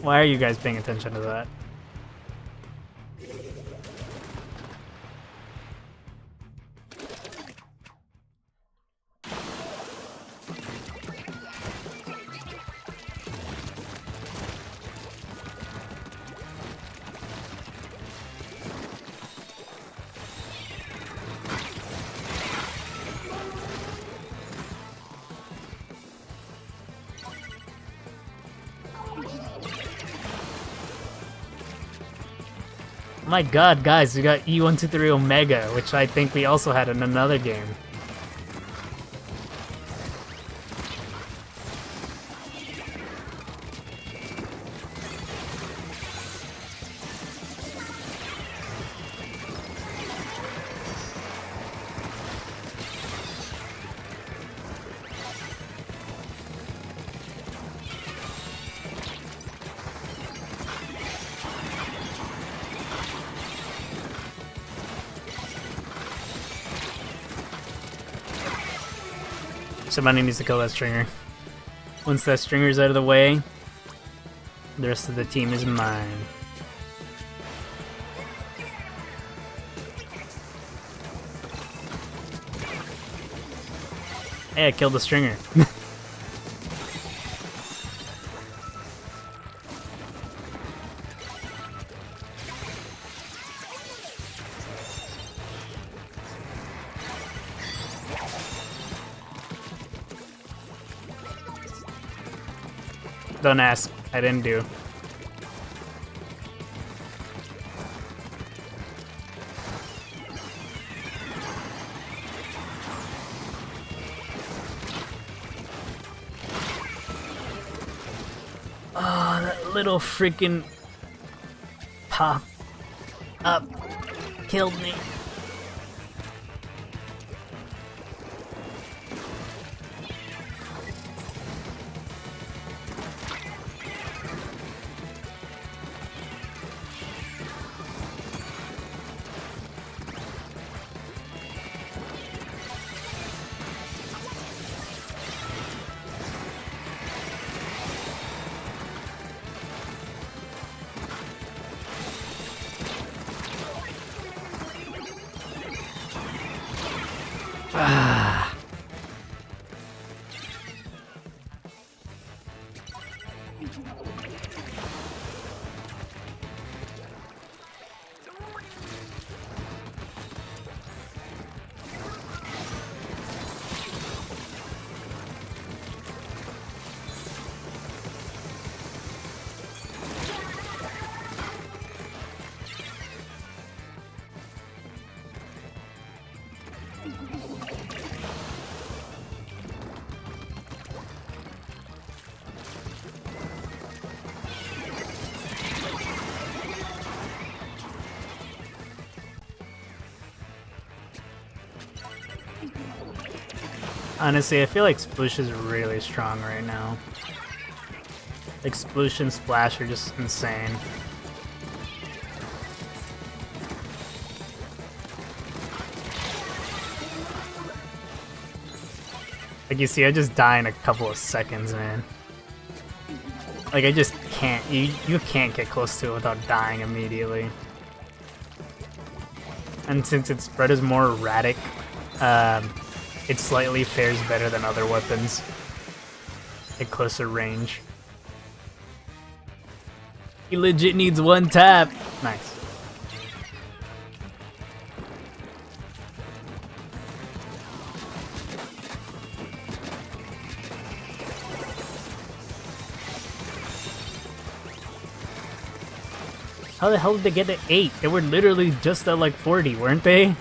Why are you guys paying attention to that? My god, guys, we got E123 Omega, which I think we also had in another game. Somebody needs to kill that stringer. Once that stringer's out of the way, the rest of the team is mine. Hey, I killed the stringer. Don't ask. I didn't do. Oh, that little freaking pop up killed me. Honestly, I feel like Sploosh is really strong right now. Like Sploosh and Splash are just insane. Like you see, I just die in a couple of seconds, man. Like I just can't, you can't get close to it without dying immediately. And since its spread is more erratic, it slightly fares better than other weapons at closer range. He legit needs one tap. Nice. How the hell did they get to 8? They were literally just at like 40, weren't they?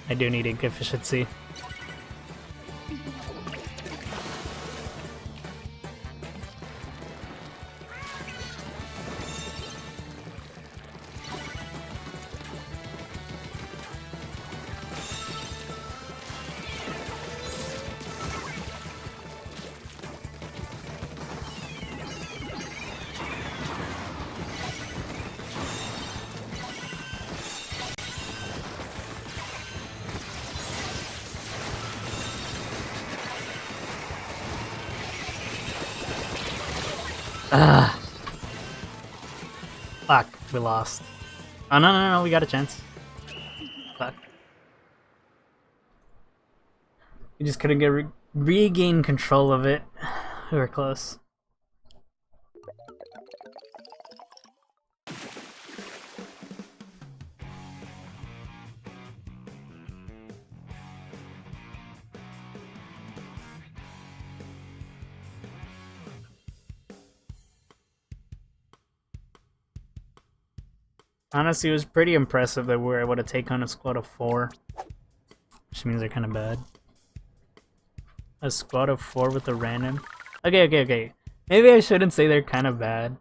I do need ink efficiency. Fuck, we lost. Oh, no, we got a chance. Fuck. We just couldn't regain control of it. We were close. Honestly, it was pretty impressive that we were able to take on a squad of 4. Which means they're kind of bad. A squad of 4 with a random... Okay. Maybe I shouldn't say they're kind of bad.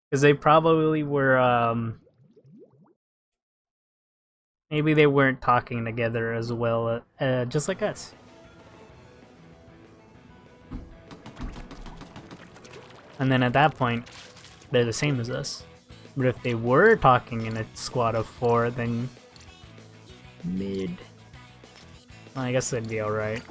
Because they probably were, maybe they weren't talking together as well, just like us. And then at that point, they're the same as us. But if they were talking in a squad of 4, then... mid. Well, I guess they'd be alright.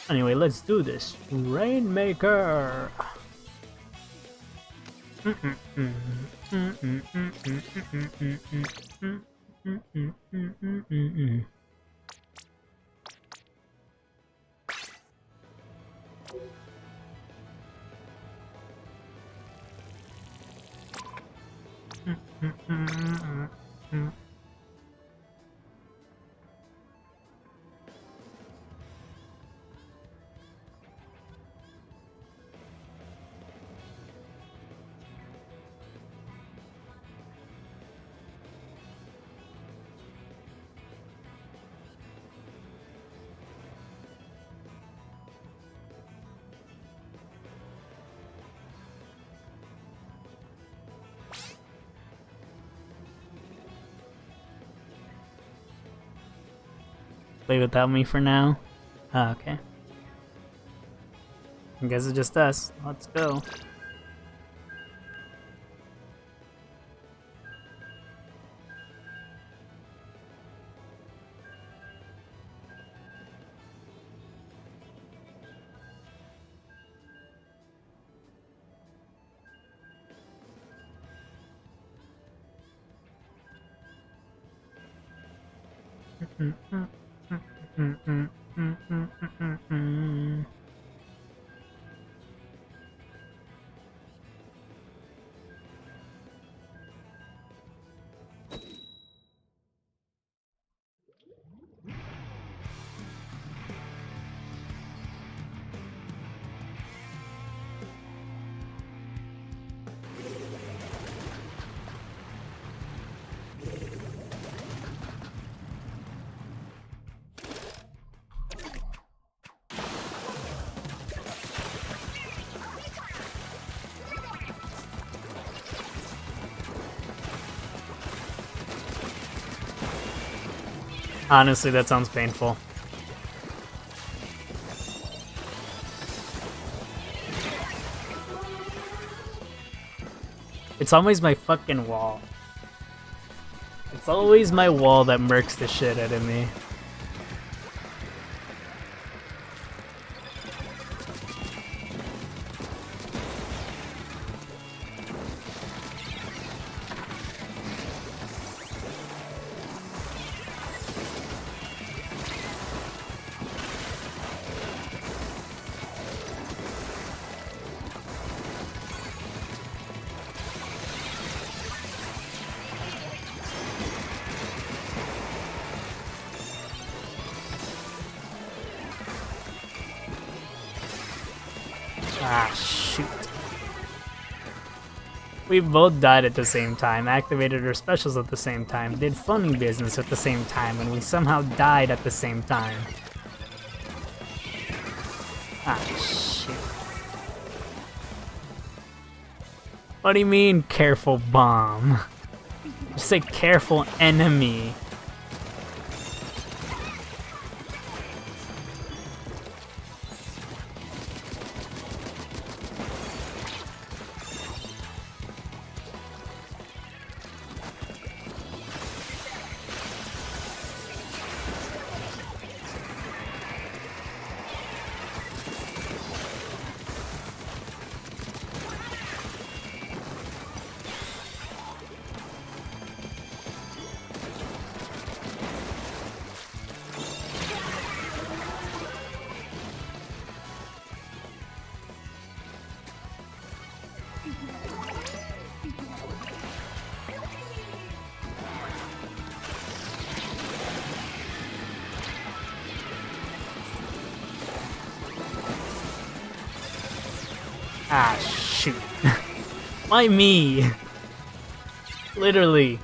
Anyway, let's do this. Rainmaker! Play without me for now? Oh, okay. I guess it's just us. Let's go. Honestly, that sounds painful. It's always my fucking wall. It's always my wall that murks the shit out of me. Ah, shoot. We both died at the same time, activated our specials at the same time, did funny business at the same time, and we somehow died at the same time. Ah, shit. What do you mean, careful bomb? Just say careful enemy. Ah, shoot. Why me? Literally.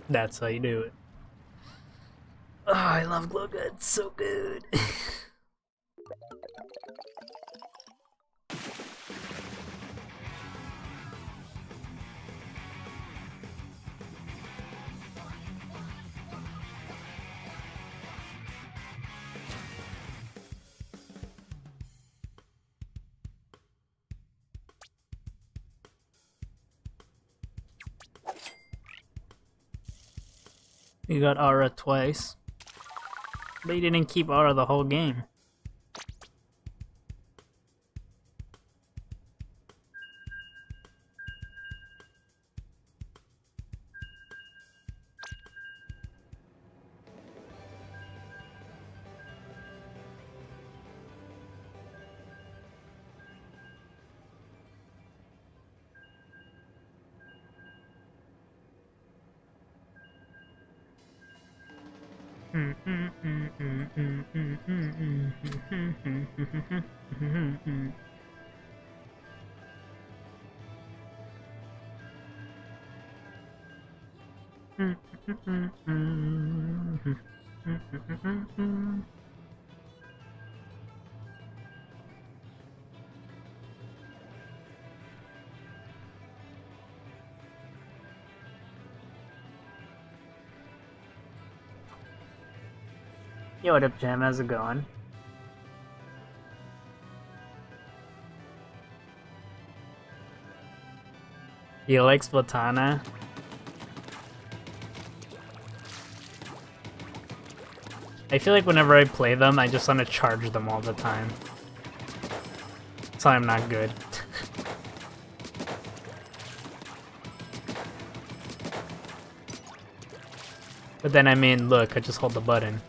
That's how you do it. Oh, I love Glow Gun, it's so good. You got Aura twice, but you didn't keep Aura the whole game. Yo, what up, Jam? How's it going? You like Splatana? I feel like whenever I play them, I just want to charge them all the time. So I'm not good. But then I mean, look, I just hold the button.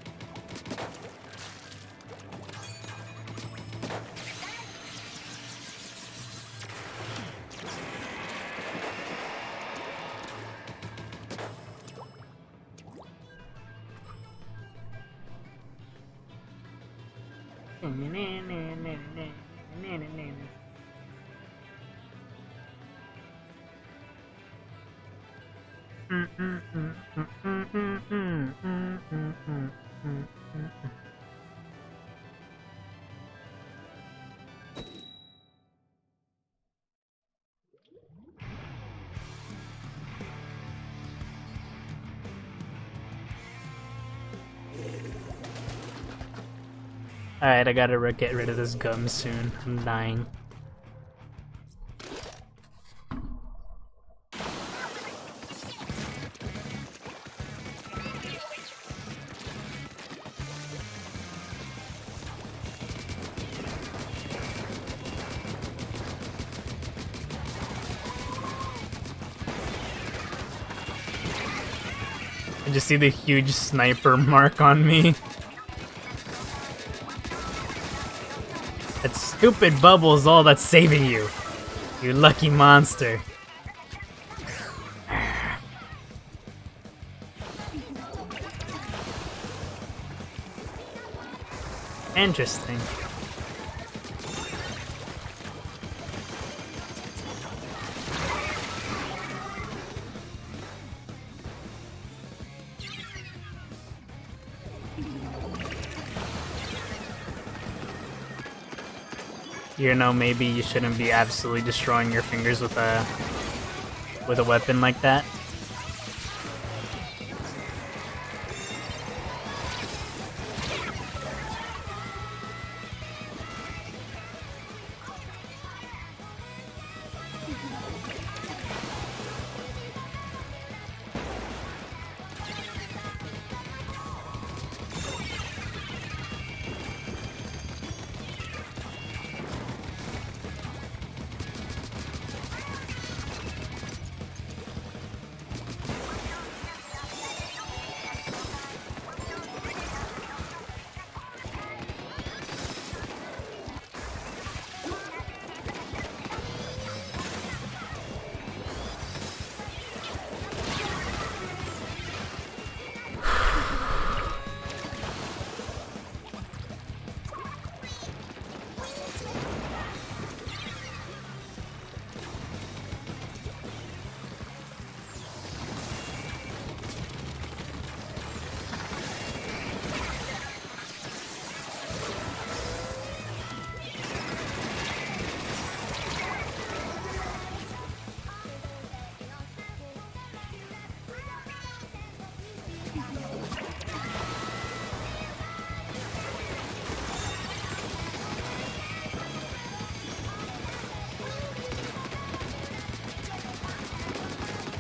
Alright, I gotta get rid of this gum soon. I'm dying. Just see the huge sniper mark on me. That stupid bubble is all that's saving you. You lucky monster. Interesting. You know, maybe you shouldn't be absolutely destroying your fingers with a weapon like that.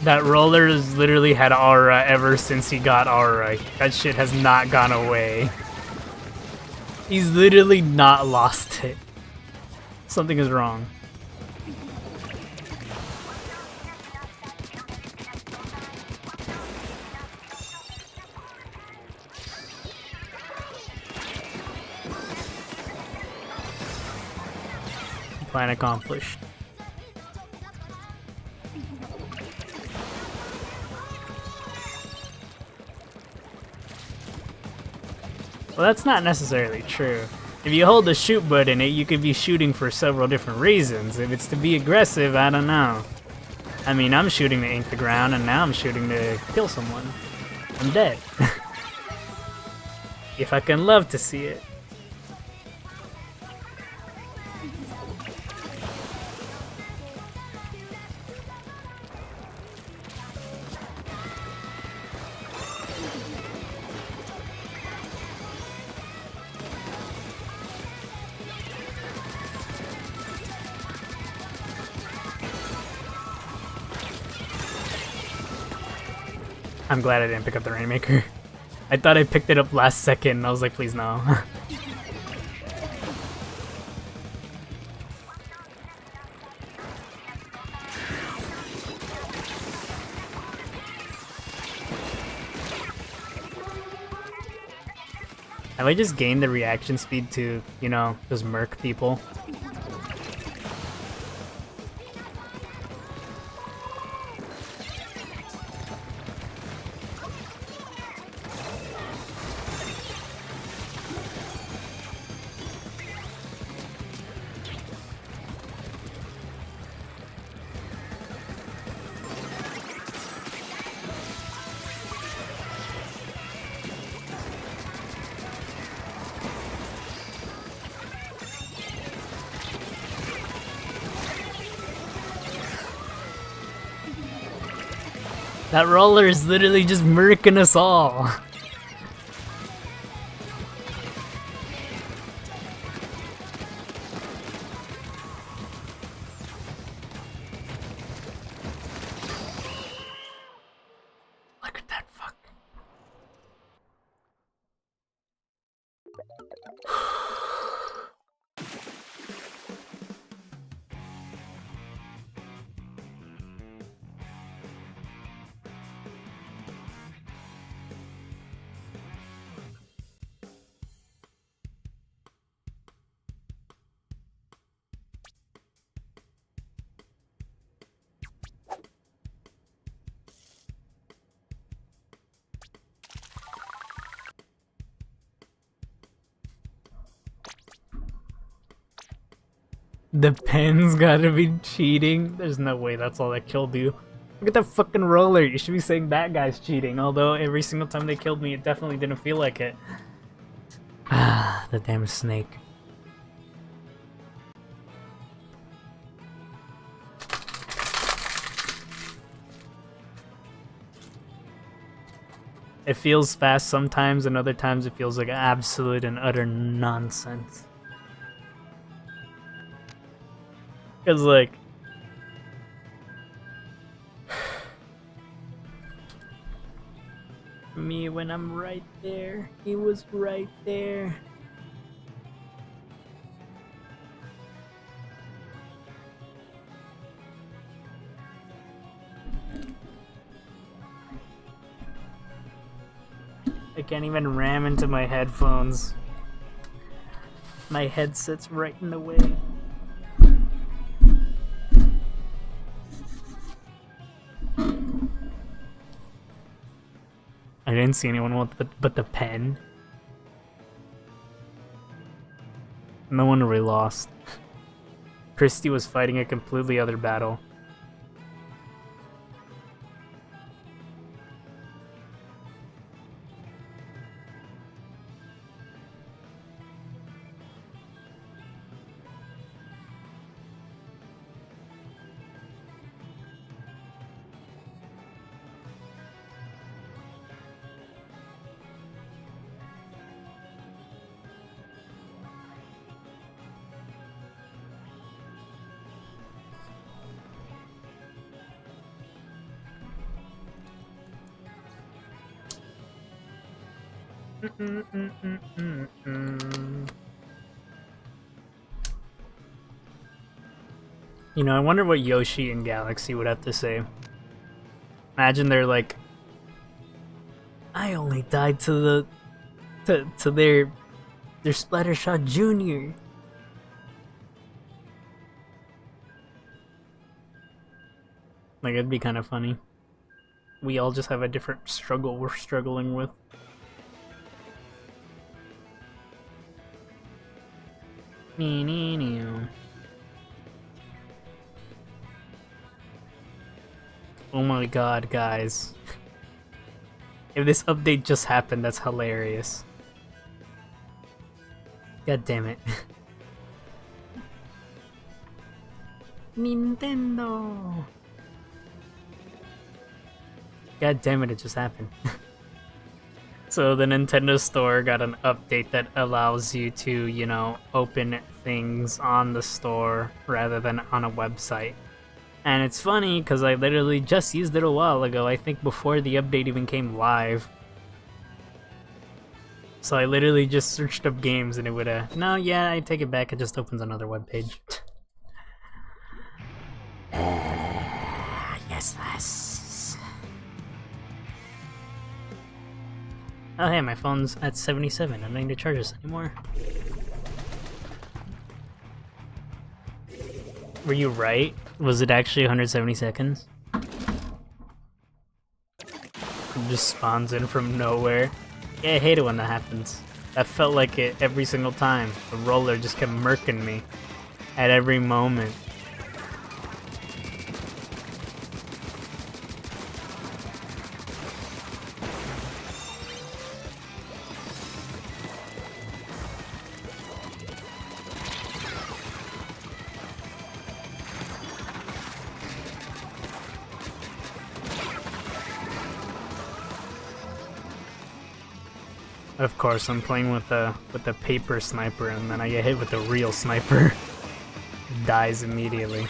That roller has literally had aura ever since he got aura. That shit has not gone away. He's literally not lost it. Something is wrong. Plan accomplished. Well, that's not necessarily true. If you hold the shoot button, you could be shooting for several different reasons. If it's to be aggressive, I don't know. I mean, I'm shooting to ink the ground, and now I'm shooting to kill someone. I'm dead. If I can love to see it. I'm glad I didn't pick up the Rainmaker. I thought I picked it up last second, and I was like, please no. Have I just gained the reaction speed to, you know, just murk people? That roller is literally just murking us all. Look at that fuck. The pen's gotta be cheating. There's no way that's all that killed you. Look at that fucking roller. You should be saying that guy's cheating. Although every single time they killed me, it definitely didn't feel like it. Ah, the damn snake. It feels fast sometimes, and other times it feels like absolute and utter nonsense. Cause like... me when I'm right there, he was right there. I can't even ram into my headphones. My headset's right in the way. I didn't see anyone with but the pen. No one really lost. Christy was fighting a completely other battle. You know, I wonder what Yoshi and Galaxy would have to say. Imagine they're like, I only died to their Splattershot Junior. Like, it'd be kind of funny. We all just have a different struggle we're struggling with. Oh my god, guys. If this update just happened, that's hilarious. God damn it. Nintendo! God damn it, it just happened. So the Nintendo store got an update that allows you to, you know, open things on the store rather than on a website. And it's funny because I literally just used it a while ago, I think before the update even came live. So I literally just searched up games and it would no, yeah, I take it back, it just opens another webpage. Yes. Oh hey, my phone's at 77, I don't need to charge this anymore. Were you right? Was it actually 170 seconds? It just spawns in from nowhere. Yeah, I hate it when that happens. That felt like it every single time. The roller just kept murking me at every moment. Of course, I'm playing with the paper sniper, and then I get hit with the real sniper. Dies immediately.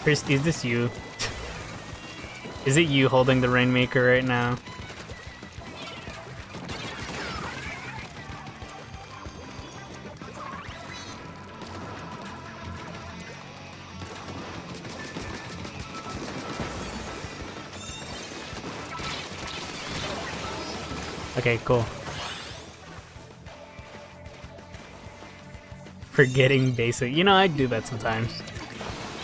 Christy, is this you? Is it you holding the Rainmaker right now? Okay, cool. Forgetting basic. You know, I do that sometimes.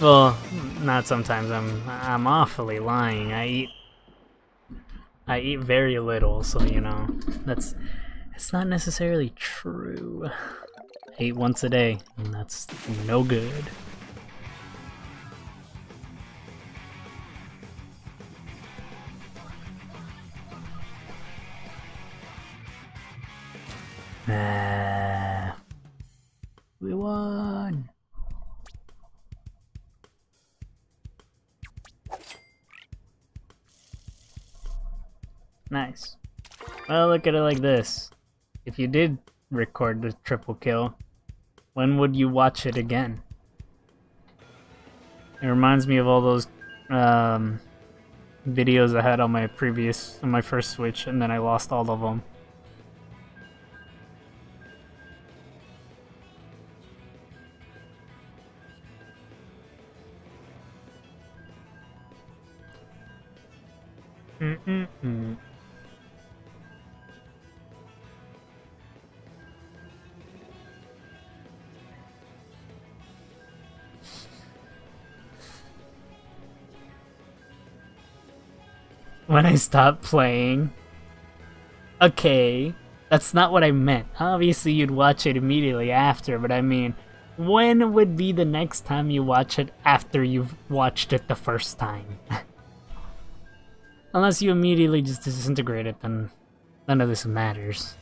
Well, not sometimes. I'm awfully lying. I eat very little, so you know, it's not necessarily true. I eat once a day, and that's no good. We won! Nice. Well, look at it like this. If you did record the triple kill, when would you watch it again? It reminds me of all those videos I had on my first Switch, and then I lost all of them. When I stopped playing. Okay, that's not what I meant. Obviously, you'd watch it immediately after, but I mean, when would be the next time you watch it after you've watched it the first time? Unless you immediately just disintegrate it, then none of this matters.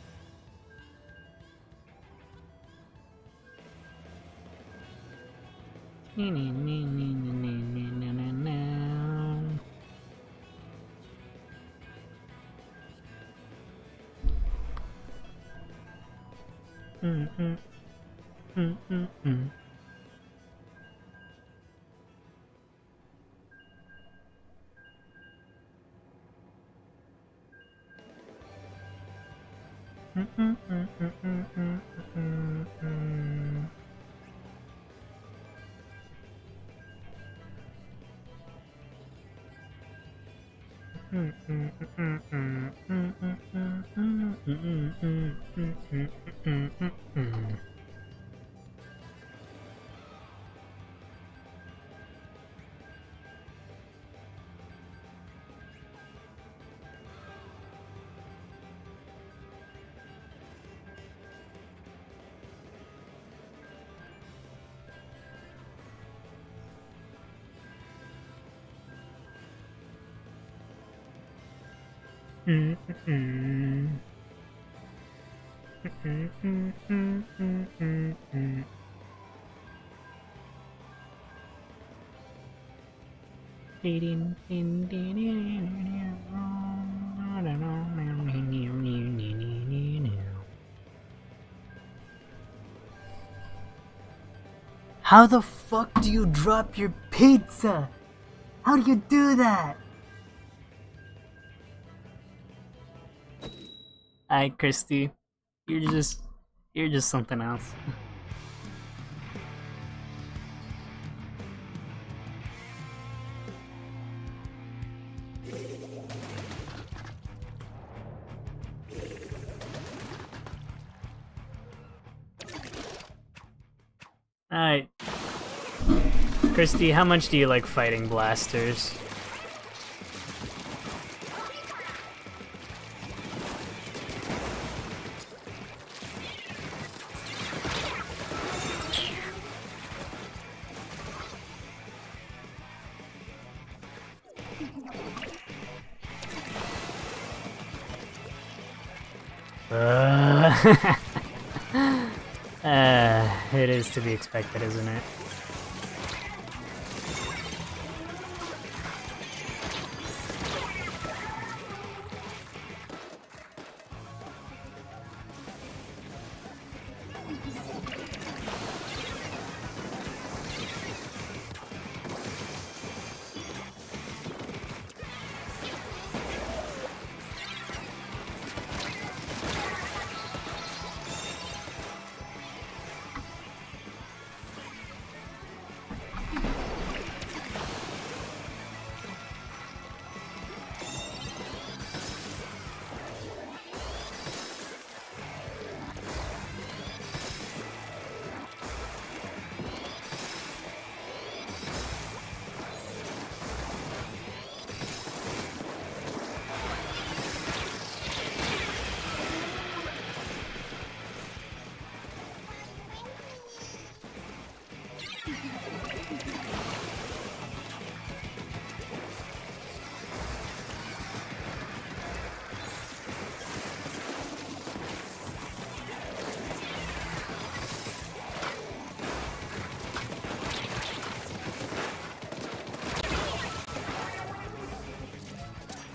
How the fuck do you drop your pizza? How do you do that? Hi, Christy. You're just something else. Alright. Christy, how much do you like fighting blasters? It is to be expected, isn't it?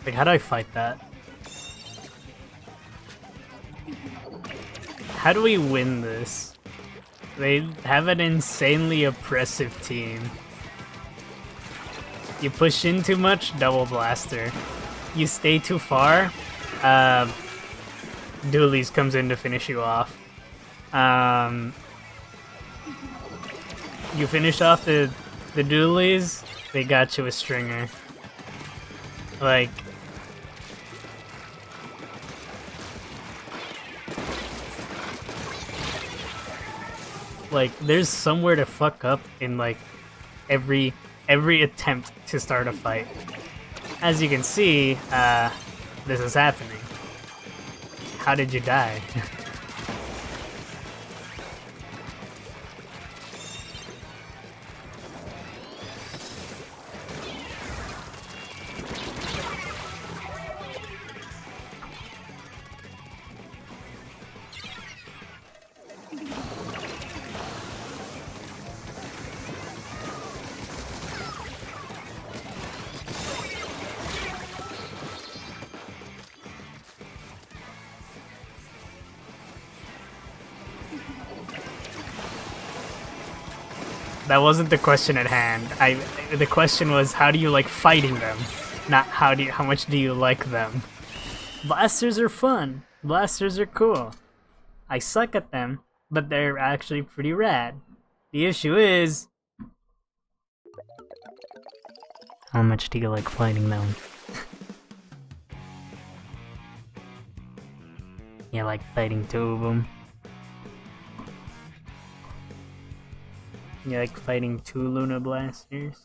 Like, how do I fight that? How do we win this? They have an insanely oppressive team. You push in too much, double blaster. You stay too far, Doolies comes in to finish you off. You finish off the Doolies, they got you a stringer. Like, there's somewhere to fuck up in like every attempt to start a fight. As you can see, this is happening. How did you die? That wasn't the question at hand. The question was, how do you like fighting them? Not how much do you like them? Blasters are fun. Blasters are cool. I suck at them, but they're actually pretty rad. The issue is, how much do you like fighting them? You like fighting two of them? You like fighting two Luna Blasters?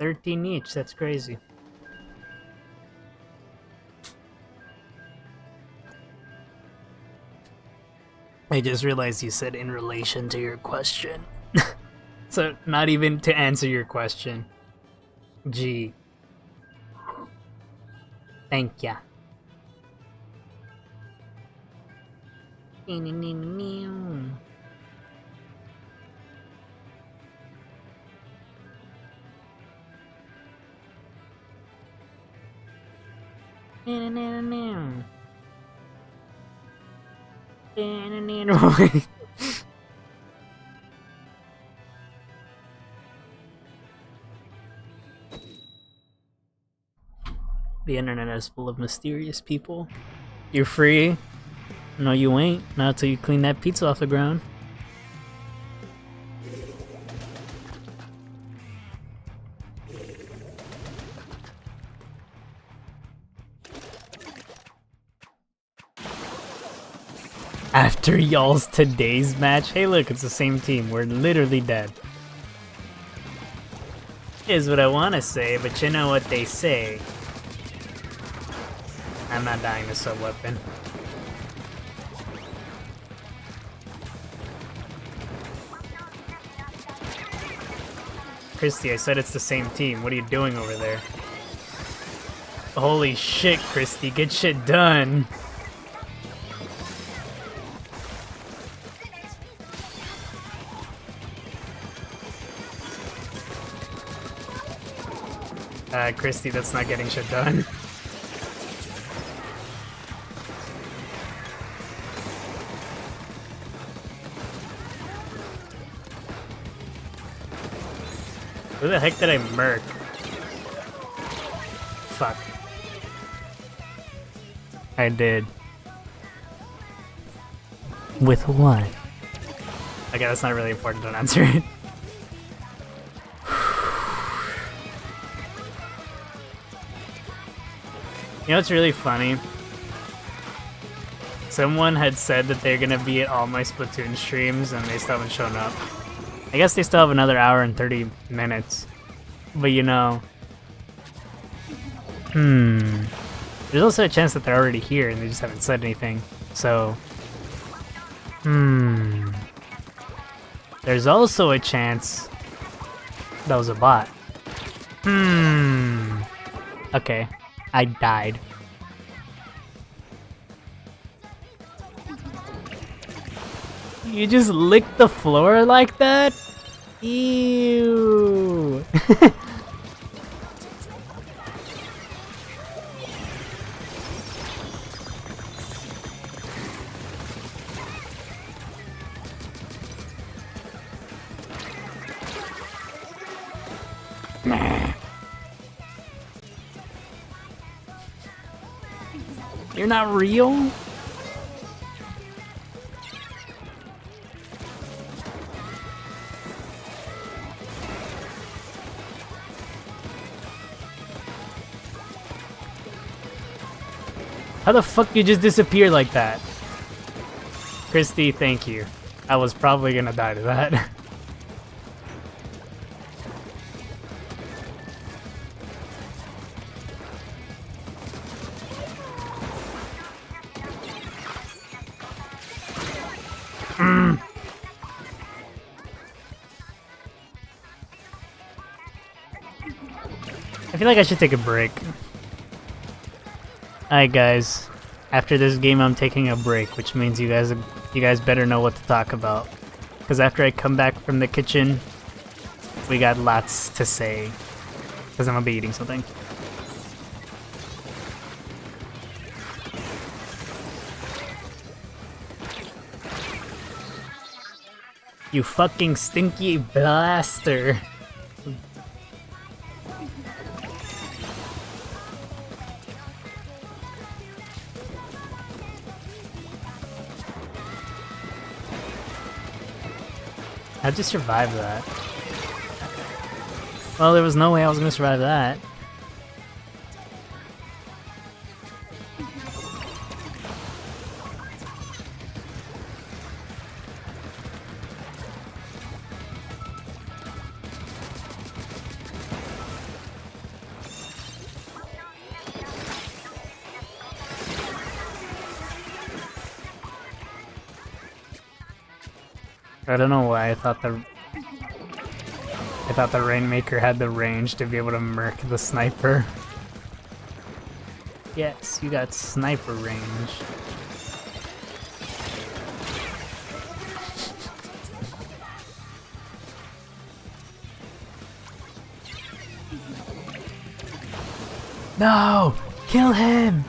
$13 each, that's crazy. I just realized you said in relation to your question. So, not even to answer your question. Gee. Thank ya. The internet is full of mysterious people. You're free? No, you ain't. Not until you clean that pizza off the ground. After y'all's today's match, hey look, it's the same team. We're literally dead. Is what I want to say, but you know what they say. I'm not dying to sub-weapon. Christy, I said it's the same team. What are you doing over there? Holy shit, Christy, get shit done. Christy, that's not getting shit done. Who the heck did I murk? Fuck. I did. With what? Okay, that's not really important to answer it. You know what's really funny? Someone had said that they're gonna be at all my Splatoon streams and they still haven't shown up. I guess they still have another hour and 30 minutes. But you know... There's also a chance that they're already here and they just haven't said anything. So... There's also a chance that was a bot. Okay, I died. You just licked the floor like that? Ew. You're not real? How the fuck you just disappear like that? Christy, thank you. I was probably gonna die to that. I feel like I should take a break. Alright guys, after this game I'm taking a break, which means you guys better know what to talk about. Because after I come back from the kitchen, we got lots to say. Because I'm gonna be eating something. You fucking stinky blaster. How'd you survive that? Well, there was no way I was gonna survive that. I don't know why I thought the Rainmaker had the range to be able to murk the sniper. Yes, you got sniper range. No! Kill him!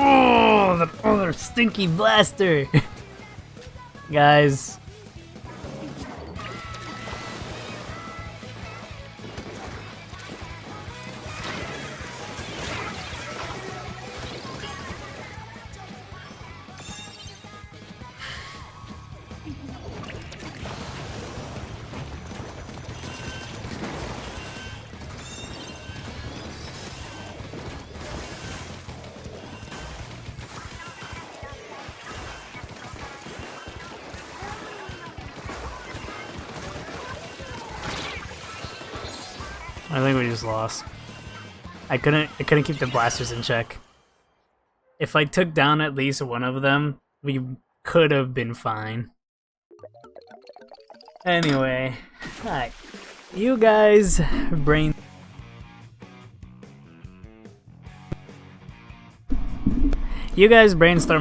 Oh, the other stinky blaster! Guys. I think we just lost. I couldn't keep the blasters in check. If I took down at least one of them, we could have been fine. Anyway, alright. You guys brainstorm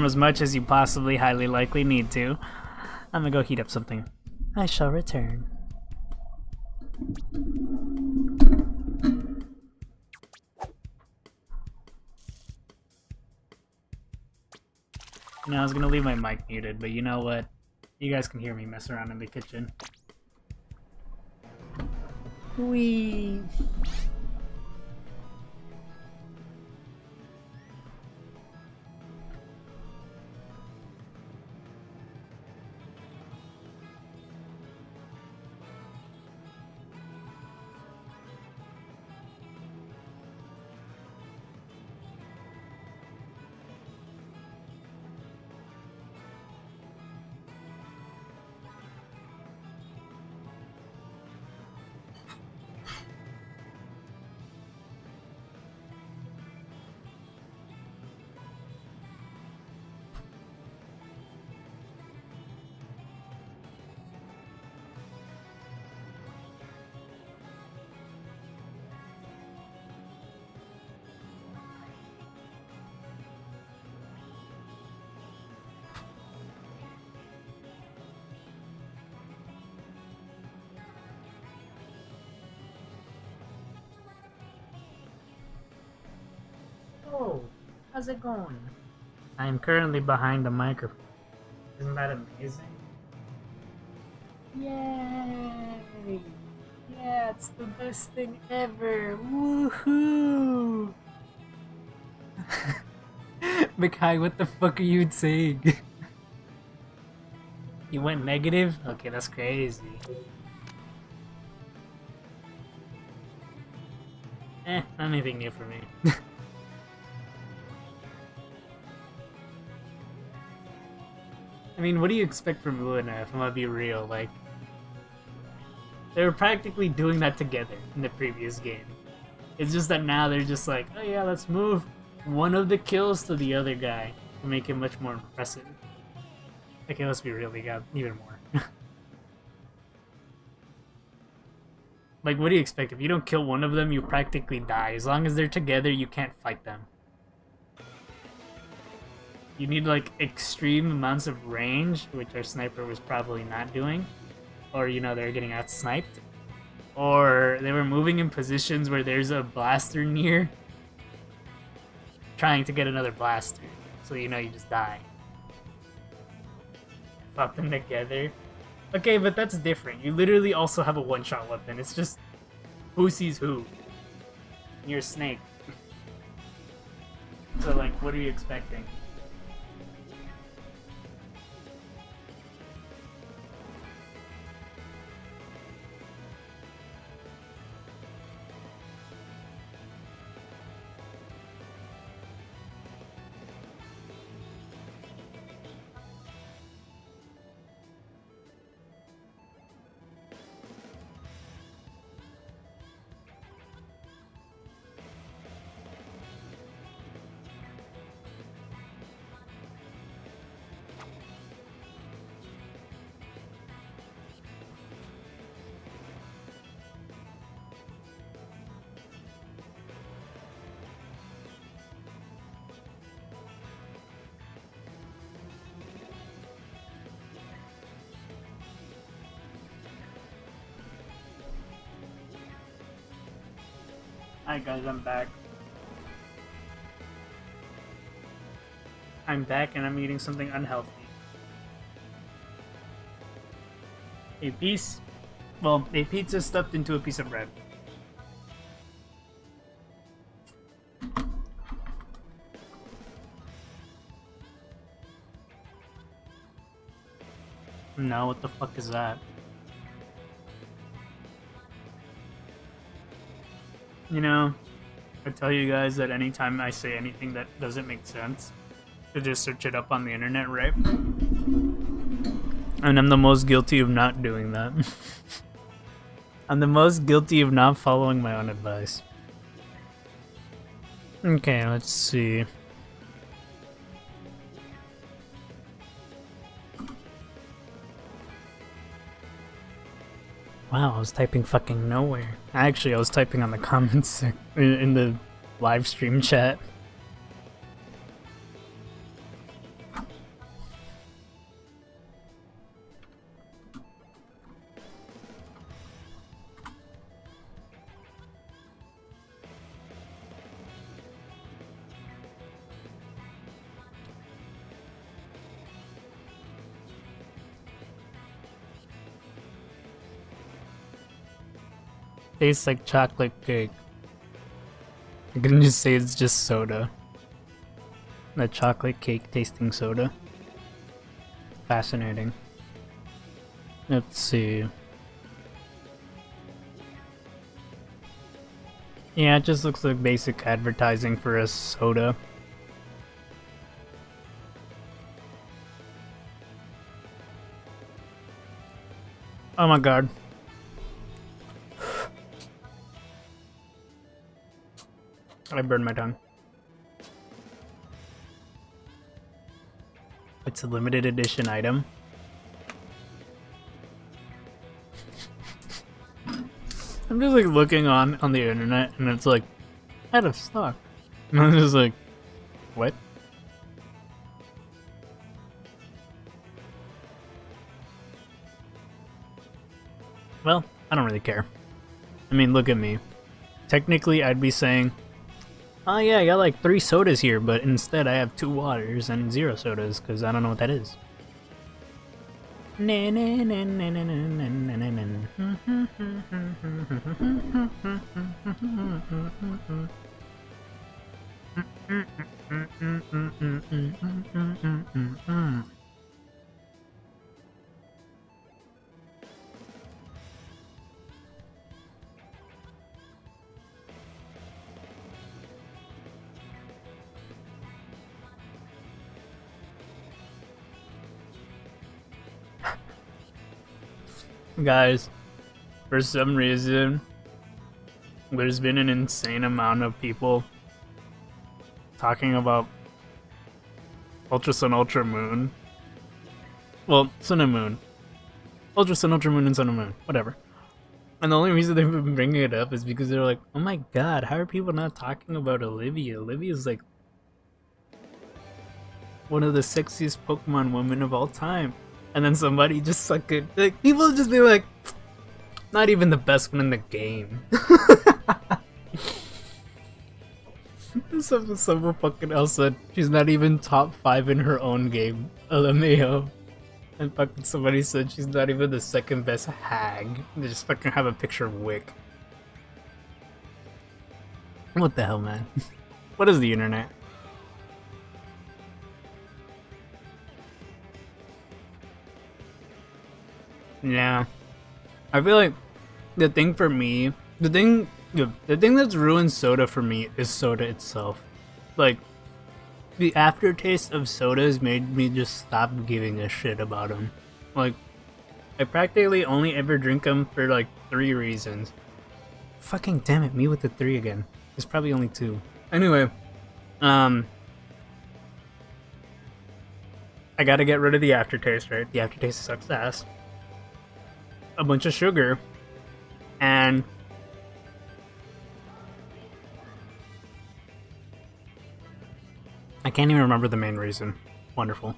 as much as you possibly highly likely need to. I'm gonna go heat up something. I shall return. I was gonna leave my mic muted, but you know what? You guys can hear me mess around in the kitchen. Whee! Whoa, how's it going? I am currently behind the microphone. Isn't that amazing? Yay! Yeah, it's the best thing ever! Woohoo! Mikhail, what the fuck are you saying? You went negative? Okay, that's crazy. Not anything new for me. I mean, what do you expect from Luna, if I'm gonna be real? Like, they were practically doing that together in the previous game. It's just that now they're just like, oh yeah, let's move one of the kills to the other guy to make it much more impressive. Okay, let's be real, they got even more. Like, what do you expect? If you don't kill one of them, you practically die. As long as they're together, you can't fight them. You need, like, extreme amounts of range, which our sniper was probably not doing. Or, you know, they're getting out-sniped. Or they were moving in positions where there's a blaster near, trying to get another blaster. So, you know, you just die. Fuck them together. Okay, but that's different. You literally also have a one-shot weapon. It's just who sees who. You're a snake. So, like, what are you expecting? Hi guys, I'm back. I'm back and I'm eating something unhealthy. A pizza stuffed into a piece of bread. No, what the fuck is that? You know, I tell you guys that anytime I say anything that doesn't make sense, to just search it up on the internet, right? And I'm the most guilty of not doing that. I'm the most guilty of not following my own advice. Okay, let's see. Wow, I was typing fucking nowhere. Actually, I was typing on the comments in the live stream chat. Tastes like chocolate cake. I couldn't just say it's just soda. A chocolate cake tasting soda. Fascinating. Let's see. Yeah, it just looks like basic advertising for a soda. Oh my god. I burned my tongue. It's a limited edition item. I'm just like looking on the internet and it's like out of stock. And I'm just like, what? Well, I don't really care. I mean, look at me. Technically, I'd be saying, Oh yeah, I got like 3 sodas here, but instead I have 2 waters and 0 sodas, because I don't know what that is. Guys, for some reason, there's been an insane amount of people talking about Ultra Sun, Ultra Moon. Well, Sun and Moon. Ultra Sun, Ultra Moon, and Sun and Moon. Whatever. And the only reason they've been bringing it up is because they're like, oh my god, how are people not talking about Olivia? Olivia's like one of the sexiest Pokemon women of all time. And then somebody just like people just be like, not even the best one in the game. Someone fucking else said she's not even top 5 in her own game. LMAO. And fucking somebody said she's not even the second best hag. They just fucking have a picture of Wick. What the hell, man? What is the internet? Yeah. I feel like the thing for me, the thing that's ruined soda for me is soda itself. Like, the aftertaste of sodas made me just stop giving a shit about them. Like, I practically only ever drink them for like 3 reasons. Fucking damn it, me with the 3 again. There's probably only 2. Anyway, I gotta get rid of the aftertaste, right? The aftertaste sucks ass. A bunch of sugar, and I can't even remember the main reason. Wonderful.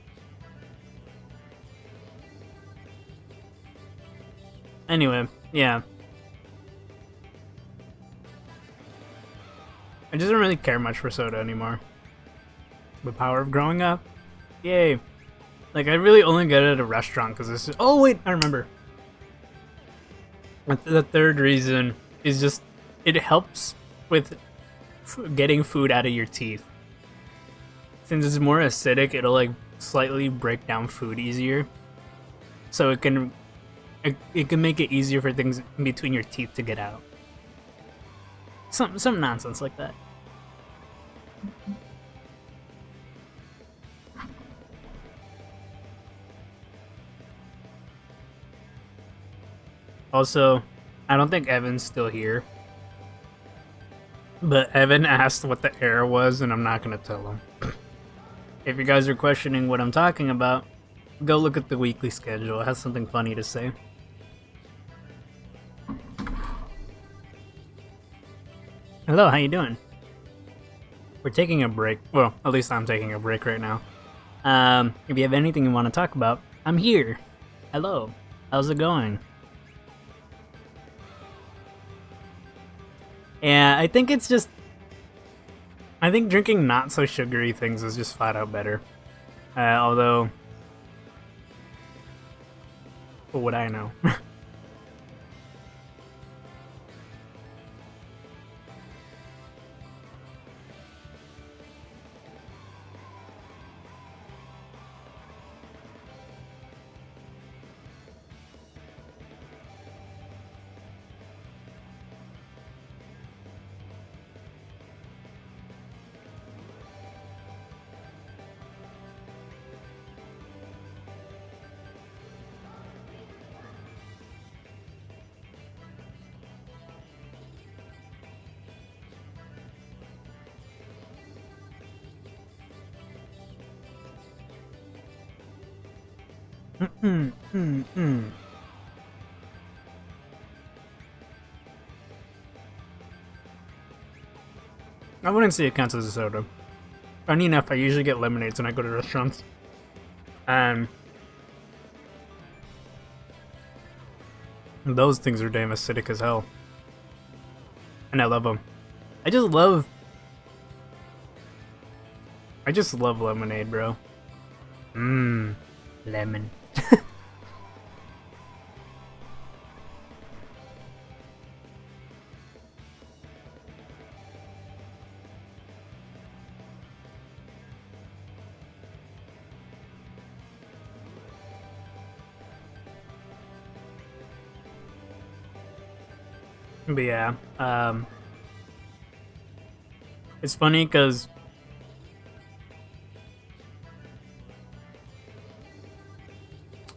Anyway, yeah. I just don't really care much for soda anymore. The power of growing up? Yay. Like, I really only get it at a restaurant because it's... Oh, wait, I remember. The third reason is just, it helps with getting food out of your teeth. Since it's more acidic, it'll like slightly break down food easier. So it can make it easier for things in between your teeth to get out. Some nonsense like that. Also, I don't think Evan's still here. But Evan asked what the error was, and I'm not gonna tell him. If you guys are questioning what I'm talking about, go look at the weekly schedule. It has something funny to say. Hello, how you doing? We're taking a break. Well, at least I'm taking a break right now. If you have anything you want to talk about, I'm here. Hello. How's it going? Yeah, I think it's just... I think drinking not so sugary things is just flat out better. Although... What would I know? I wouldn't say it counts as a soda. Funny enough, I usually get lemonades when I go to restaurants. Those things are damn acidic as hell. And I love them. I just love I just love lemonade, bro. Mmm, lemon. But yeah, it's funny because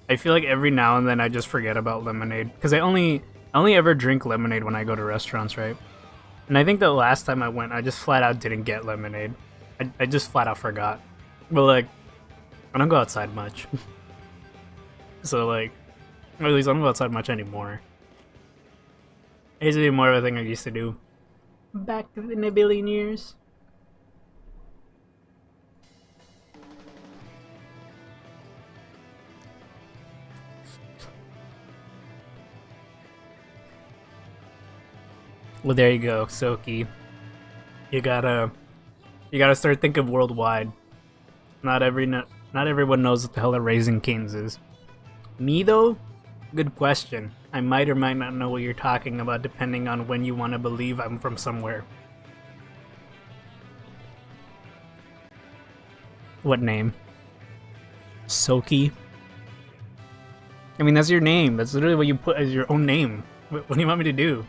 I feel like every now and then I just forget about lemonade because I only ever drink lemonade when I go to restaurants, right? And I think the last time I went, I just flat out didn't get lemonade. I just flat out forgot. But like, I don't go outside much, so like, or at least I don't go outside much anymore. It used to be more of a thing I used to do back in a billion years. Well, there you go, Soki. You gotta start thinking worldwide. Not everyone knows what the hell a Raising Cane's is. Me though? Good question. I might or might not know what you're talking about depending on when you want to believe I'm from somewhere. What name? Soki? I mean, that's your name. That's literally what you put as your own name. What do you want me to do?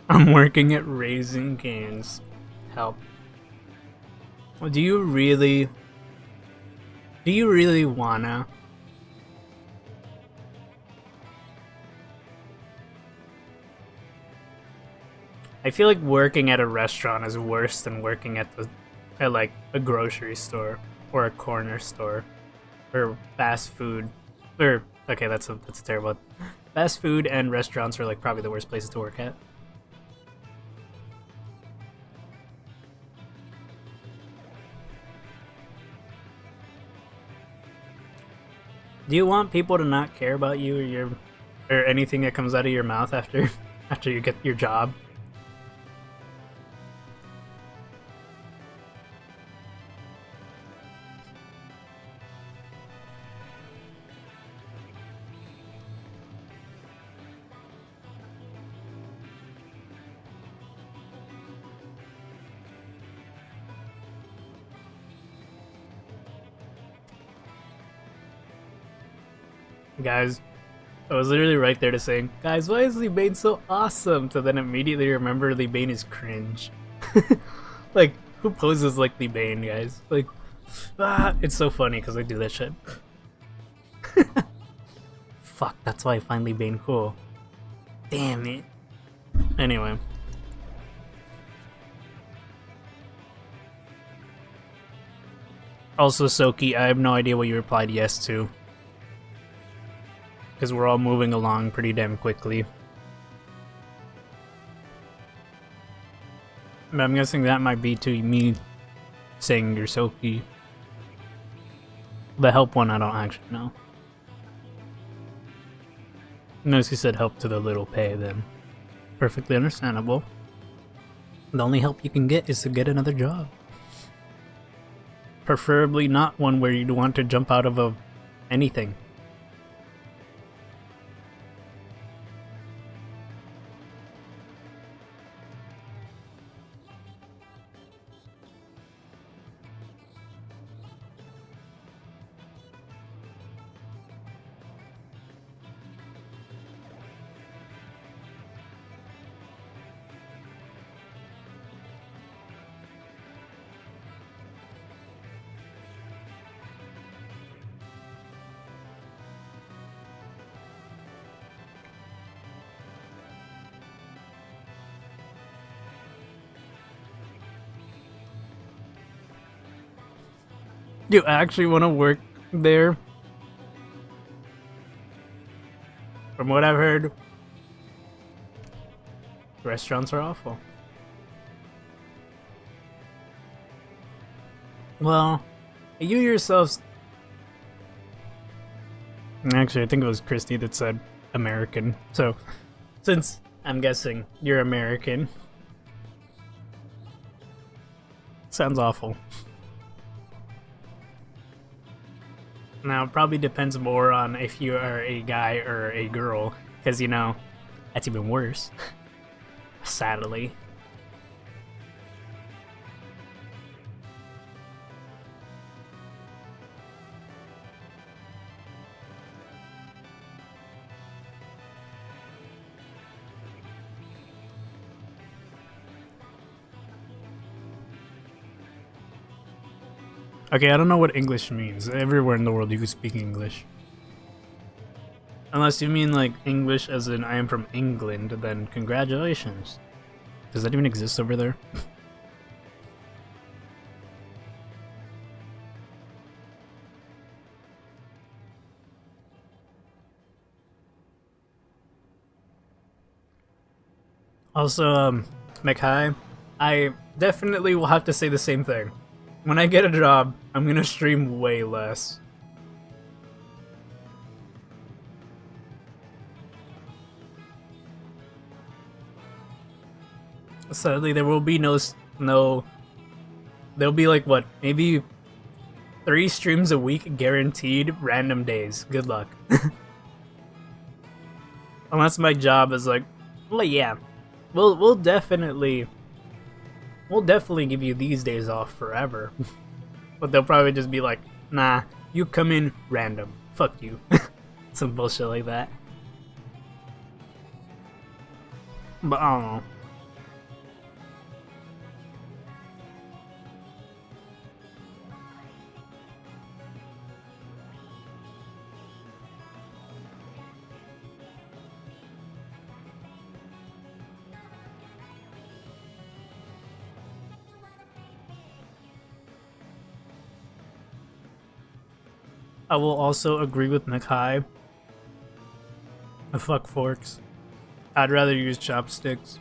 I'm working at Raising Cane's. Help. Do you really wanna? I feel like working at a restaurant is worse than working at like a grocery store or a corner store or fast food. Or okay, that's a terrible. Fast food and restaurants are like probably the worst places to work at. Do you want people to not care about you or anything that comes out of your mouth after you get your job? Guys, I was literally right there to saying, guys, why is Lee Bane so awesome? To then immediately remember Lee Bane is cringe. Like, who poses like Lee Bane, guys? Like, it's so funny because I do that shit. Fuck, that's why I find Lee Bane cool. Damn it. Anyway. Also, Soki, I have no idea what you replied yes to. Because we're all moving along pretty damn quickly. But I'm guessing that might be to me saying you're Soki. The help one I don't actually know. Unless you said help to the little pay, then perfectly understandable. The only help you can get is to get another job. Preferably not one where you'd want to jump out of anything. You actually want to work there? From what I've heard, restaurants are awful. Well, you yourselves... Actually, I think it was Christy that said American. So, since I'm guessing you're American. Sounds awful. Now, it probably depends more on if you are a guy or a girl, because, you know, that's even worse. Sadly. Okay, I don't know what English means. Everywhere in the world you can speak English. Unless you mean like English as in I am from England, then congratulations. Does that even exist over there? Also, Mekai, I definitely will have to say the same thing. When I get a job, I'm gonna stream way less. Sadly, there will be no. There'll be like what, maybe 3 streams a week guaranteed, random days. Good luck. Unless my job is like, well, yeah, we'll definitely give you these days off forever. But they'll probably just be like, nah, you come in random. Fuck you. Some bullshit like that. But I don't know. I will also agree with Nakai. Fuck forks. I'd rather use chopsticks.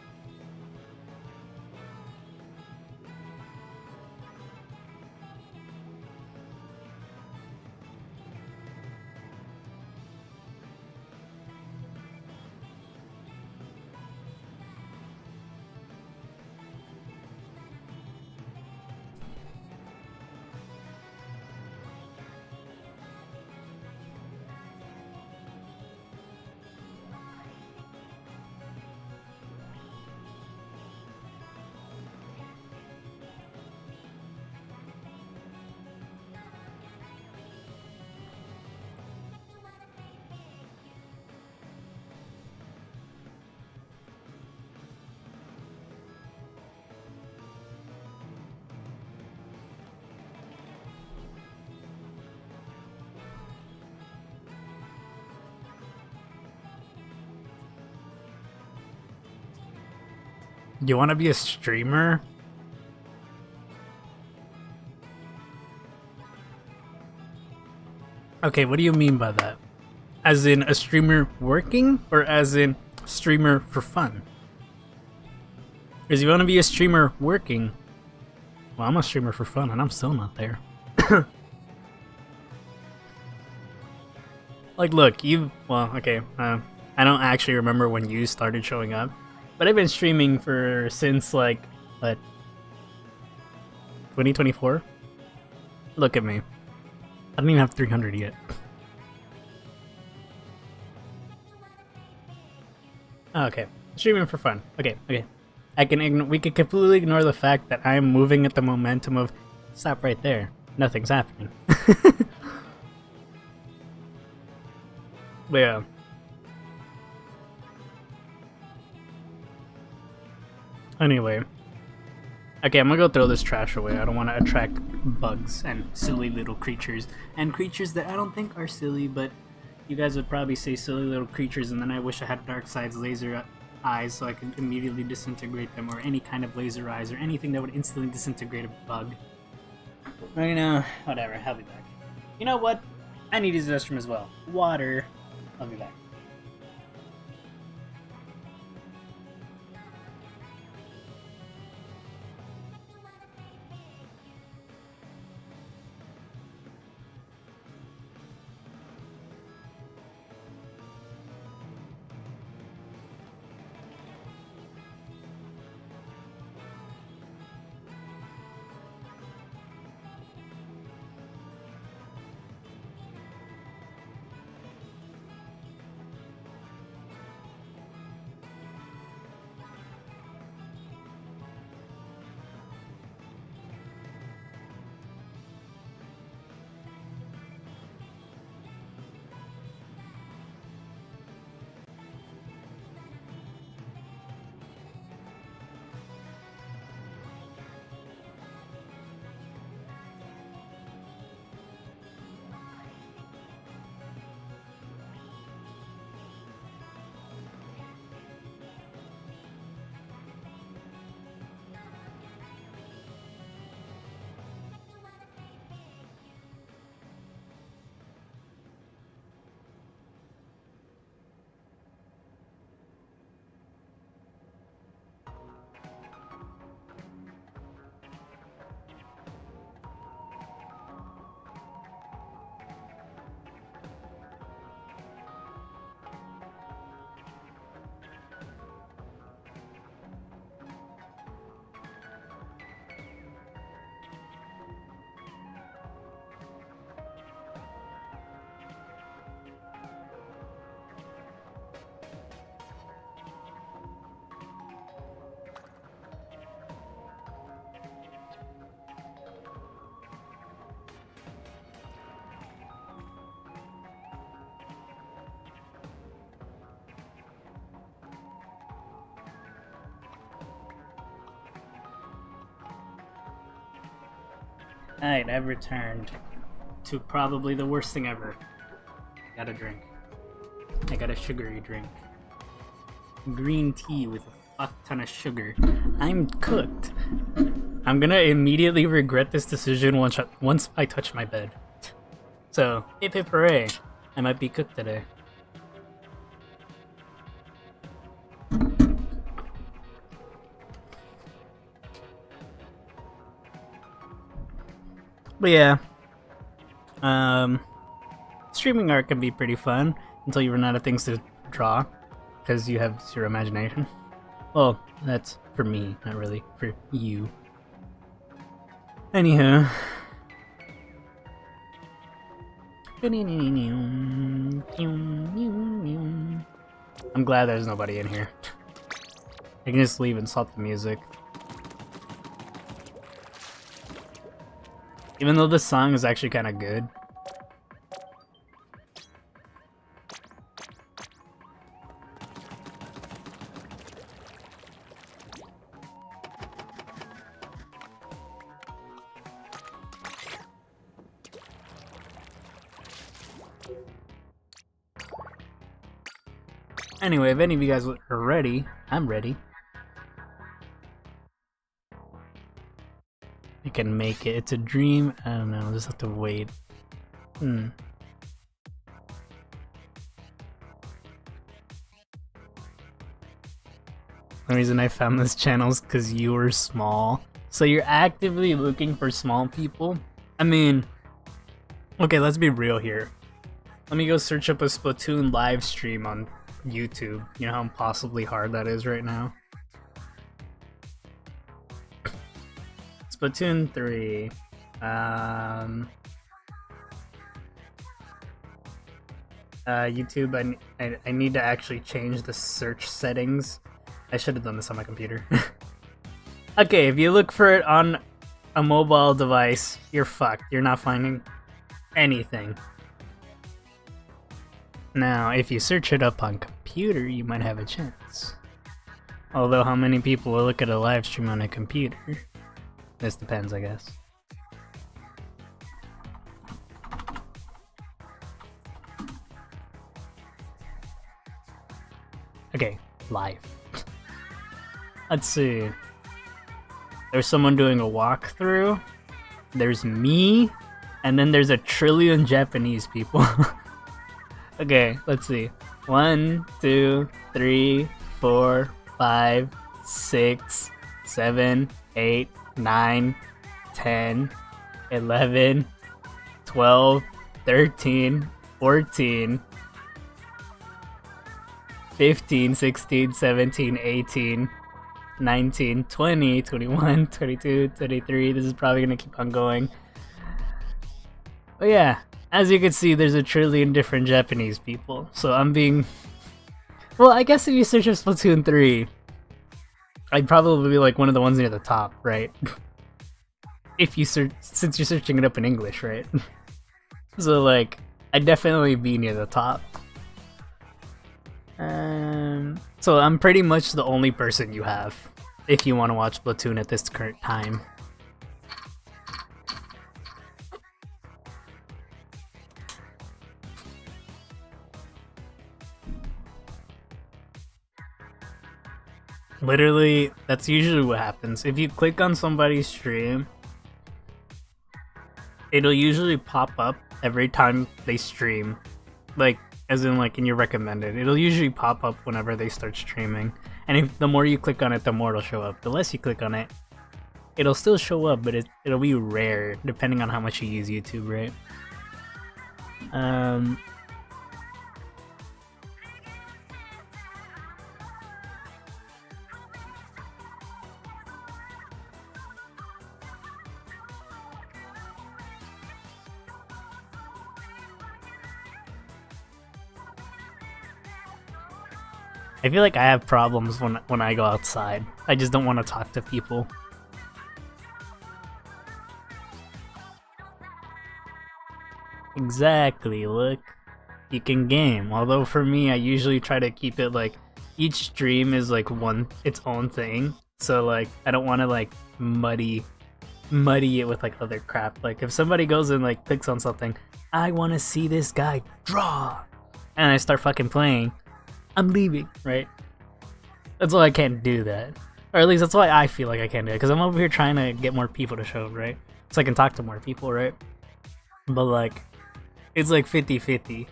You want to be a streamer? Okay, what do you mean by that? As in a streamer working, or as in streamer for fun? Because you want to be a streamer working. Well, I'm a streamer for fun, and I'm still not there. Like, look, well, okay, I don't actually remember when you started showing up, but I've been streaming since, like, what, 2024? Look at me. I don't even have 300 yet. Okay, streaming for fun. Okay. We can completely ignore the fact that I'm moving at the momentum of stop right there. Nothing's happening. But yeah. Anyway. Okay, I'm gonna go throw this trash away. I don't want to attract bugs and silly little creatures. And creatures that I don't think are silly, but you guys would probably say silly little creatures, and then I wish I had Darkseid's laser eyes so I could immediately disintegrate them, or any kind of laser eyes, or anything that would instantly disintegrate a bug. Right now, whatever, I'll be back. You know what? I need to use the restroom as well. Water. I'll be back. Alright, I've returned to probably the worst thing ever. Got a drink. I got a sugary drink. Green tea with a fuck ton of sugar. I'm cooked. I'm gonna immediately regret this decision once I touch my bed. So, hip hip hooray. I might be cooked today. But yeah, streaming art can be pretty fun until you run out of things to draw because you have zero imagination. Well, that's for me, not really for you. Anywho. I'm glad there's nobody in here. I can just leave and stop the music. Even though this song is actually kind of good. Anyway, if any of you guys are ready, I'm ready. I can make it. It's a dream. I don't know. I'll just have to wait. The reason I found this channel is because you were small. So you're actively looking for small people? I mean, okay, let's be real here. Let me go search up a Splatoon live stream on YouTube. You know how impossibly hard that is right now? Splatoon 3. YouTube, I need to actually change the search settings. I should have done this on my computer. Okay, if you look for it on a mobile device, you're fucked. You're not finding anything. Now, if you search it up on computer, you might have a chance. Although, how many people will look at a live stream on a computer? This depends, I guess. Okay, live. Let's see. There's someone doing a walkthrough. There's me. And then there's a trillion Japanese people. Okay, let's see. 1, 2, 3, 4, 5, 6, 7, 8, 9, 10, 11, 12, 13, 14, 15, 16, 17, 18, 19, 20, 21, 22, 23. This is probably gonna keep on going. But yeah, as you can see, there's a trillion different Japanese people. So I'm being... Well, I guess if you search up Splatoon 3, I'd probably be like one of the ones near the top, right? If you search, since you're searching it up in English, right? So like, I'd definitely be near the top. So I'm pretty much the only person you have if you want to watch Splatoon at this current time. Literally, that's usually what happens. If you click on somebody's stream, it'll usually pop up every time they stream. Like, as in like in your recommended. It'll usually pop up whenever they start streaming. And if the more you click on it, the more it'll show up. The less you click on it, it'll still show up, but it'll be rare depending on how much you use YouTube, right? I feel like I have problems when I go outside. I just don't want to talk to people. Exactly, look. You can game. Although for me, I usually try to keep it like each stream is like its own thing. So like I don't want to like muddy muddy it with like other crap. Like if somebody goes and like clicks on something, I want to see this guy draw, and I start fucking playing, I'm leaving, right? That's why I can't do that. Or at least that's why I feel like I can't do it, because I'm over here trying to get more people to show up, right? So I can talk to more people, right? But like, it's like 50-50.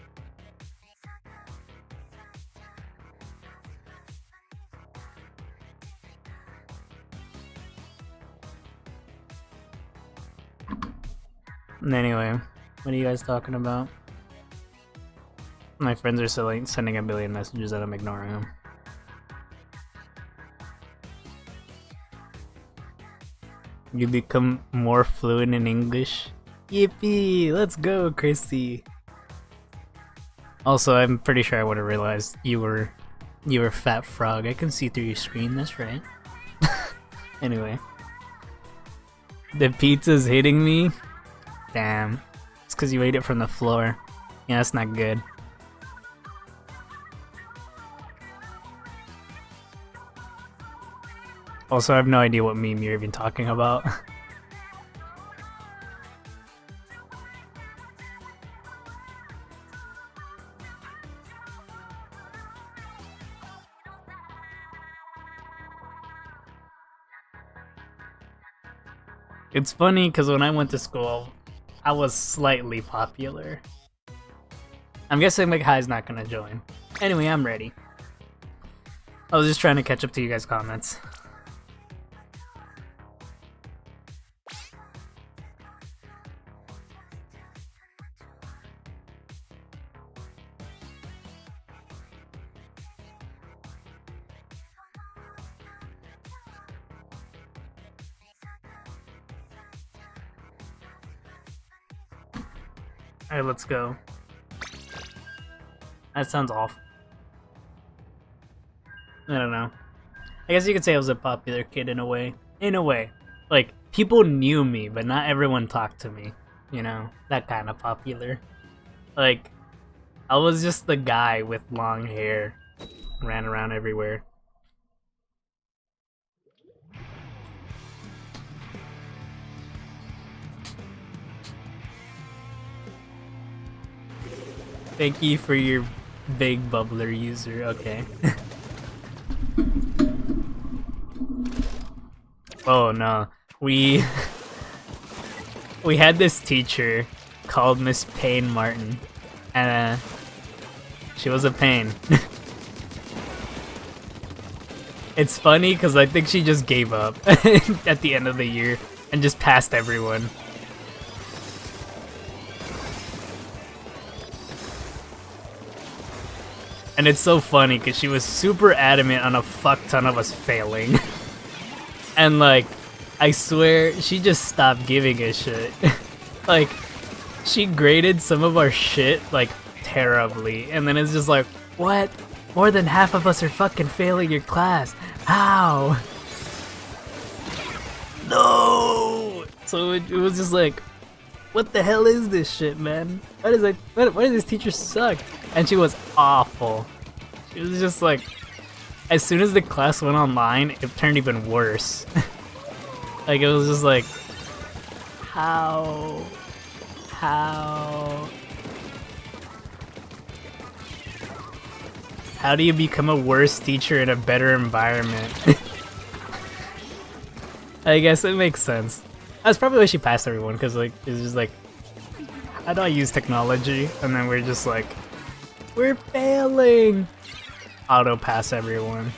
Anyway, what are you guys talking about? My friends are still like sending a billion messages and I'm ignoring them. You become more fluent in English? Yippee! Let's go, Christy! Also, I'm pretty sure I would have realized you were Fat Frog. I can see through your screen, that's right. Anyway. The pizza's hitting me? Damn. It's because you ate it from the floor. Yeah, that's not good. Also, I have no idea what meme you're even talking about. It's funny because when I went to school, I was slightly popular. I'm guessing McHigh's not gonna join. Anyway, I'm ready. I was just trying to catch up to you guys' comments. Alright, let's go. That sounds awful. I don't know. I guess you could say I was a popular kid in a way. In a way. Like, people knew me, but not everyone talked to me. You know? That kind of popular. Like, I was just the guy with long hair. Ran around everywhere. Thank you for your big bubbler user, okay. Oh no, we had this teacher called Miss Payne Martin, and she was a pain. It's funny because I think she just gave up at the end of the year and just passed everyone. And it's so funny because she was super adamant on a fuck ton of us failing. And like, I swear, she just stopped giving a shit. Like, she graded some of our shit, like, terribly. And then it's just like, what? More than half of us are fucking failing your class. How? No! So it was just like, what the hell is this shit, man? Why does this teacher suck? And she was awful. She was just like, as soon as the class went online, it turned even worse. Like, it was just like, how? How do you become a worse teacher in a better environment? I guess it makes sense. That's probably why she passed everyone, because like, it's just like, how do I use technology? And then we're just like, we're failing! Auto pass everyone.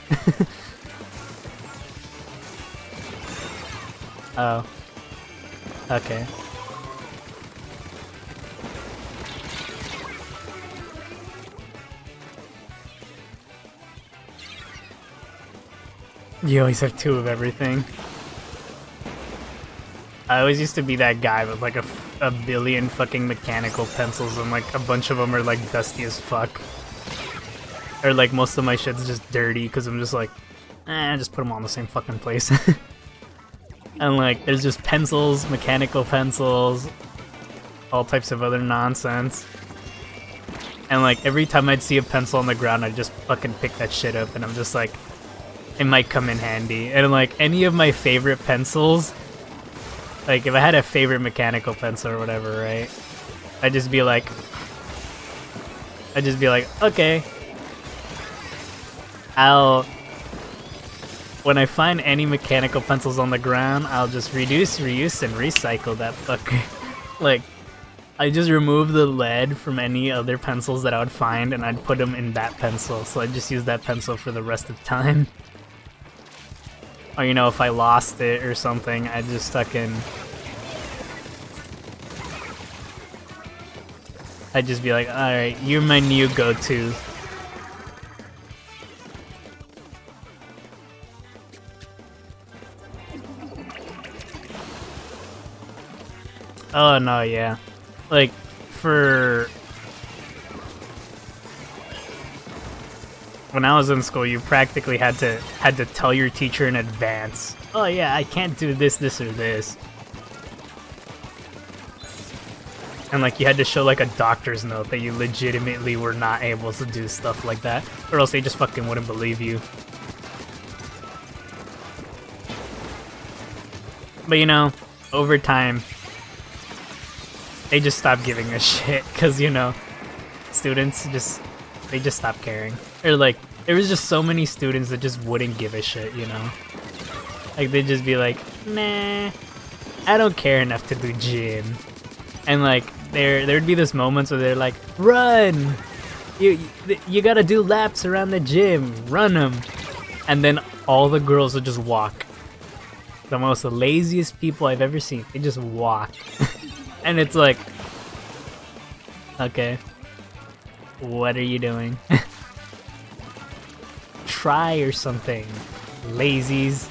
Oh. Okay. You always have two of everything. I always used to be that guy with like a billion fucking mechanical pencils and like a bunch of them are like dusty as fuck. Or like most of my shit's just dirty because I'm just like, just put them all in the same fucking place. And like there's just pencils, mechanical pencils, all types of other nonsense. And like every time I'd see a pencil on the ground, I'd just fucking pick that shit up and I'm just like, it might come in handy. And like any of my favorite pencils, Like, if I had a favorite mechanical pencil or whatever, right? I'd just be like, okay, when I find any mechanical pencils on the ground, I'll just reduce, reuse, and recycle that fucker. Like, I just remove the lead from any other pencils that I would find, and I'd put them in that pencil. So I'd just use that pencil for the rest of the time. Or, you know, if I lost it or something, I'd just fucking... I'd just be like, alright, you're my new go-to. Oh no, yeah. Like, for... When I was in school, you practically had to tell your teacher in advance, oh yeah, I can't do this, this, or this. And like, you had to show like a doctor's note that you legitimately were not able to do stuff like that, or else they just fucking wouldn't believe you. But you know, over time, they just stopped giving a shit, cause you know, students they just stopped caring. Or like, there was just so many students that just wouldn't give a shit, you know? Like, they'd just be like, nah, I don't care enough to do gym. And like, there'd be this moments where they're like, run! You gotta do laps around the gym, run them! And then all the girls would just walk. The most laziest people I've ever seen, they just walk. And it's like, okay, what are you doing? Try or something, lazies.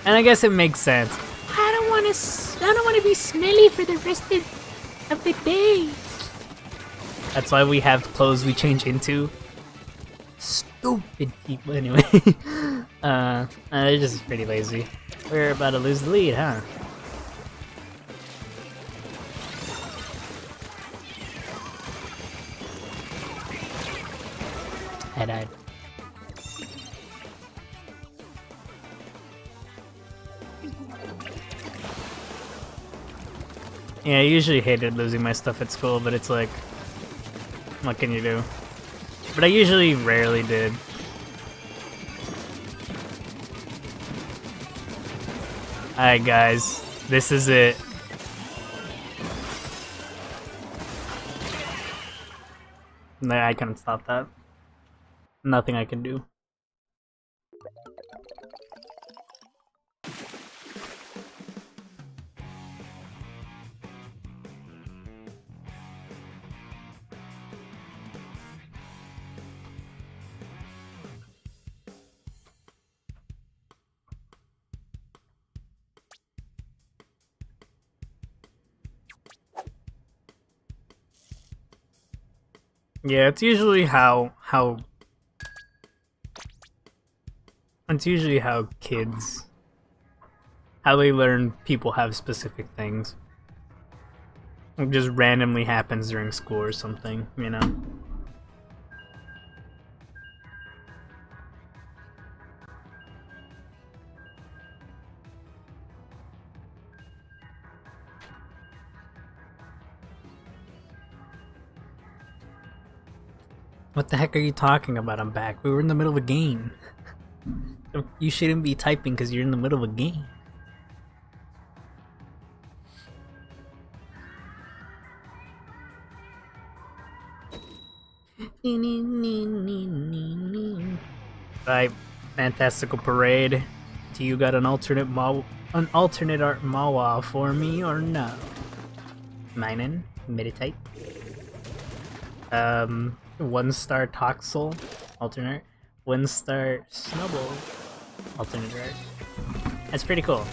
And I guess it makes sense. I don't want to be smelly for the rest of the day. That's why we have clothes we change into. Stupid people, anyway. They're just pretty lazy. We're about to lose the lead, huh? I died. Yeah, I usually hated losing my stuff at school, but it's like, what can you do? But I usually rarely did. Alright guys, this is it. Nah, I couldn't stop that. Nothing I can do. Yeah, it's usually how kids, how they learn people have specific things. It just randomly happens during school or something, you know? What the heck are you talking about? I'm back. We were in the middle of a game. You shouldn't be typing because you're in the middle of a game. Right, fantastical parade. Do you got an alternate art Mawa for me or no? Minen, meditate. 1-star Toxel, alternate. 1-star Snubble, alternate art. That's pretty cool.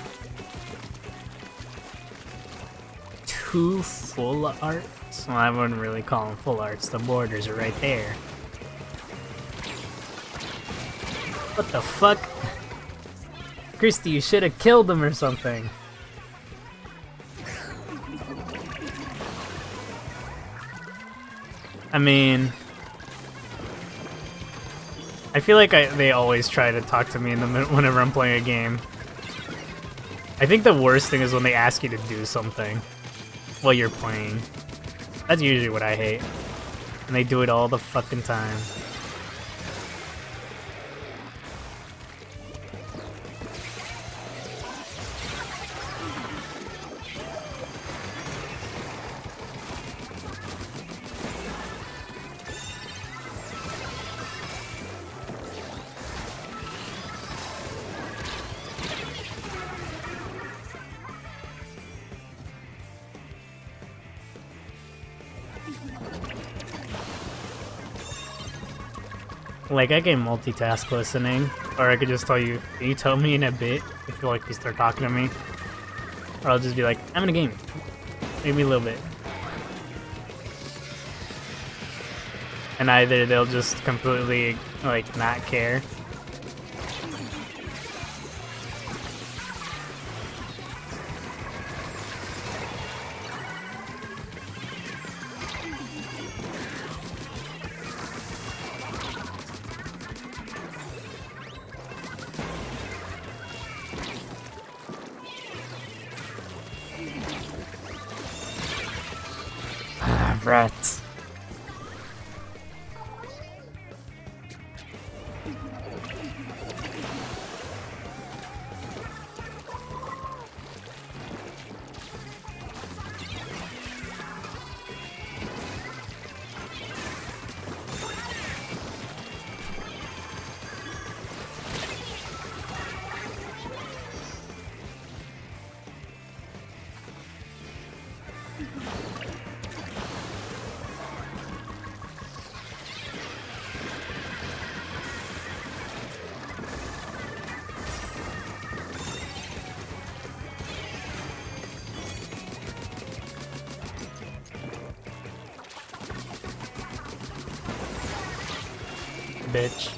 2 full arts? Well, I wouldn't really call them full arts. The borders are right there. What the fuck? Christy, you should have killed them or something. I mean, I feel like they always try to talk to me in the whenever I'm playing a game. I think the worst thing is when they ask you to do something while you're playing. That's usually what I hate. And they do it all the fucking time. Like, I can multitask listening, or I could just tell you, can you tell me in a bit if you like you start talking to me? Or I'll just be like, I'm in a game. Maybe a little bit. And either they'll just completely, like, not care. Rats. Bitch.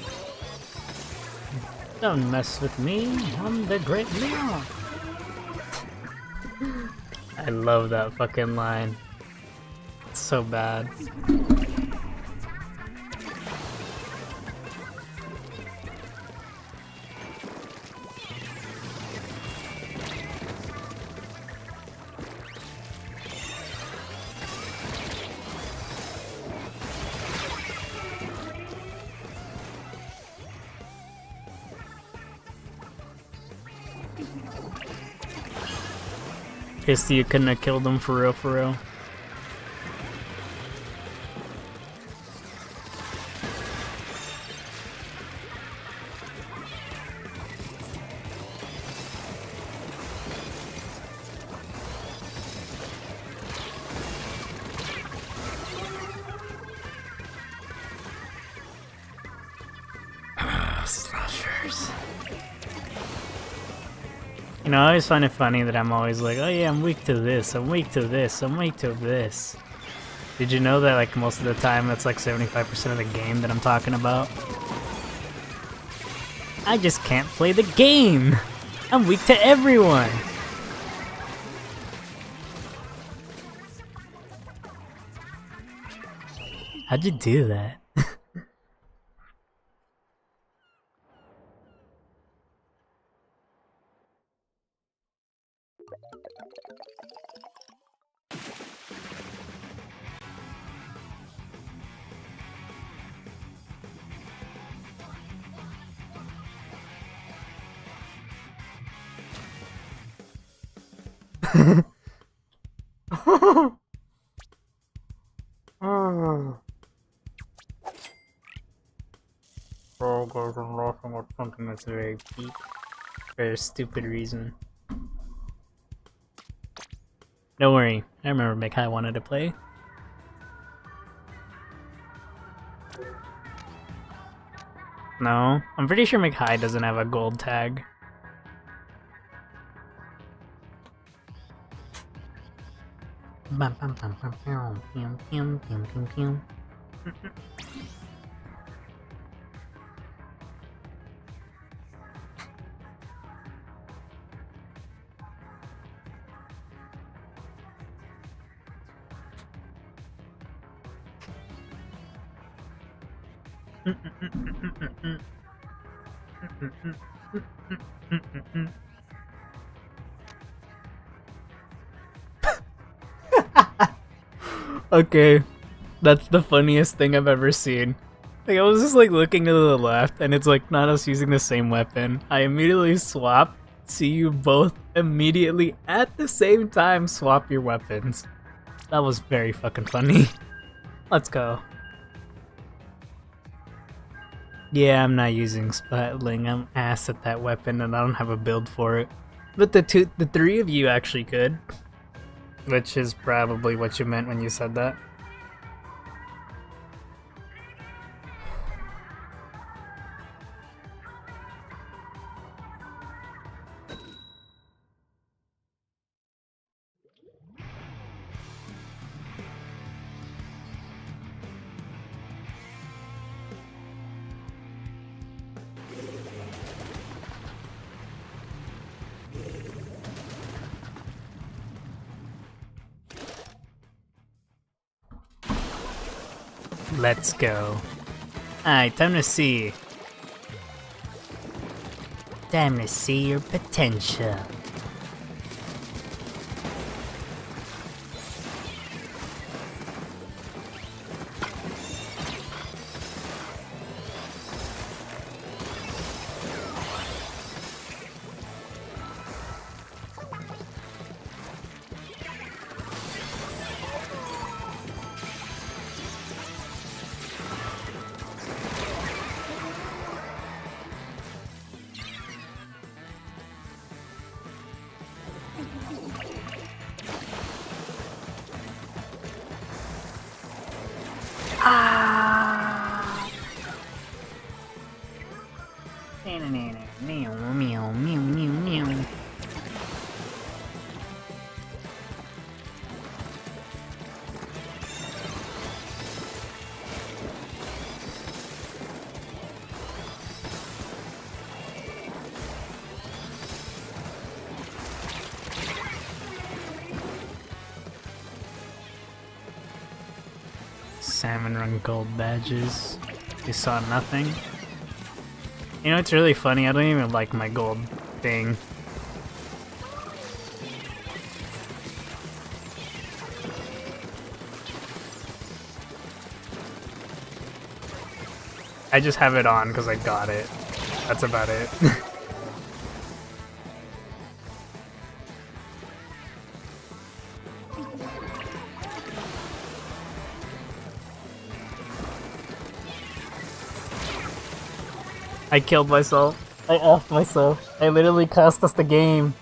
Don't mess with me, I'm the Great Leon. I love that fucking line. It's so bad. Pissed you couldn't have killed him for real, for real. Slashers. You know, I always find it funny that I'm always like, oh yeah, I'm weak to this, I'm weak to this, I'm weak to this. Did you know that like most of the time that's like 75% of the game that I'm talking about? I just can't play the game! I'm weak to everyone! How'd you do that? Oh, guys, I'm laughing at something that's very deep for a stupid reason. Don't worry, I remember Mikai wanted to play. No, I'm pretty sure Mikai doesn't have a gold tag. Bum, bum, bum, bum, bum, bum, bum, bum, bum, bum. Okay, that's the funniest thing I've ever seen. Like, I was just like looking to the left, and it's like not us using the same weapon. I immediately swap, see you both immediately at the same time swap your weapons. That was very fucking funny. Let's go. Yeah, I'm not using Splatling. I'm ass at that weapon, and I don't have a build for it. But the three of you actually could, which is probably what you meant when you said that. Let's go. Alright, time to see. Time to see your potential. Ah! Meow, meow, meow, meow, meow. Salmon run gold badges. You saw nothing. You know, it's really funny. I don't even like my gold thing. I just have it on because I got it. That's about it. I killed myself. I offed myself. I literally cost us the game.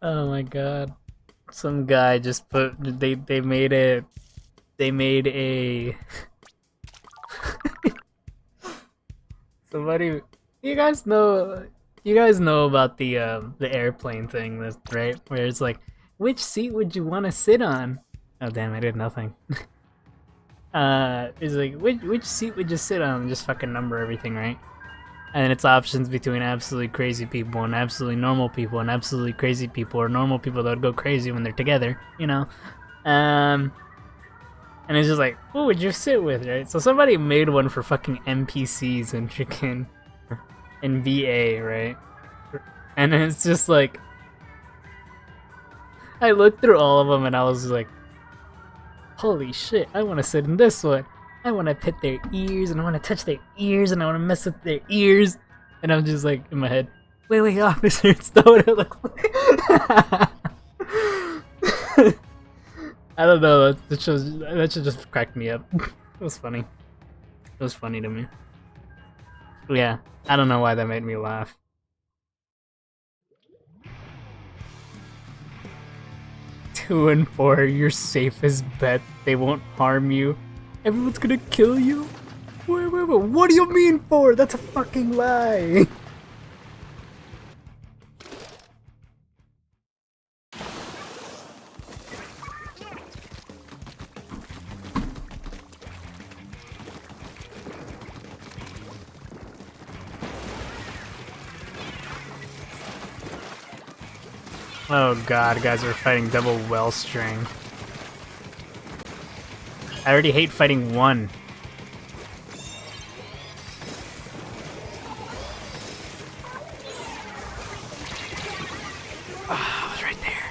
Oh my god. Some guy just put they made a somebody you guys know about the airplane thing, right? Where it's like, which seat would you want to sit on? Oh damn, I did nothing. It's like which seat would you sit on? Just fucking number everything, right? And then it's options between absolutely crazy people and absolutely normal people and absolutely crazy people or normal people that would go crazy when they're together, you know? And it's just like, who would you sit with, right? So somebody made one for fucking NPCs and chicken in VA, right? And it's just like, I looked through all of them and I was like, holy shit, I want to sit in this one. I want to pet their ears, and I want to touch their ears, and I want to mess with their ears. And I'm just like, in my head, wait, officer, it's not what it looks like. I don't know, that should just crack me up. It was funny. It was funny to me. Yeah, I don't know why that made me laugh. Two and 4, your safest bet. They won't harm you. Everyone's gonna kill you? Wait, what do you mean 4? That's a fucking lie! Oh god, guys are fighting double wellstring. I already hate fighting one. Oh, I was right there.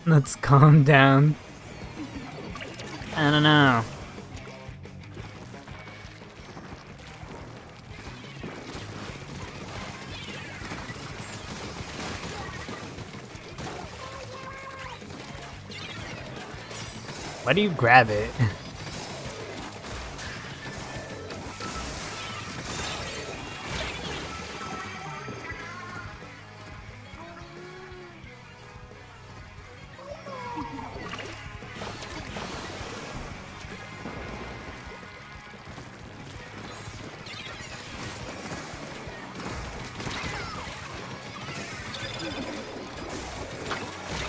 Let's calm down. I don't know. Why do you grab it?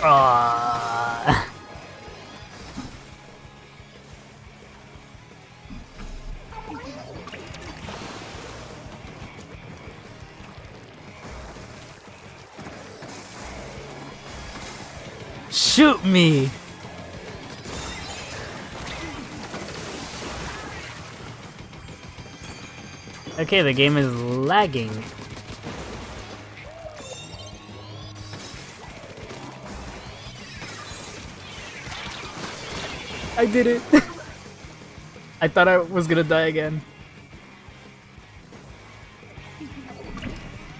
Aww. Shoot me! Okay, the game is lagging. I did it! I thought I was gonna die again.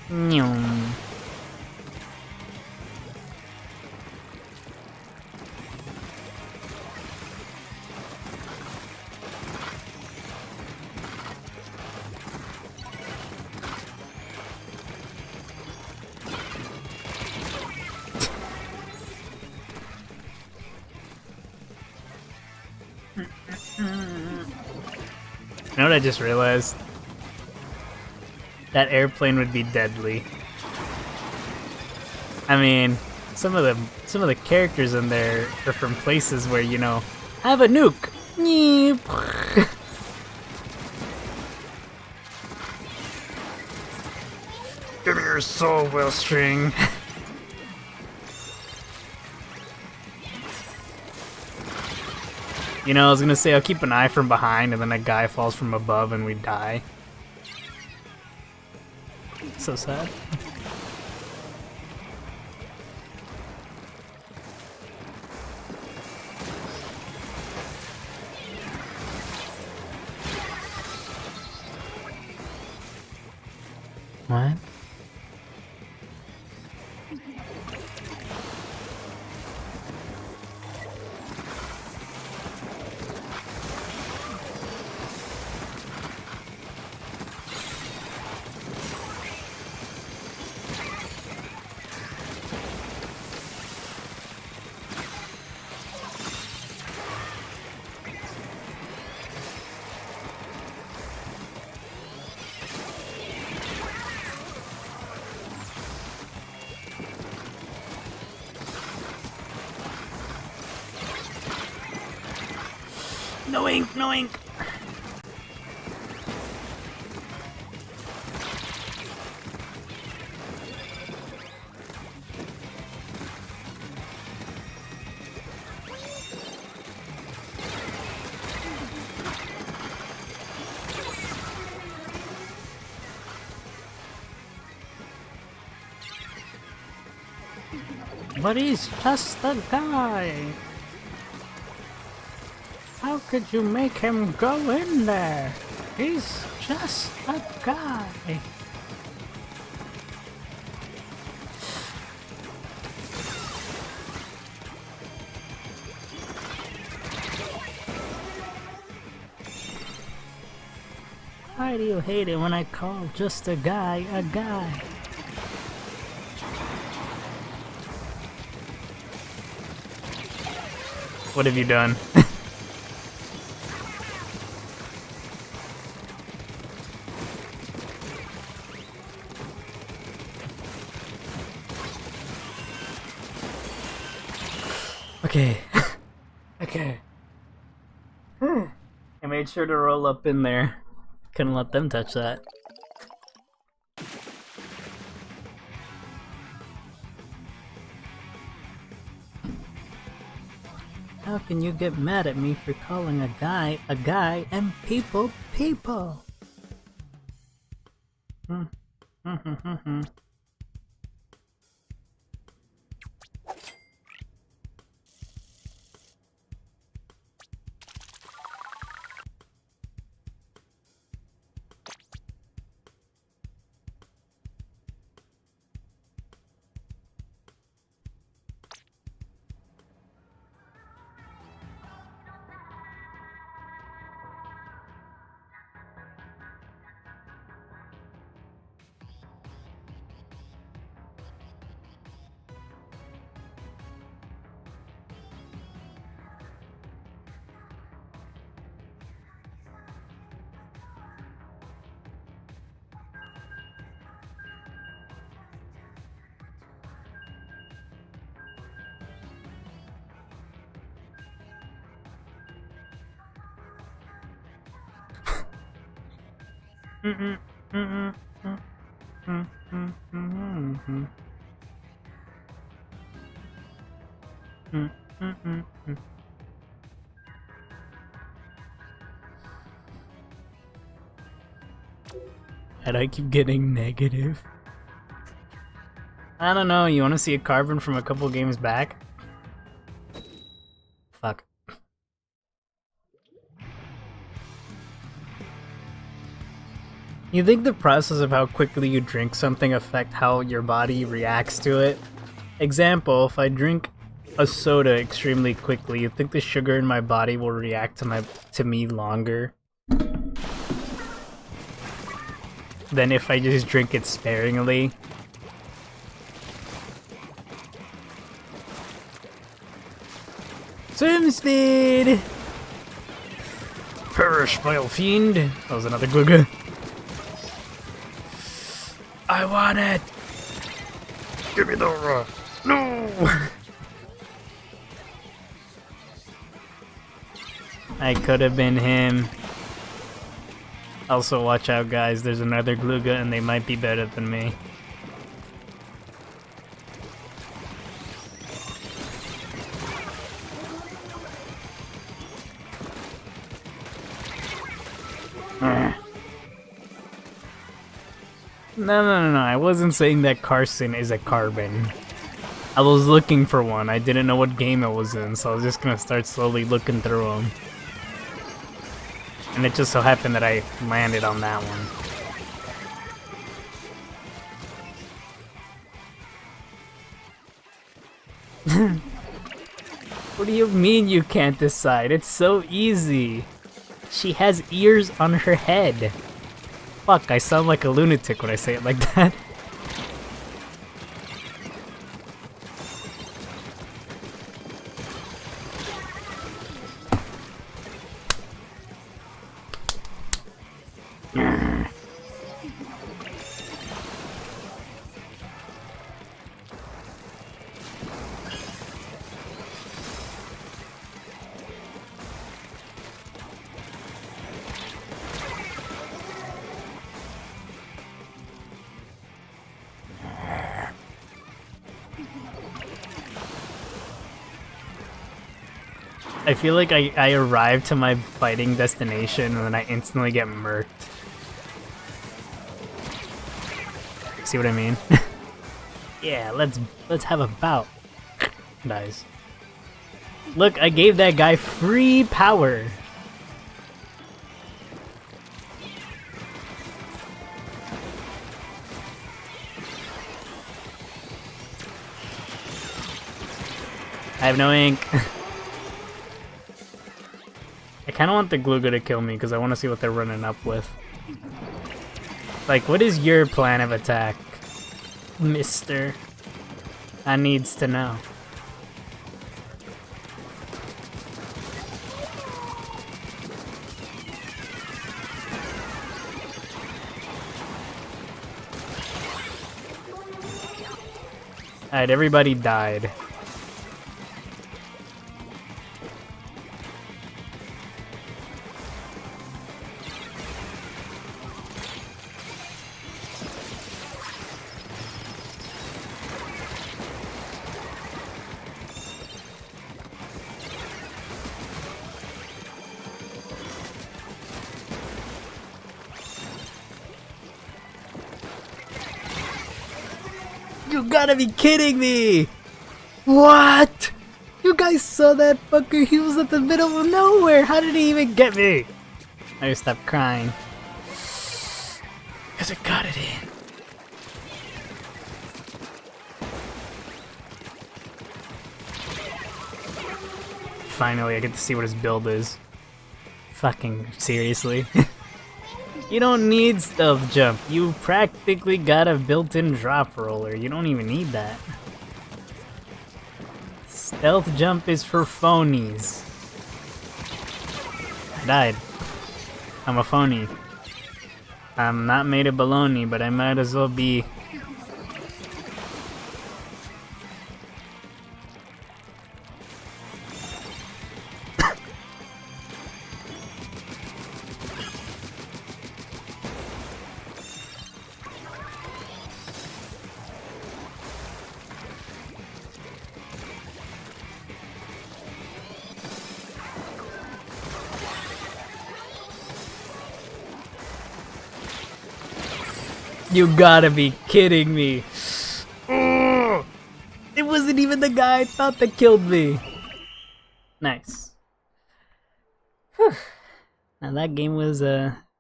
Nyum. You know what I just realized? That airplane would be deadly. I mean, some of the characters in there are from places where, you know, have a nuke. Give me your soul, Wellstring. You know, I was gonna say I'll keep an eye from behind and then a guy falls from above and we die. So sad. What? No ink, no ink. But he's just a guy. How could you make him go in there? He's just a guy. Why do you hate it when I call just a guy a guy? What have you done? Okay. Okay. I made sure to roll up in there. Couldn't let them touch that. How can you get mad at me for calling a guy and people people? And I keep getting negative. I don't know, you wanna see a carbon from a couple games back? Fuck. You think the process of how quickly you drink something affect how your body reacts to it? Example, if I drink a soda extremely quickly, you think the sugar in my body will react to me longer than if I just drink it sparingly? Swim speed! Perish, vile fiend! That was another Glooga. I want it! Give me the no! I could have been him. Also, watch out, guys. There's another Glooga, and they might be better than me. No, I wasn't saying that Carson is a carbon. I was looking for one. I didn't know what game it was in, so I was just gonna start slowly looking through them. And it just so happened that I landed on that one. What do you mean you can't decide? It's so easy. She has ears on her head. Fuck, I sound like a lunatic when I say it like that. I feel like I arrive to my fighting destination and then I instantly get murked. See what I mean? Yeah, let's have a bout. Nice. Look, I gave that guy free power. I have no ink. I kind of want the Glooga to kill me because I want to see what they're running up with. Like, what is your plan of attack, mister? I needs to know. Alright, everybody died. You gotta be kidding me! What? You guys saw that fucker? He was at the middle of nowhere. How did he even get me? I just stopped crying. Because I got it in. Finally, I get to see what his build is. Fucking seriously. You don't need stealth jump. You practically got a built-in drop roller. You don't even need that. Stealth jump is for phonies. I died. I'm a phony. I'm not made of baloney, but I might as well be. You gotta be kidding me. Ugh. It wasn't even the guy I thought that killed me. Nice. Whew. Now that game was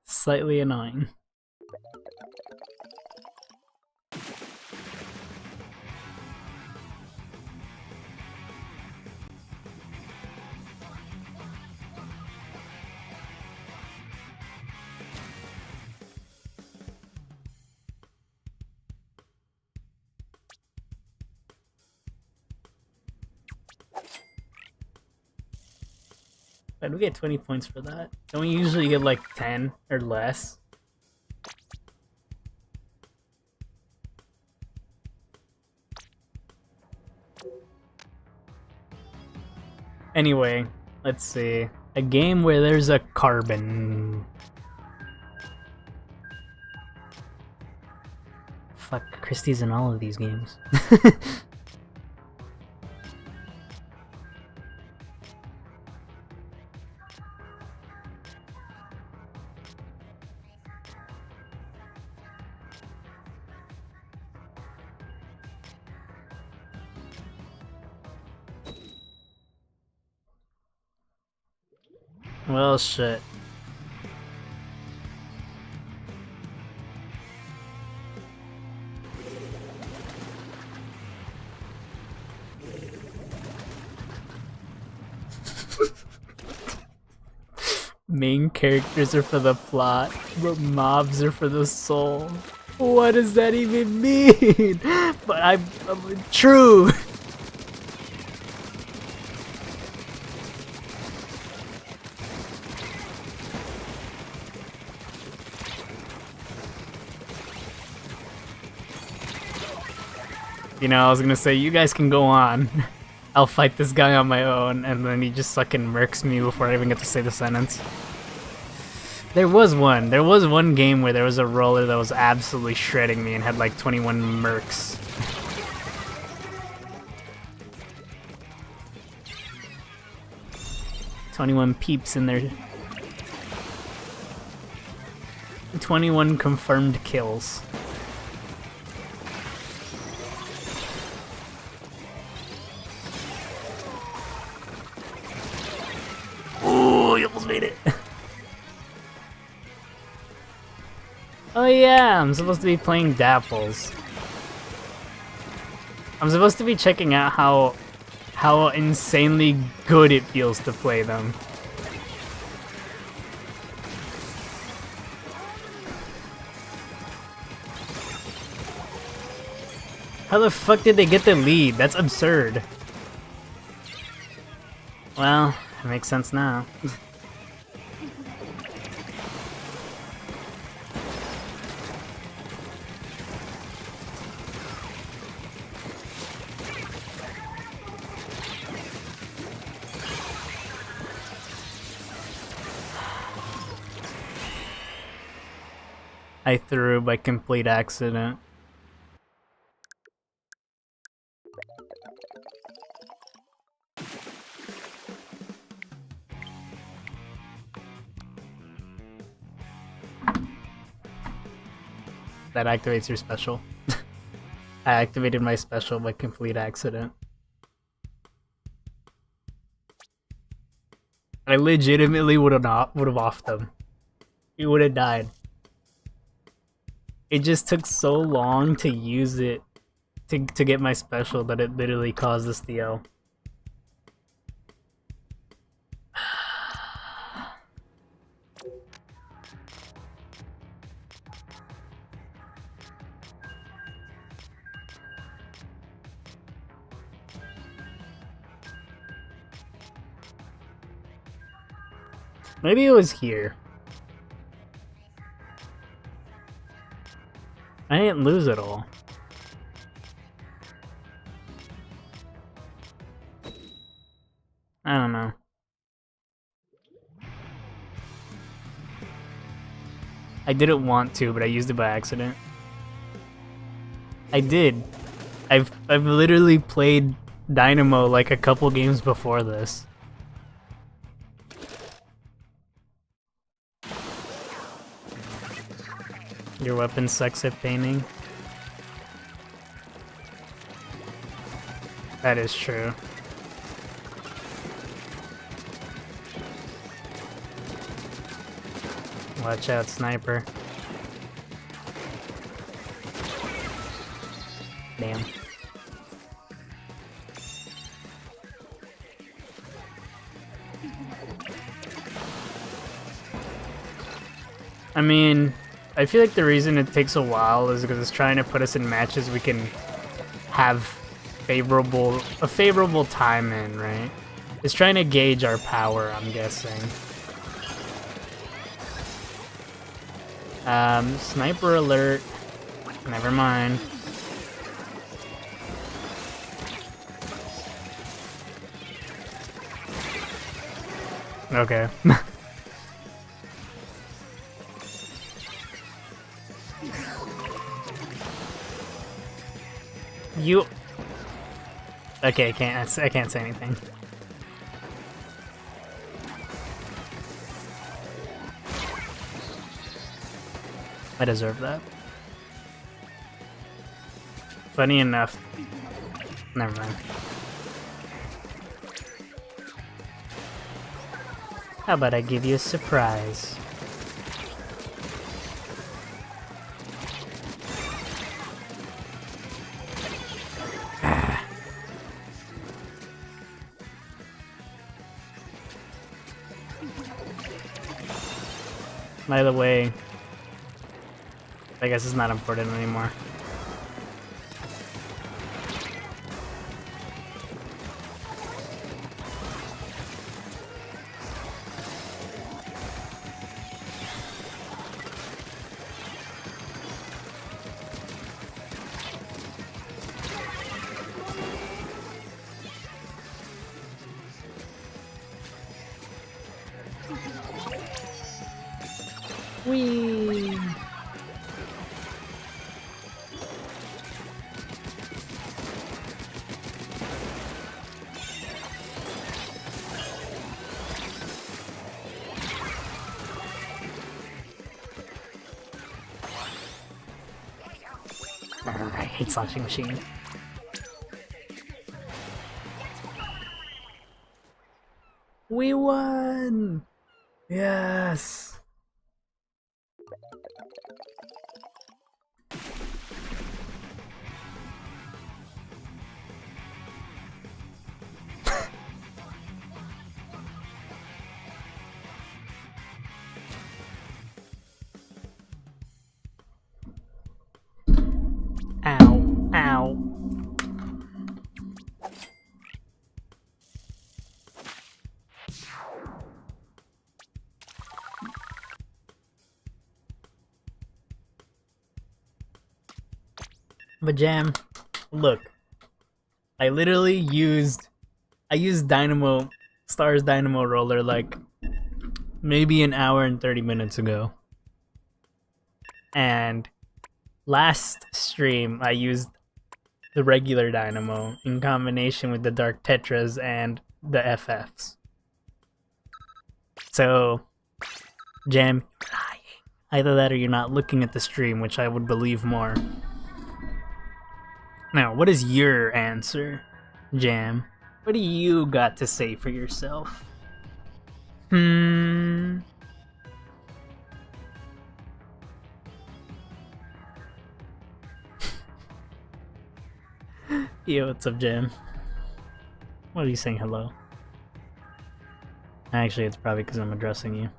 slightly annoying. Why do we get 20 points for that? Don't we usually get like 10 or less? Anyway, let's see. A game where there's a carbon. Fuck, Christie's in all of these games. Well, shit. Main characters are for the plot, but mobs are for the soul. What does that even mean? But I'm true. You know, I was gonna say, you guys can go on. I'll fight this guy on my own, and then he just fucking murks me before I even get to say the sentence. There was one game where there was a roller that was absolutely shredding me and had like 21 mercs. 21 peeps in there. 21 confirmed kills. Oh, you almost made it. Oh yeah, I'm supposed to be playing Dapples. I'm supposed to be checking out how insanely good it feels to play them. How the fuck did they get the lead? That's absurd. Well, it makes sense now. I threw by complete accident. That activates your special. I activated my special by complete accident. I legitimately would have offed them. He would have died. It just took so long to use it to get my special that it literally caused the steal. Maybe it was here. I didn't lose it all. I don't know. I didn't want to, but I used it by accident. I did. I've literally played Dynamo like a couple games before this. Your weapon sucks at painting. That is true. Watch out, sniper. Damn. I mean, I feel like the reason it takes a while is because it's trying to put us in matches we can have a favorable time in, right? It's trying to gauge our power, I'm guessing. Sniper alert. Never mind. Okay. You... Okay, I can't say anything. I deserve that. Funny enough. Never mind. How about I give you a surprise? By the way, I guess it's not important anymore. Whee! I hate slashing machine. We won! Yes! Ow, ow. But Jam, look. I literally used Dynamo Stars Dynamo Roller like maybe an hour and 30 minutes ago. And last stream I used the regular Dynamo in combination with the Dark Tetras and the FFs. So, Jam, you're lying. Either that or you're not looking at the stream, which I would believe more. Now, what is your answer, Jam? What do you got to say for yourself? Yo, what's up, Jam? What are you saying hello? Actually, it's probably because I'm addressing you.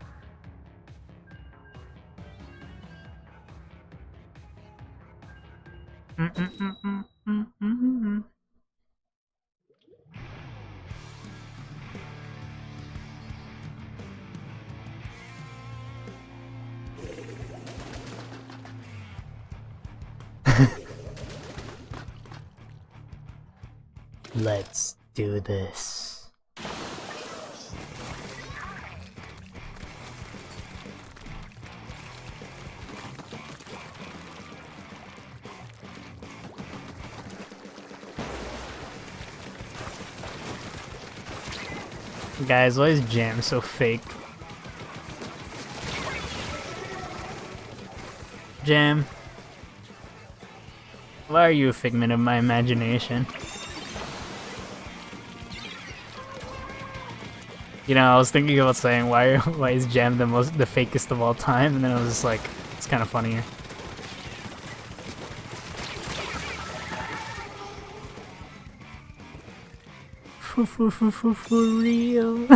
Let's do this. Guys, why is Jam so fake? Jam, why are you a figment of my imagination? You know, I was thinking about saying why is Jam the fakest of all time, and then I was just like, it's kind of funnier. For real.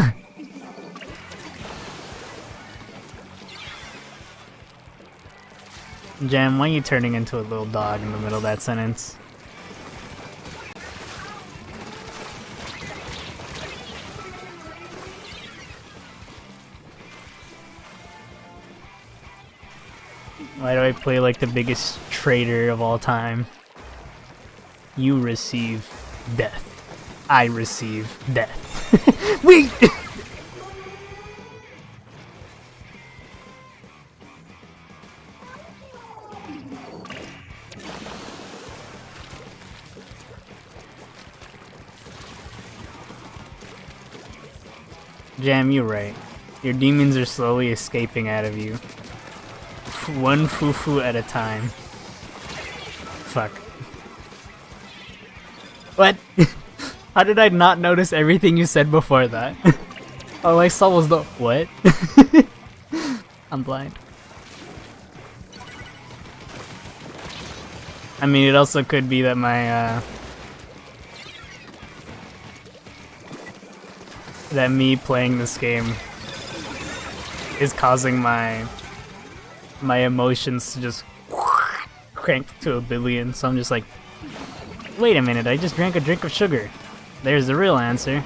Jam, why are you turning into a little dog in the middle of that sentence? Why do I play like the biggest traitor of all time? You receive death. I receive death. Wait! Jam, you're right. Your demons are slowly escaping out of you. One fufu at a time. Fuck. What? How did I not notice everything you said before that? All I saw was the what? I'm blind. I mean, it also could be that my that me playing this game is causing my emotions to just crank to a billion. So I'm just like, wait a minute, I just drank a drink of sugar. There's the real answer.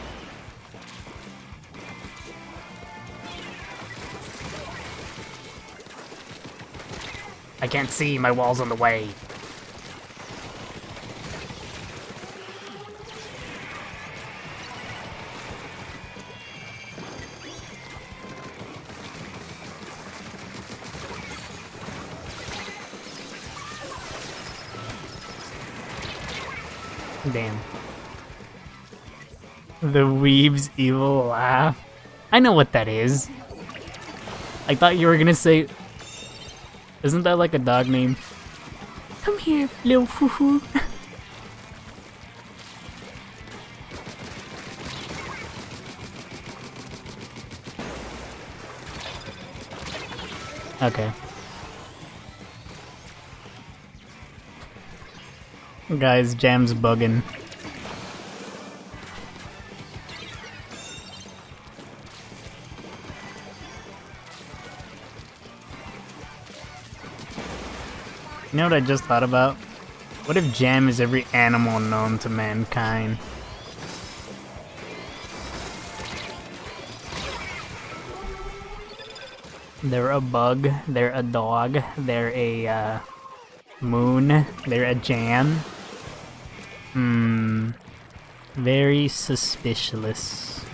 I can't see, my wall's on the way. Damn. The Weeb's evil laugh. I know what that is. I thought you were gonna say... Isn't that like a dog name? Come here, little fufu. Okay. Guys, Jam's bugging. You know what I just thought about? What if Jam is every animal known to mankind? They're a bug, they're a dog, they're a moon, they're a jam. Very suspicious.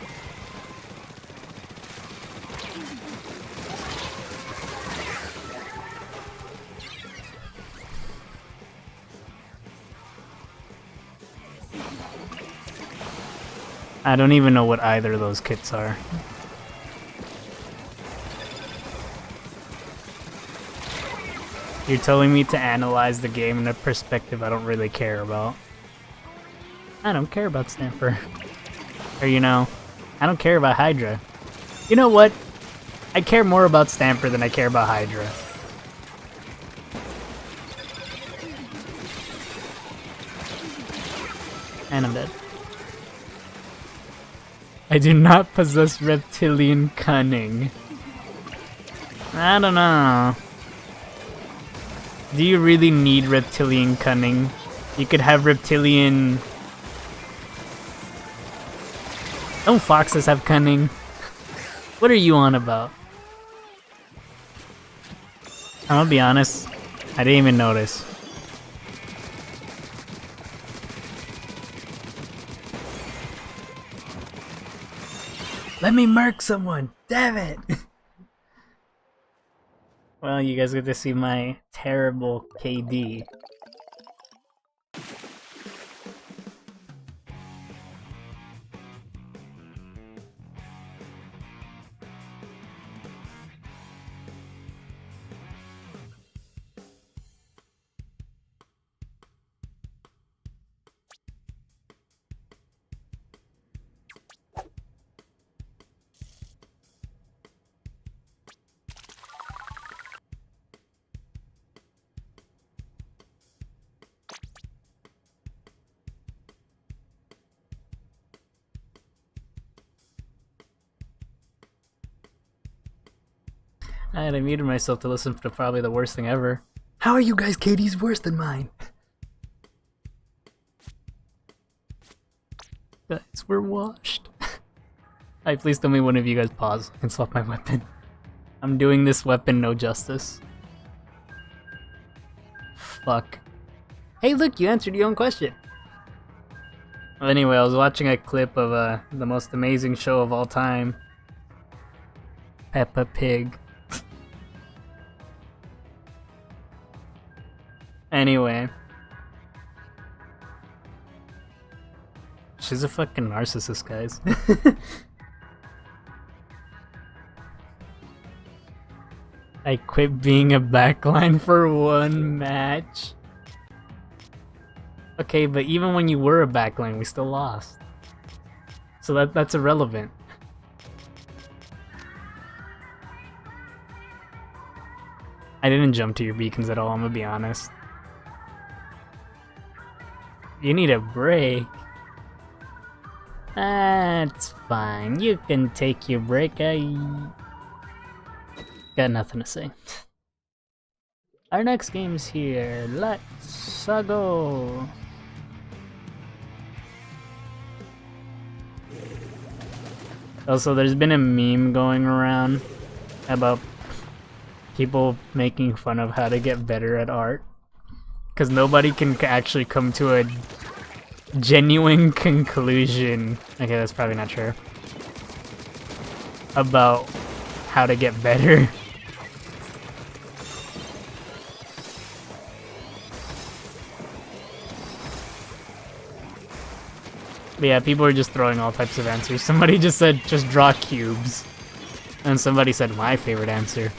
I don't even know what either of those kits are. You're telling me to analyze the game in a perspective I don't really care about. I don't care about Stamper. Or, you know, I don't care about Hydra. You know what? I care more about Stamper than I care about Hydra. And I'm dead. I do not possess reptilian cunning. I don't know. Do you really need reptilian cunning? You could have reptilian... Don't foxes have cunning? What are you on about? I'm gonna be honest, I didn't even notice. Let me murk someone! Damn it! Well, you guys get to see my terrible KD. I muted myself to listen to probably the worst thing ever. How are you guys KD's worse than mine? Guys, we're washed. Alright, please tell me one of you guys pause. I can swap my weapon. I'm doing this weapon no justice. Fuck. Hey look, you answered your own question! Well, anyway, I was watching a clip of the most amazing show of all time. Peppa Pig. Anyway. She's a fucking narcissist, guys. I quit being a backline for one match. Okay, but even when you were a backline, we still lost. So that's irrelevant. I didn't jump to your beacons at all, I'm gonna be honest. You need a break. That's fine. You can take your break. I got nothing to say. Our next game's here. Let's go. Also, there's been a meme going around about people making fun of how to get better at art. Because nobody can actually come to a genuine conclusion. Okay, that's probably not true. About how to get better. But yeah, people are just throwing all types of answers. Somebody just said, just draw cubes. And somebody said, my favorite answer.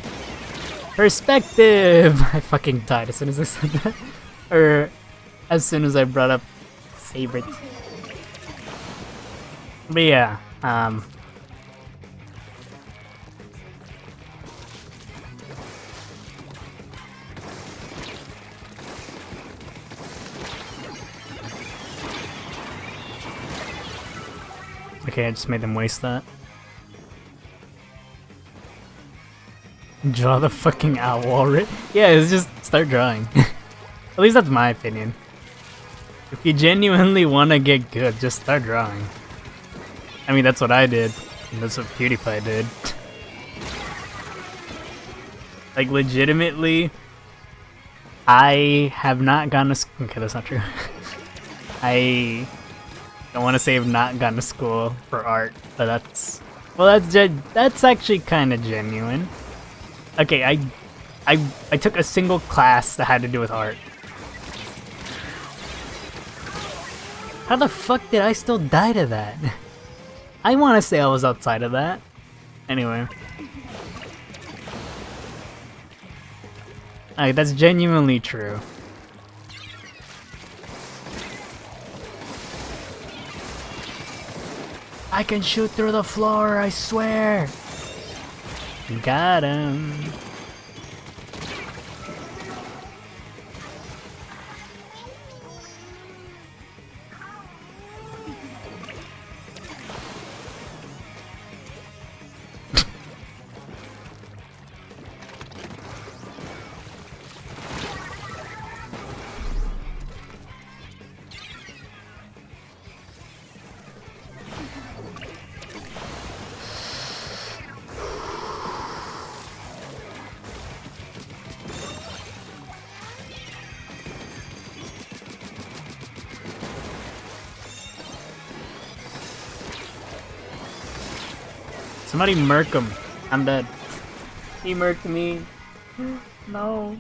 Perspective! I fucking died as soon as I said that. Or as soon as I brought up favorite. But yeah, okay, I just made them waste that. Draw the fucking owl, right? Yeah, it's just start drawing. At least that's my opinion. If you genuinely want to get good, just start drawing. I mean, that's what I did. And that's what PewDiePie did. Like, legitimately, I have not gone to school. Okay, that's not true. I don't want to say I've not gone to school for art, but that's... Well, that's actually kind of genuine. Okay, I took a single class that had to do with art. How the fuck did I still die to that? I want to say I was outside of that. Anyway. That's genuinely true. I can shoot through the floor, I swear! Got him. Somebody murk him. I'm dead. He murked me. No.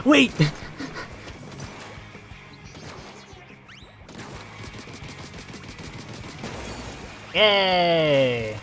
Wait! Yay!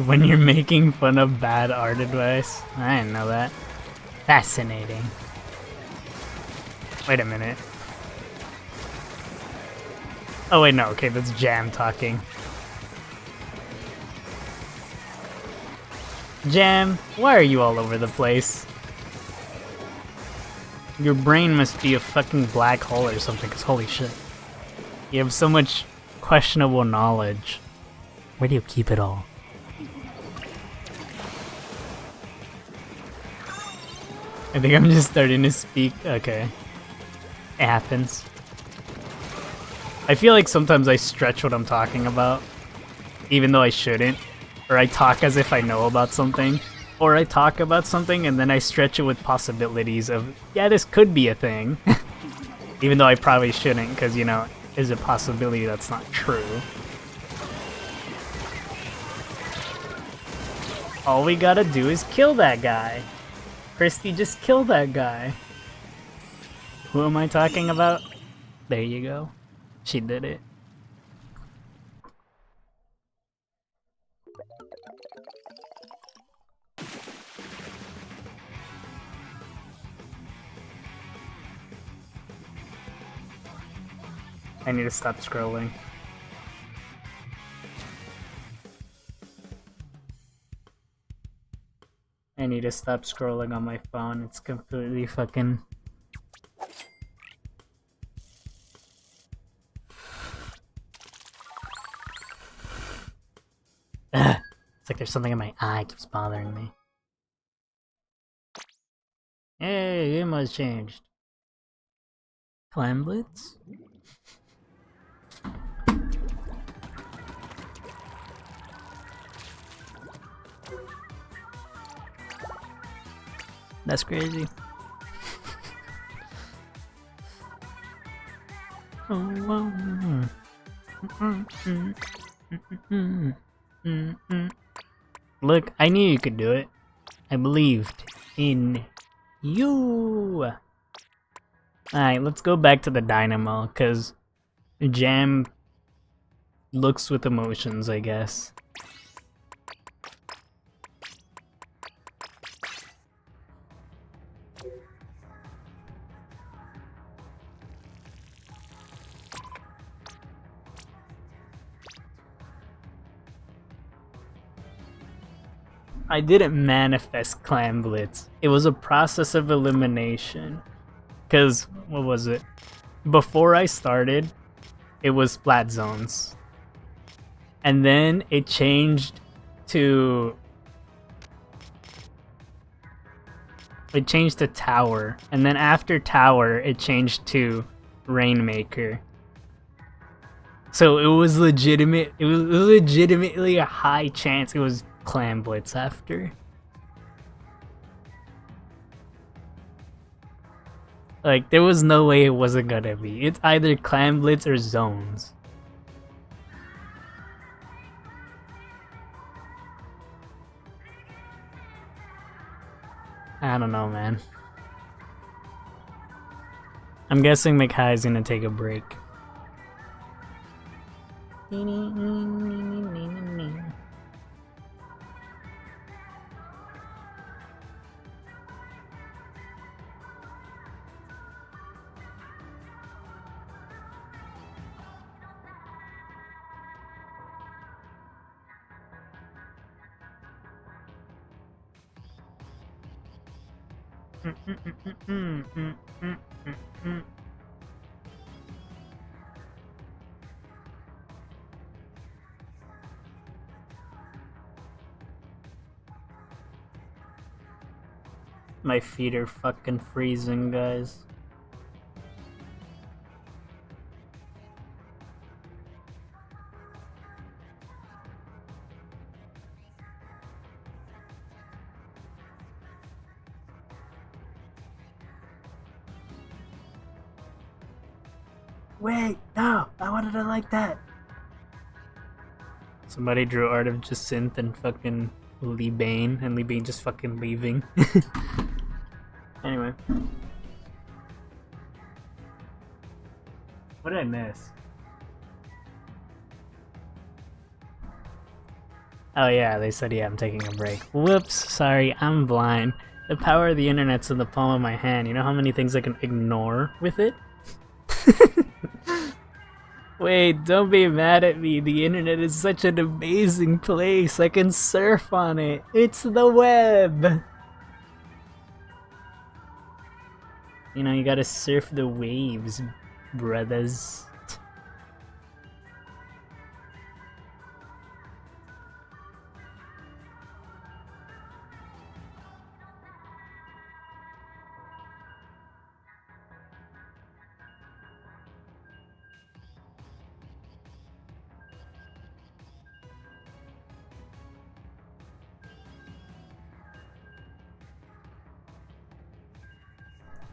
When you're making fun of bad art advice? I didn't know that. Fascinating. Wait a minute. Oh wait, no, okay, that's Jam talking. Jam, why are you all over the place? Your brain must be a fucking black hole or something, cause holy shit. You have so much questionable knowledge. Where do you keep it all? I think I'm just starting to speak. Okay. It happens. I feel like sometimes I stretch what I'm talking about, even though I shouldn't. Or I talk as if I know about something. Or I talk about something and then I stretch it with possibilities of, yeah, this could be a thing. Even though I probably shouldn't, because, you know, there's a possibility that's not true. All we gotta do is kill that guy. Christy, just kill that guy. Who am I talking about? There you go. She did it. I need to stop scrolling. I need to stop scrolling on my phone. It's completely fucking... Ugh. It's like there's something in my eye keeps bothering me. Hey, game has changed. Clan Blitz? That's crazy. Look, I knew you could do it. I believed in you. Alright, let's go back to the Dynamo, because Jam looks with emotions, I guess. I didn't manifest Clan Blitz. It was a process of elimination. Cause what was it? Before I started, it was Splat Zones. And then it changed to Tower. And then after Tower, it changed to Rainmaker. So it was legitimate. It was legitimately a high chance it was Clan Blitz after. Like, there was no way it wasn't gonna be. It's either Clan Blitz or Zones. I don't know, man. I'm guessing McHigh's gonna take a break. My feet are fucking freezing, guys. Wait, no, I wanted it like that. Somebody drew art of Jacinth and fucking Lee Bane, and Lee Bane just fucking leaving. Anyway. What did I miss? Oh yeah, they said yeah, I'm taking a break. Whoops, sorry, I'm blind. The power of the internet's in the palm of my hand. You know how many things I can ignore with it? Wait, don't be mad at me. The internet is such an amazing place. I can surf on it. It's the web. You know, you gotta surf the waves, brothers.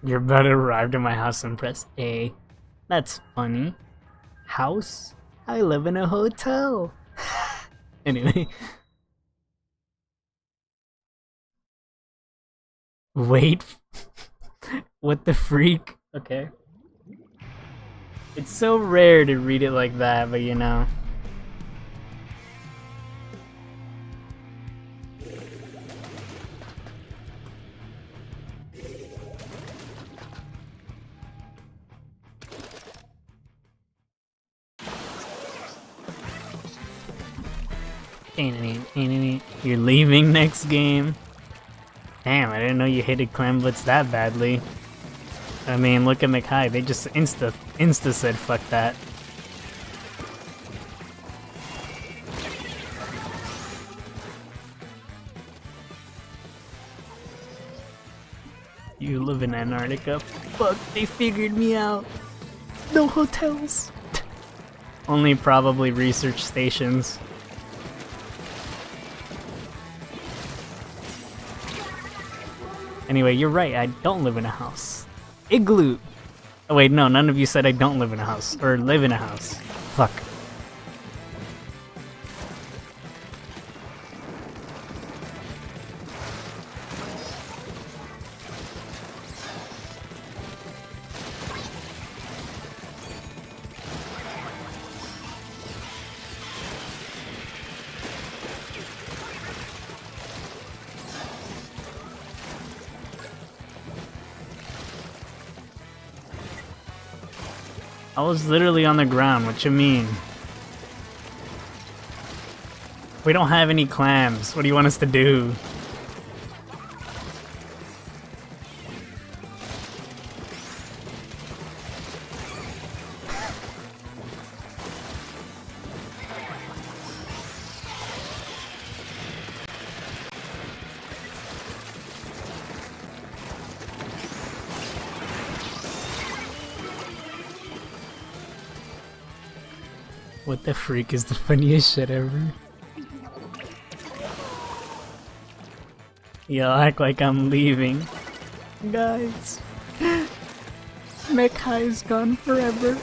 Your brother arrived at my house and pressed A. That's funny. House? I live in a hotel. Anyway. Wait. What the freak? Okay. It's so rare to read it like that, but you know. You're leaving next game? Damn, I didn't know you hated Clan Blitz that badly. I mean, look at McHigh, they just insta said fuck that. You live in Antarctica? Fuck, they figured me out. No hotels. Only probably research stations. Anyway, you're right, I don't live in a house. Igloo! Oh wait, no, none of you said I don't live in a house. Or live in a house. Fuck. I was literally on the ground, what you mean? We don't have any clams. What do you want us to do? What the freak is the funniest shit ever? Y'all act like I'm leaving. Guys, Mechai's gone forever.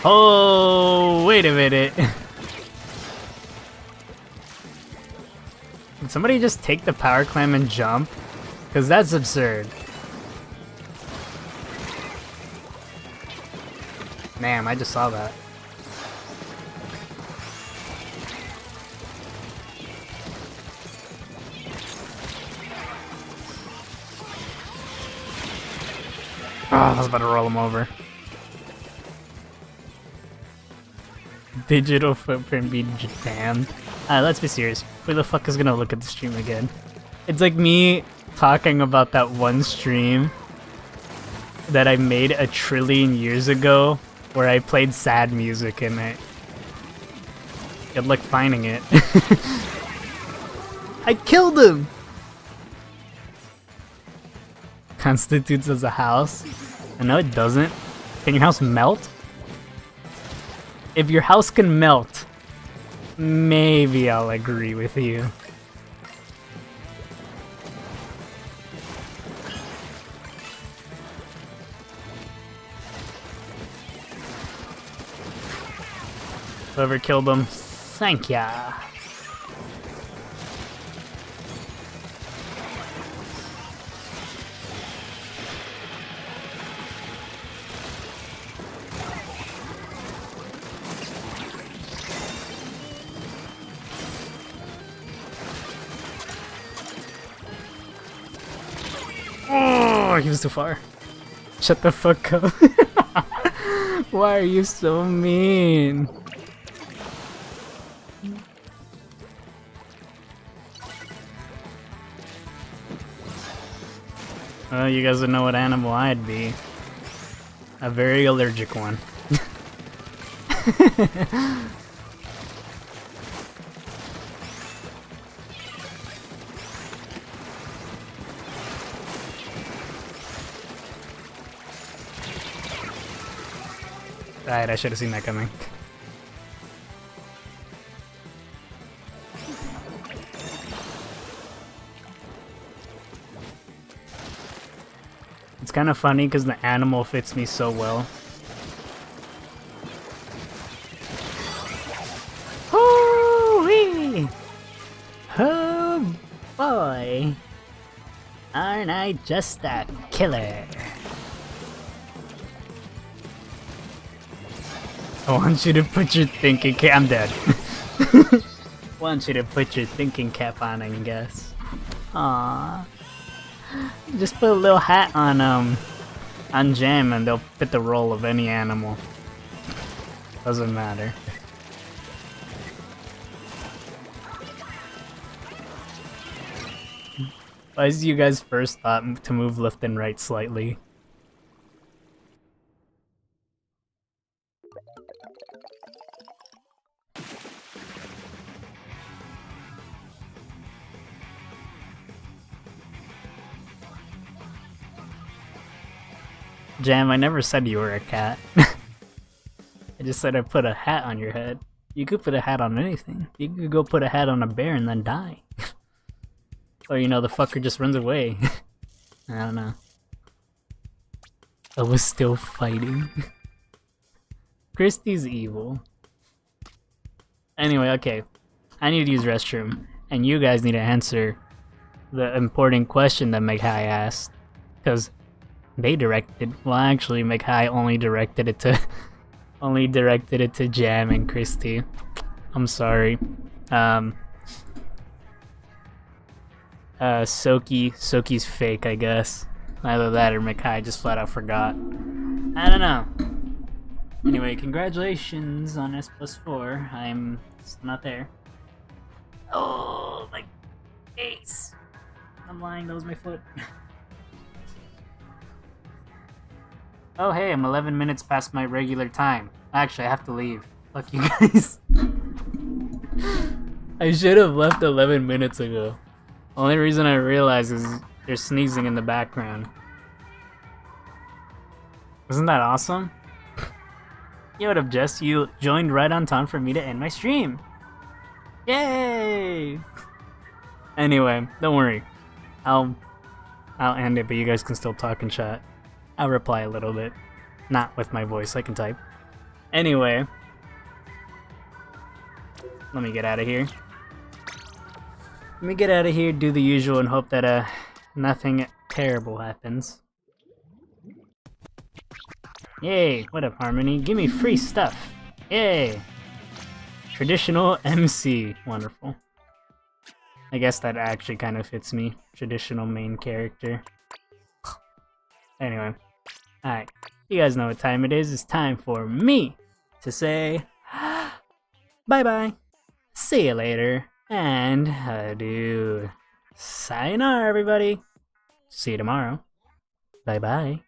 Oh, wait a minute. Did somebody just take the power clam and jump? Because that's absurd. Damn, I just saw that. Oh, I was about to roll him over. Digital footprint be Japan. Let's be serious. Who the fuck is gonna look at the stream again? It's like me talking about that one stream that I made 1 trillion years ago where I played sad music in it. Good luck finding it. I killed him! Constitutes as a house? I know it doesn't. Can your house melt? If your house can melt, maybe I'll agree with you. Whoever killed him, thank ya. Oh, he was too far. Shut the fuck up. Why are you so mean? Well, you guys would know what animal I'd be. A very allergic one. Right, I should have seen that coming. It's kind of funny because the animal fits me so well. Hoo-wee! Oh boy! Aren't I just a killer? I want you to put your thinking cap. I'm dead. Want you to put your thinking cap on, I guess. Aww. Just put a little hat on Jam and they'll fit the role of any animal. Doesn't matter. Why is you guys first thought to move left and right slightly? Jam, I never said you were a cat. I just said I put a hat on your head. You could put a hat on anything. You could go put a hat on a bear and then die. Or, you know, the fucker just runs away. I don't know. I was still fighting. Christy's evil. Anyway, okay. I need to use restroom. And you guys need to answer the important question that Meghai asked. Because they directed, well actually Meghai only directed it to Jam and Christy. I'm sorry. Soki's fake, I guess. Either that or Mikai just flat out forgot. I don't know. Anyway, congratulations on S+4. I'm still not there. Oh, my face. I'm lying, that was my foot. Oh hey, I'm 11 minutes past my regular time. Actually, I have to leave. Fuck you guys. I should have left 11 minutes ago. Only reason I realized is they're sneezing in the background. Isn't that awesome? Yo, what up, Jess? You joined right on time for me to end my stream. Yay! Anyway, don't worry. I'll end it, but you guys can still talk and chat. I'll reply a little bit. Not with my voice, I can type. Anyway. Let me get out of here. Let me get out of here, do the usual, and hope that nothing terrible happens. Yay! What up, Harmony? Give me free stuff! Yay! Traditional MC. Wonderful. I guess that actually kind of fits me. Traditional main character. Anyway. Alright. You guys know what time it is. It's time for me to say bye-bye. See you later. And adieu. Sayonara, everybody. See you tomorrow. Bye-bye.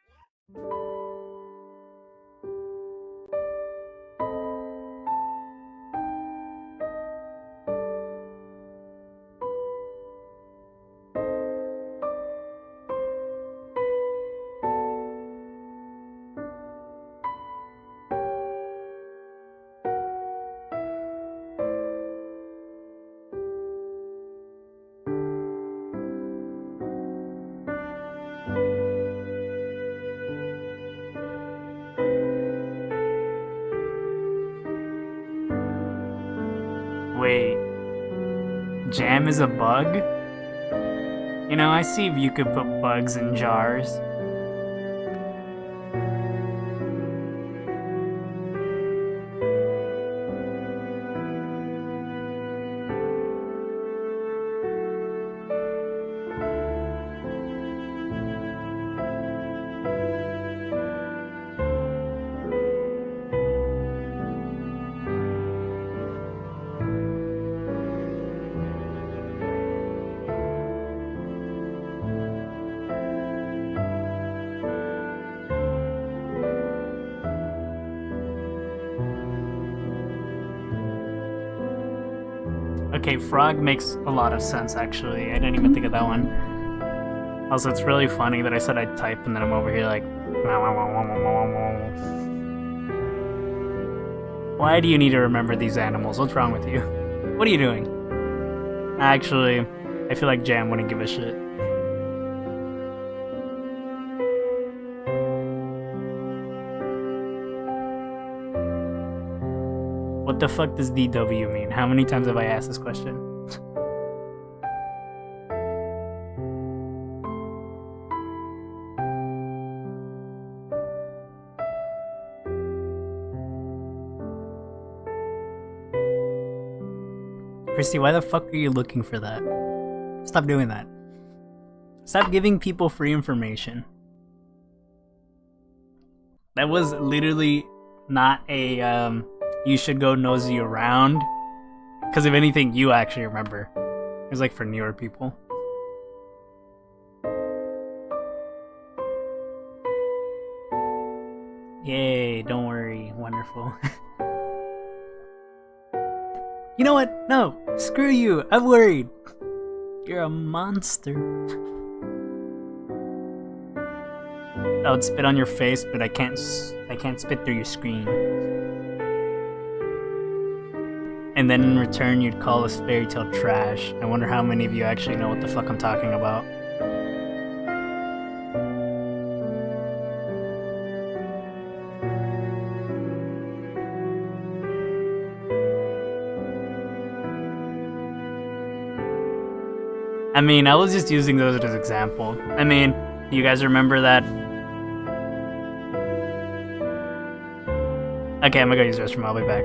Wait, jam is a bug? You know, I see if you could put bugs in jars. Okay, frog makes a lot of sense, actually. I didn't even think of that one. Also, it's really funny that I said I'd type and then I'm over here like... Why do you need to remember these animals? What's wrong with you? What are you doing? Actually, I feel like Jam wouldn't give a shit. What the fuck does DW mean? How many times have I asked this question? Christy, why the fuck are you looking for that? Stop doing that. Stop giving people free information. That was literally not a, you should go nosy around. Because if anything, you actually remember. It was like for newer people. Yay, don't worry. Wonderful. You know what? No, screw you. I'm worried. You're a monster. I would spit on your face, but I can't spit through your screen. And then in return, you'd call us fairy tale trash. I wonder how many of you actually know what the fuck I'm talking about. I mean, I was just using those as an example. I mean, you guys remember that? Okay, I'm gonna go use the restroom. I'll be back.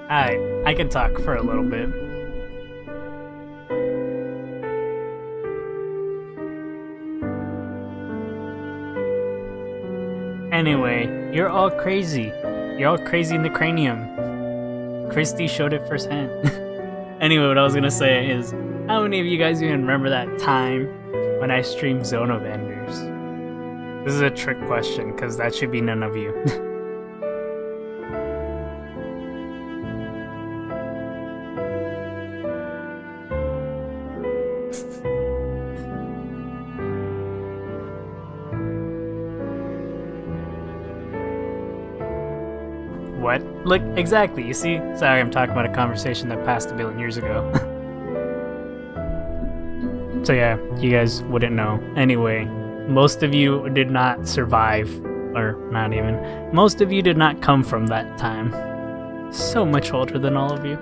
I can talk for a little bit. Anyway, you're all crazy. You're all crazy in the cranium. Christy showed it firsthand. Anyway, what I was gonna say is, how many of you guys even remember that time when I streamed Zone of Enders? This is a trick question, because that should be none of you. What? Look, exactly, you see? Sorry, I'm talking about a conversation that passed a billion years ago. So yeah, you guys wouldn't know. Anyway, most of you did not survive, or not even. Most of you did not come from that time. So much older than all of you.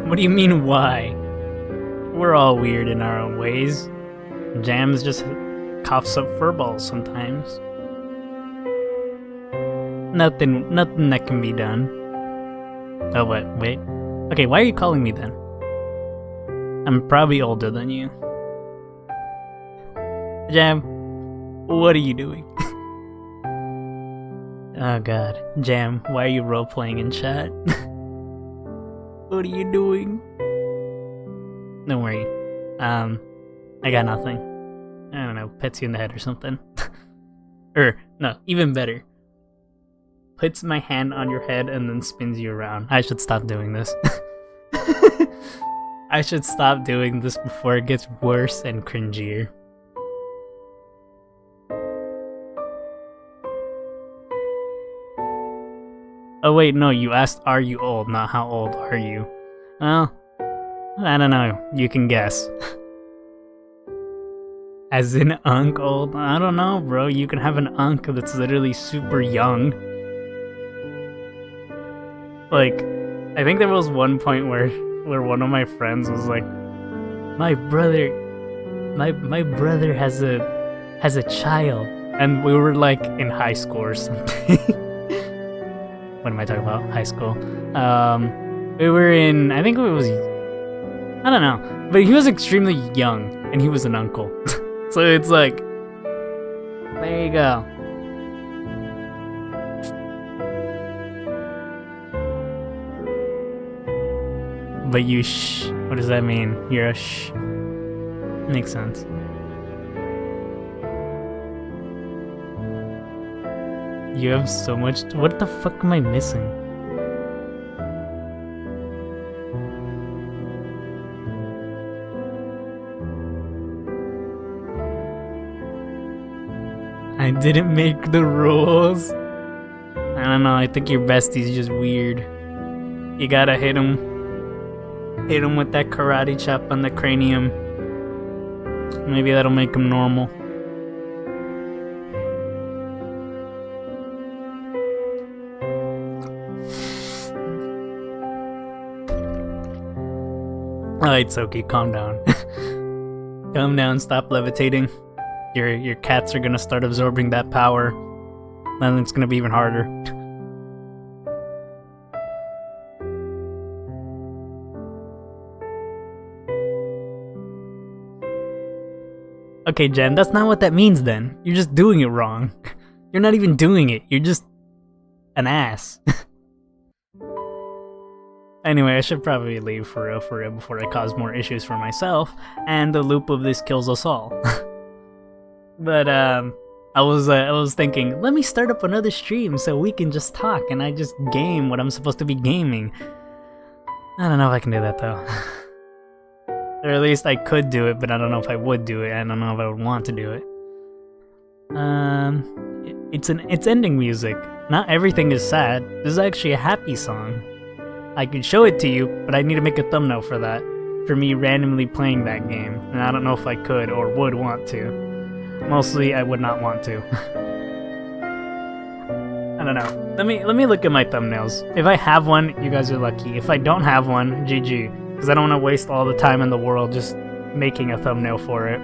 What do you mean, why? We're all weird in our own ways. Jams just coughs up furballs sometimes. Nothing that can be done. Oh, what? Wait. Okay, why are you calling me then? I'm probably older than you. Jam, what are you doing? Oh god. Jam, why are you role-playing in chat? What are you doing? Don't worry. I got nothing. I don't know, pets you in the head or something. No, even better. Puts my hand on your head and then spins you around. I should stop doing this. I should stop doing this before it gets worse and cringier. Oh wait, no, you asked are you old, not how old are you. Well, I don't know, you can guess. As in unk old? I don't know, bro, you can have an unk that's literally super young. Like, I think there was one point where one of my friends was like, my brother has a child, and we were like in high school or something. What am I talking about? High school. We were in, I think it was, I don't know, but he was extremely young, and he was an uncle. So it's like, there you go. But you what does that mean? You're a Makes sense. You have so much what the fuck am I missing? I didn't make the rules. I don't know, I think your bestie's just weird. You gotta hit him. Hit him with that karate chop on the cranium. Maybe that'll make him normal. Alright, Soki, calm down. Calm down, stop levitating. Your cats are gonna start absorbing that power. Then it's gonna be even harder. Okay, Jen, that's not what that means then. You're just doing it wrong. You're not even doing it. You're just an ass. Anyway, I should probably leave for real before I cause more issues for myself, and the loop of this kills us all. But I was thinking, let me start up another stream so we can just talk and I just game what I'm supposed to be gaming. I don't know if I can do that though. Or at least I could do it, but I don't know if I would do it. I don't know if I would want to do it. It's ending music. Not everything is sad. This is actually a happy song. I could show it to you, but I need to make a thumbnail for that. For me randomly playing that game. And I don't know if I could or would want to. Mostly I would not want to. I don't know. Let me look at my thumbnails. If I have one, you guys are lucky. If I don't have one, GG. Because I don't want to waste all the time in the world just making a thumbnail for it.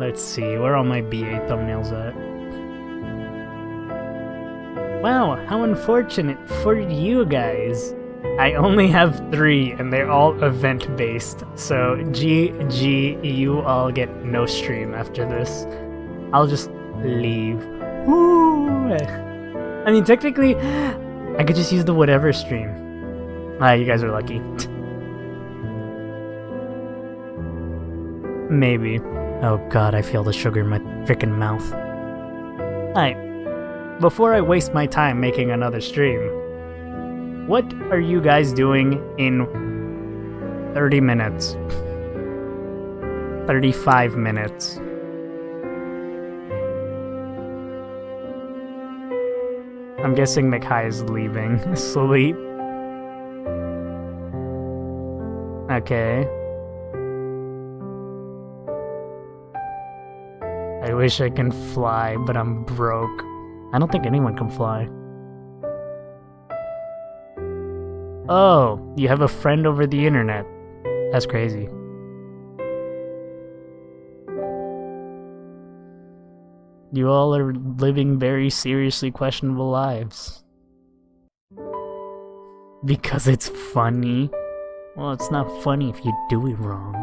Let's see, where are all my BA thumbnails at? Wow, how unfortunate for you guys. I only have 3 and they're all event-based, so GG, you all get no stream after this. I'll just leave. Woo! I mean, technically, I could just use the whatever stream. You guys are lucky. Maybe. Oh god, I feel the sugar in my freaking mouth. Alright, before I waste my time making another stream, what are you guys doing in 30 minutes? 35 minutes. I'm guessing McHigh is leaving. Sleep. Okay. I wish I can fly, but I'm broke. I don't think anyone can fly. Oh, you have a friend over the internet. That's crazy. You all are living very seriously questionable lives. Because it's funny? Well, it's not funny if you do it wrong.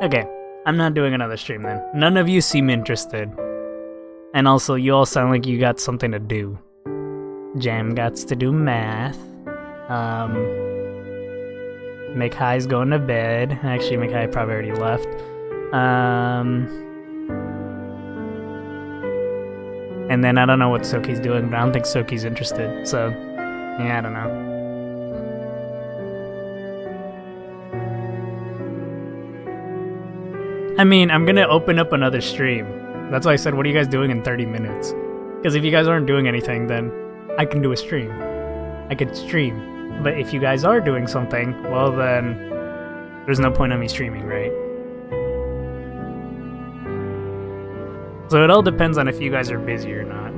Okay, I'm not doing another stream then. None of you seem interested. And also, you all sound like you got something to do. Jam gots to do math. McHigh's going to bed. Actually, McHigh probably already left. And then I don't know what Soki's doing, but I don't think Soki's interested. So, yeah, I don't know. I mean, I'm gonna open up another stream. That's why I said, what are you guys doing in 30 minutes? Because if you guys aren't doing anything, then I can do a stream. I could stream. But if you guys are doing something, well then, there's no point on me streaming, right? So it all depends on if you guys are busy or not.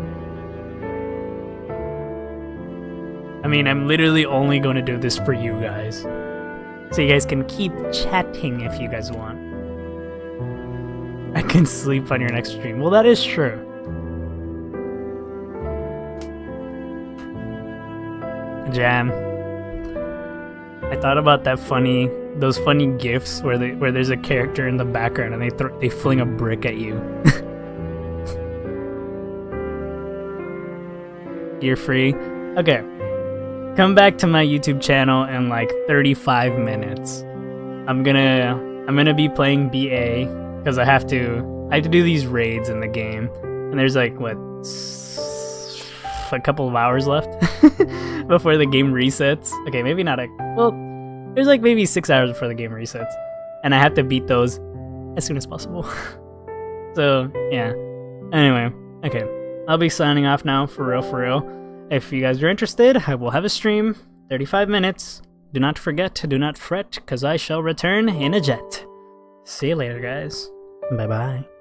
I mean, I'm literally only going to do this for you guys. So you guys can keep chatting if you guys want. I can sleep on your next stream. Well, that is true. Jam. I thought about that those funny gifs where there's a character in the background and they fling a brick at you. You're free? Okay. Come back to my YouTube channel in like 35 minutes. I'm gonna be playing BA because I have to do these raids in the game. And there's like what, a couple of hours left before the game resets. Okay, maybe not well, there's like maybe 6 hours before the game resets. And I have to beat those as soon as possible. So, yeah. Anyway, okay. I'll be signing off now, for real. If you guys are interested, I will have a stream, 35 minutes. Do not forget, do not fret, because I shall return in a jet. See you later, guys. Bye-bye.